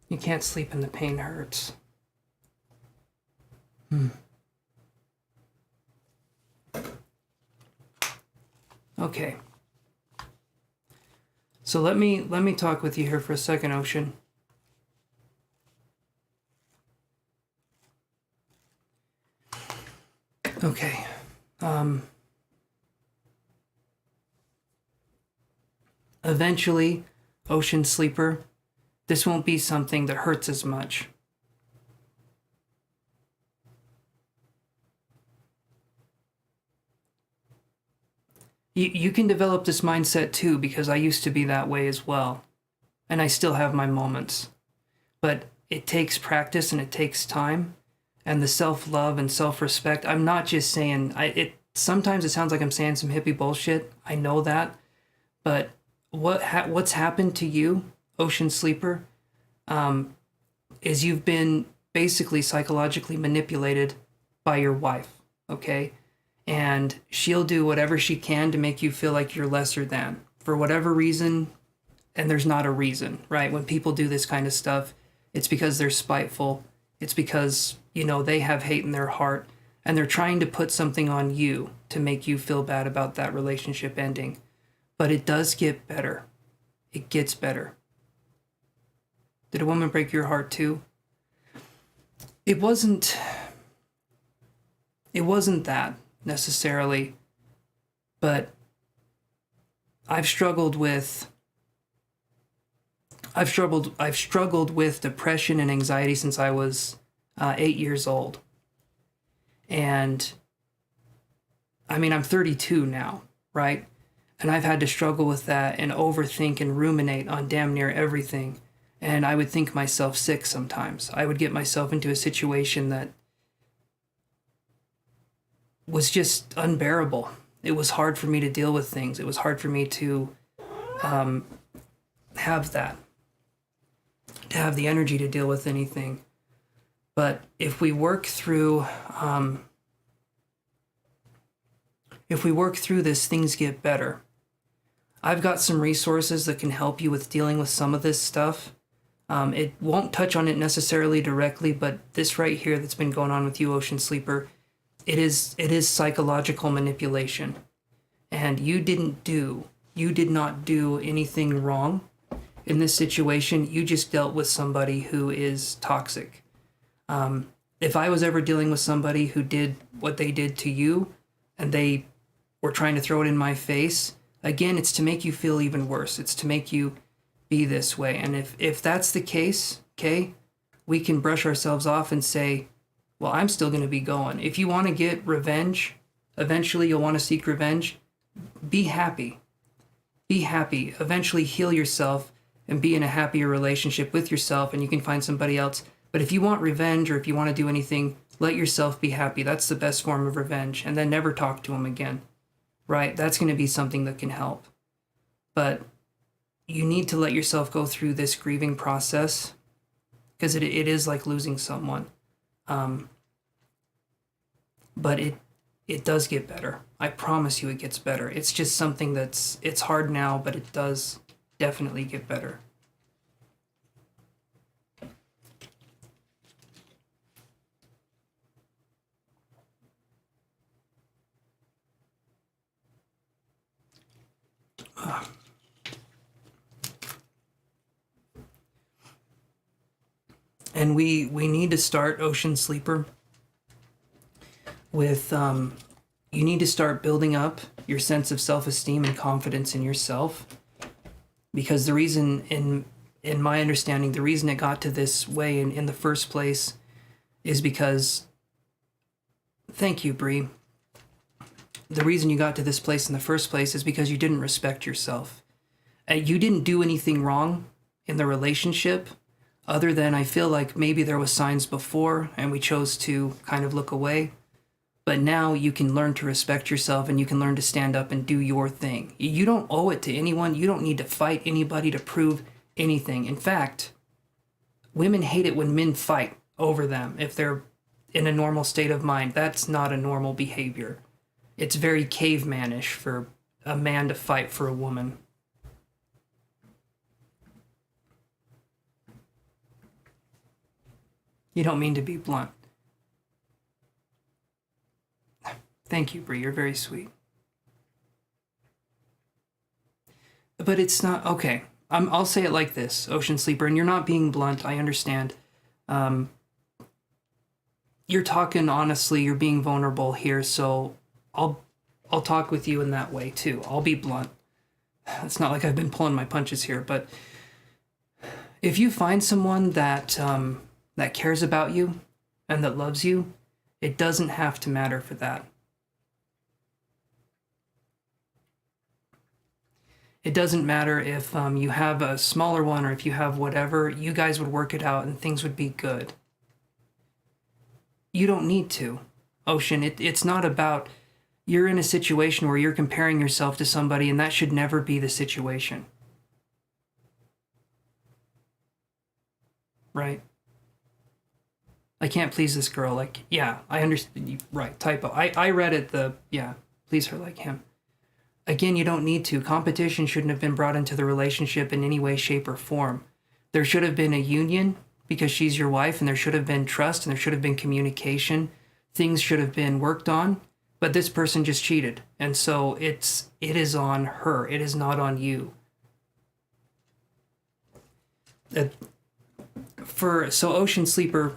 You can't sleep and the pain hurts. Okay. So let me talk with you here for a second, Ocean. Okay. Eventually, Ocean Sleeper, this won't be something that hurts as much. You can develop this mindset too, because I used to be that way as well. And I still have my moments. But it takes practice and it takes time. And the self-love and self-respect, I'm not just saying, sometimes it sounds like I'm saying some hippie bullshit. I know that. But what's happened to you, Ocean Sleeper, is you've been basically psychologically manipulated by your wife, okay? And she'll do whatever she can to make you feel like you're lesser than, for whatever reason, and there's not a reason, right? When people do this kind of stuff, it's because they're spiteful. It's because, they have hate in their heart, and they're trying to put something on you to make you feel bad about that relationship ending. But it does get better. It gets better. Did a woman break your heart too? It wasn't that necessarily, but I've struggled with depression and anxiety since I was 8 years old. And I'm 32 now, right? And I've had to struggle with that and overthink and ruminate on damn near everything. And I would think myself sick sometimes. I would get myself into a situation that was just unbearable. It was hard for me to deal with things. It was hard for me to have the energy to deal with anything. But if we work through this, things get better. I've got some resources that can help you with dealing with some of this stuff. It won't touch on it necessarily directly, but this right here that's been going on with you, Ocean Sleeper, it is psychological manipulation. And you did not do anything wrong in this situation. You just dealt with somebody who is toxic. If I was ever dealing with somebody who did what they did to you and they were trying to throw it in my face, again, it's to make you feel even worse. It's to make you be this way. And if that's the case, okay, we can brush ourselves off and say, well, I'm still going to be going. If you want to get revenge, eventually you'll want to seek revenge. Be happy. Be happy. Eventually heal yourself and be in a happier relationship with yourself, and you can find somebody else. But if you want revenge, or if you want to do anything, let yourself be happy. That's the best form of revenge. And then never talk to him again, right? That's going to be something that can help. But you need to let yourself go through this grieving process, because it is like losing someone. But it does get better. I promise you it gets better. It's just something it's hard now, but it does definitely get better. And we need to start, Ocean Sleeper, with you need to start building up your sense of self-esteem and confidence in yourself, because the reason, in my understanding, the reason it got to this way in the first place is because, thank you, Bree, the reason you got to this place in the first place is because you didn't respect yourself. You didn't do anything wrong in the relationship, other than I feel like maybe there was signs before and we chose to kind of look away. But now you can learn to respect yourself, and you can learn to stand up and do your thing. You don't owe it to anyone. You don't need to fight anybody to prove anything. In fact, women hate it when men fight over them if they're in a normal state of mind. That's not a normal behavior. It's very cavemanish for a man to fight for a woman. You don't mean to be blunt. Thank you, Bree. You're very sweet. But it's not okay. I'll say it like this, Ocean Sleeper, and you're not being blunt. I understand. You're talking honestly. You're being vulnerable here, so I'll talk with you in that way too. I'll be blunt. It's not like I've been pulling my punches here, but if you find someone that that cares about you and that loves you, it doesn't have to matter for that. It doesn't matter if you have a smaller one or if you have whatever. You guys would work it out and things would be good. You don't need to, Ocean. It's not about, you're in a situation where you're comparing yourself to somebody, and that should never be the situation. Right? I can't please this girl. Like, yeah, I understand. Right, typo. I read it, yeah, please her like him. Again, you don't need to. Competition shouldn't have been brought into the relationship in any way, shape, or form. There should have been a union because she's your wife, and there should have been trust, and there should have been communication. Things should have been worked on, but this person just cheated. And so it is on her. It is not on you. So Ocean Sleeper,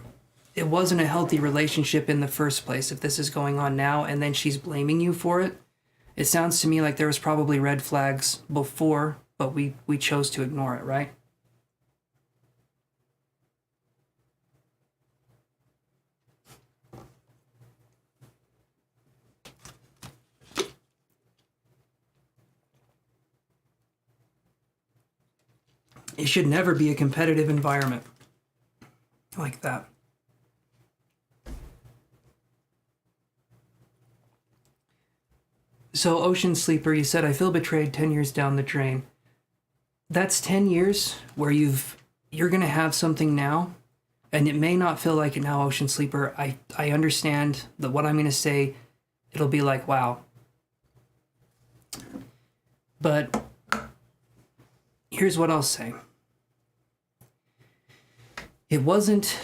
it wasn't a healthy relationship in the first place if this is going on now, and then she's blaming you for it. It sounds to me like there was probably red flags before, but we chose to ignore it, right? It should never be a competitive environment like that. So, Ocean Sleeper, you said, I feel betrayed 10 years down the drain. That's 10 years where you're going to have something now, and it may not feel like it now, Ocean Sleeper. I understand that what I'm going to say, it'll be like, wow. But here's what I'll say. It wasn't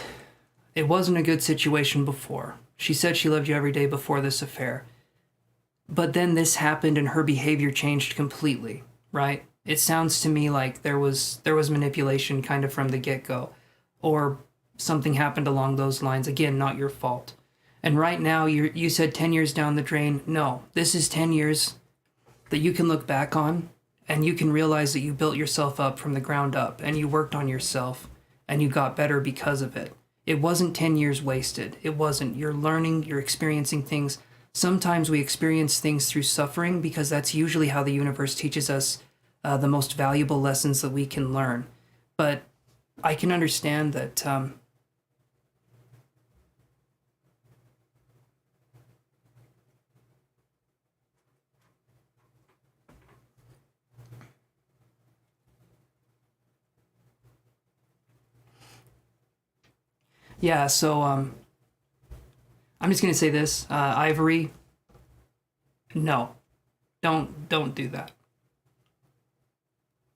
a good situation before. She said she loved you every day before this affair. But then this happened and her behavior changed completely, right? It sounds to me like there was manipulation kind of from the get-go, or something happened along those lines. Again, not your fault. And right now, you said 10 years down the drain. No, this is 10 years that you can look back on, and you can realize that you built yourself up from the ground up, and you worked on yourself, and you got better because of it. It wasn't 10 years wasted. It wasn't. You're learning, you're experiencing things. Sometimes we experience things through suffering because that's usually how the universe teaches us the most valuable lessons that we can learn. But I can understand that yeah, so I'm just gonna say this, Ivory, no, don't do that.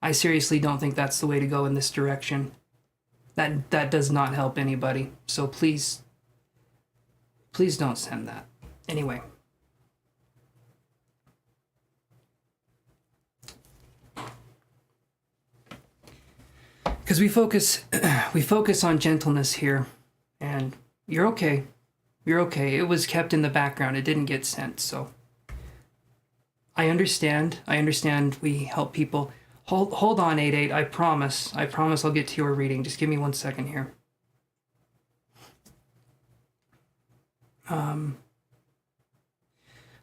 I seriously don't think that's the way to go in this direction. That does not help anybody. So please don't send that. Anyway. Because we focus on gentleness here, and you're okay. You're okay. It was kept in the background. It didn't get sent. So I understand. We help people. Hold on, 8-8. I promise I'll get to your reading. Just give me 1 second here. Then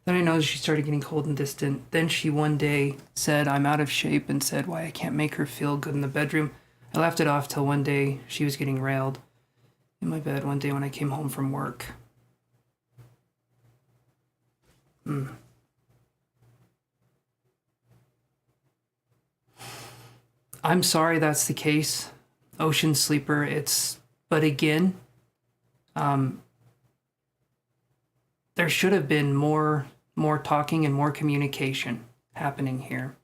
I noticed she started getting cold and distant. Then she one day said I'm out of shape and said why I can't make her feel good in the bedroom. I laughed it off till one day she was getting railed in my bed one day when I came home from work. I'm sorry that's the case, Ocean Sleeper. But again, there should have been more talking and more communication happening here.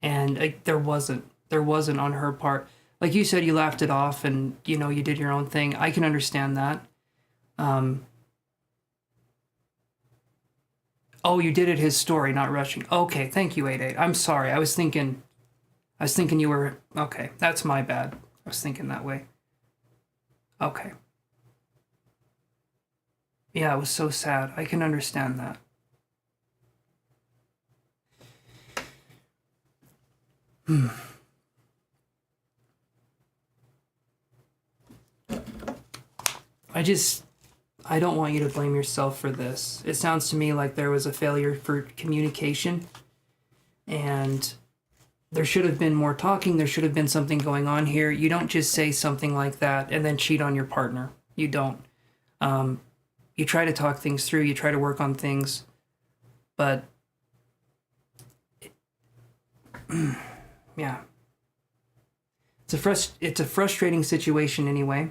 And there wasn't on her part. Like you said, you laughed it off and, you did your own thing. I can understand that. Oh, you did it his story, not rushing. Okay, thank you, 8-8. I'm sorry. I was thinking you were, okay, that's my bad. I was thinking that way. Okay. Yeah, it was so sad. I can understand that. I don't want you to blame yourself for this. It sounds to me like there was a failure for communication, and there should have been more talking. There should have been something going on here. You don't just say something like that and then cheat on your partner. You don't. You try to talk things through. You try to work on things, but yeah, it's a frustrating situation anyway.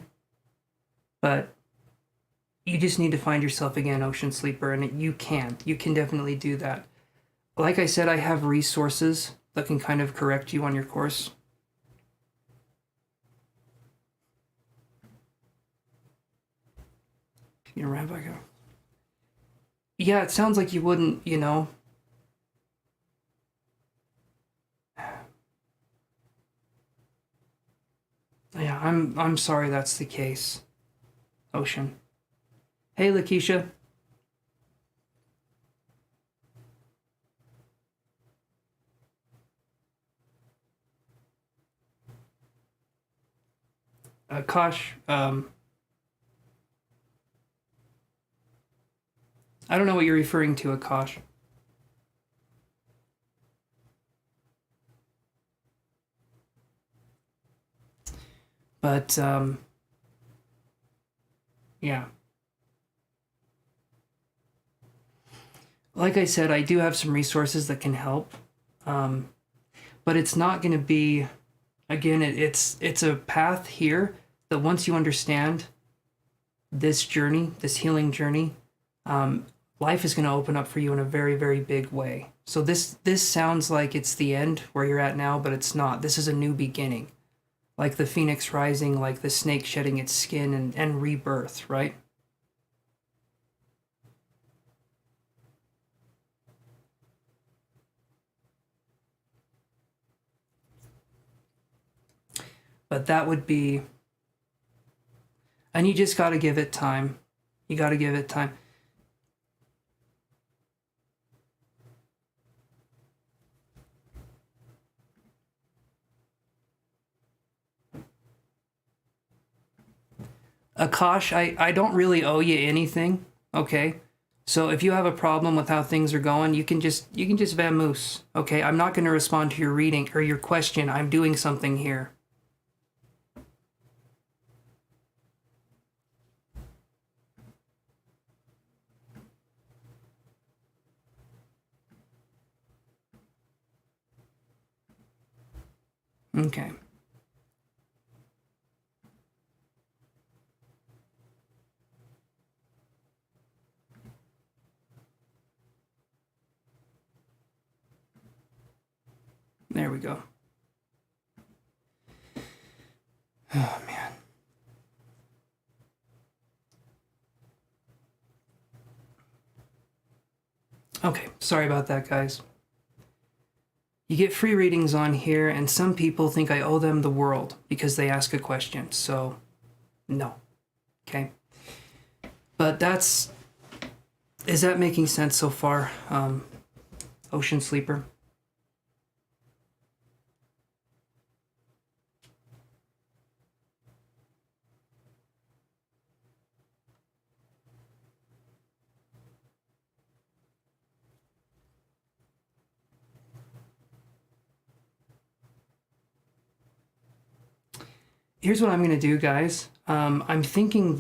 But you just need to find yourself again, Ocean Sleeper, and you can definitely do that. Like I said, I have resources that can kind of correct you on your course. You're right back up. Yeah, it sounds like you wouldn't, Yeah, I'm sorry that's the case, Ocean. Hey, Lakeisha. Kosh, I don't know what you're referring to, Akash. But, yeah. Like I said, I do have some resources that can help. But it's not going to be, again, it's a path here that once you understand this journey, this healing journey, life is going to open up for you in a very, very big way. So this sounds like it's the end where you're at now, but it's not. This is a new beginning. Like the phoenix rising, like the snake shedding its skin and rebirth, right? But that would be, and you just got to give it time. You got to give it time. Akash, I don't really owe you anything, okay? So if you have a problem with how things are going, you can just vamoose. Okay, I'm not going to respond to your reading or your question. I'm doing something here. Okay. There we go. Oh, man. Okay, sorry about that, guys. You get free readings on here, and some people think I owe them the world because they ask a question. So, no. Okay? But is that making sense so far, Ocean Sleeper? Here's what I'm going to do, guys. I'm thinking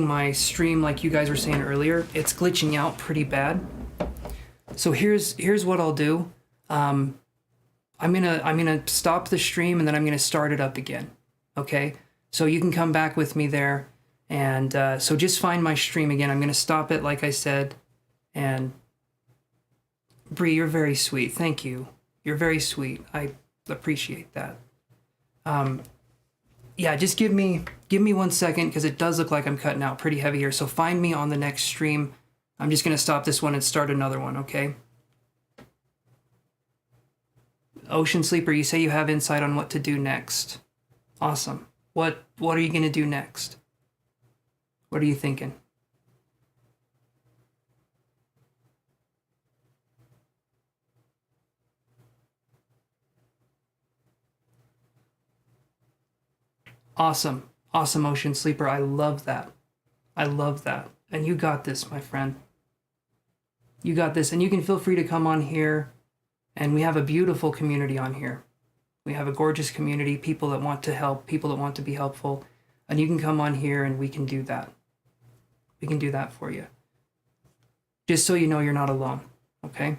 my stream, like you guys were saying earlier, it's glitching out pretty bad. So here's what I'll do. I'm gonna stop the stream and then I'm gonna start it up again. Okay, so you can come back with me there, and so just find my stream again. I'm gonna stop it, like I said, and Bree, you're very sweet. Thank you. You're very sweet. I appreciate that. Yeah, just give me 1 second because it does look like I'm cutting out pretty heavy here. So find me on the next stream. I'm just gonna stop this one and start another one. Okay. Ocean Sleeper, you say you have insight on what to do next. Awesome. What are you going to do next? What are you thinking? Awesome. Awesome, Ocean Sleeper. I love that. I love that. And you got this, my friend. You got this. And you can feel free to come on here. And we have a beautiful community on here. We have a gorgeous community, people that want to help, people that want to be helpful. And you can come on here and we can do that. We can do that for you. Just so you know you're not alone, okay?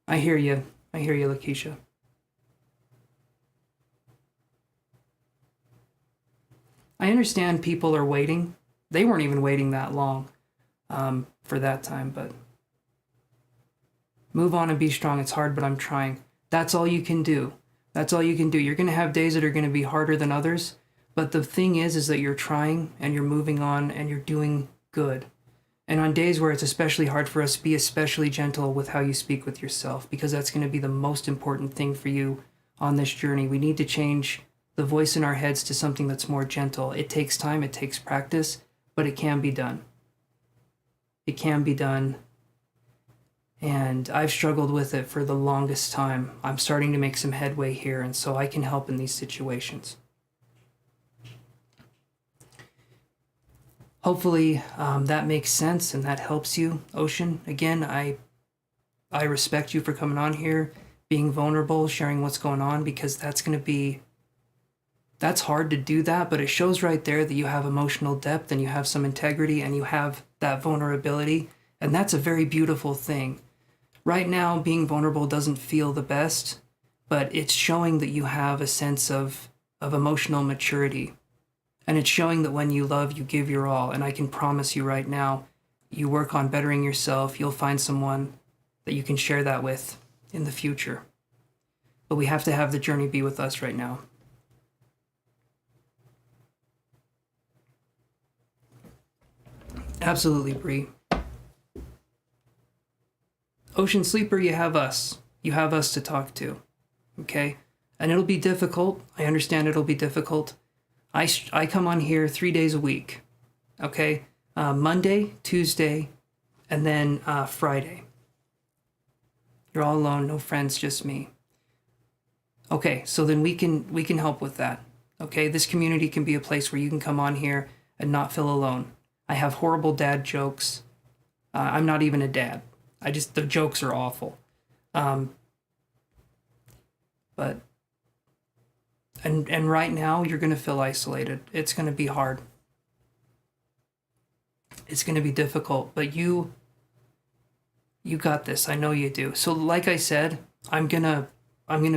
I hear you. I hear you, Lakeisha. I understand people are waiting. They weren't even waiting that long for that time, but move on and be strong. It's hard, but I'm trying. That's all you can do. That's all you can do. You're going to have days that are going to be harder than others, but the thing is that you're trying and you're moving on and you're doing good. And on days where it's especially hard for us, be especially gentle with how you speak with yourself, because that's going to be the most important thing for you on this journey. We need to change the voice in our heads to something that's more gentle. It takes time, it takes practice, but it can be done. It can be done. And I've struggled with it for the longest time. I'm starting to make some headway here, and so I can help in these situations. Hopefully that makes sense and that helps you, Ocean. Again, I respect you for coming on here, being vulnerable, sharing what's going on, because that's hard to do that, but it shows right there that you have emotional depth and you have some integrity and you have that vulnerability, and that's a very beautiful thing. Right now, being vulnerable doesn't feel the best, but it's showing that you have a sense of emotional maturity. And it's showing that when you love, you give your all. And I can promise you right now, you work on bettering yourself, you'll find someone that you can share that with in the future. But we have to have the journey be with us right now. Absolutely, Bree. Ocean Sleeper, you have us. You have us to talk to. Okay? And it'll be difficult. I understand it'll be difficult. I come on here 3 days a week, okay? Monday, Tuesday, and then Friday. You're all alone, no friends, just me. Okay, so then we can help with that. Okay, this community can be a place where you can come on here and not feel alone. I have horrible dad jokes. I'm not even a dad. The jokes are awful. But right now you're gonna feel isolated. It's gonna be hard. It's gonna be difficult, but you got this. I know you do. So like I said, I'm gonna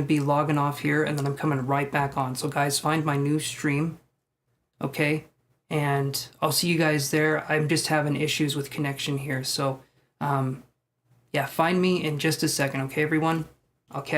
be logging off here and then I'm coming right back on. So guys, find my new stream, okay? And I'll see you guys there. I'm just having issues with connection here. So yeah, find me in just a second, okay everyone? I'll catch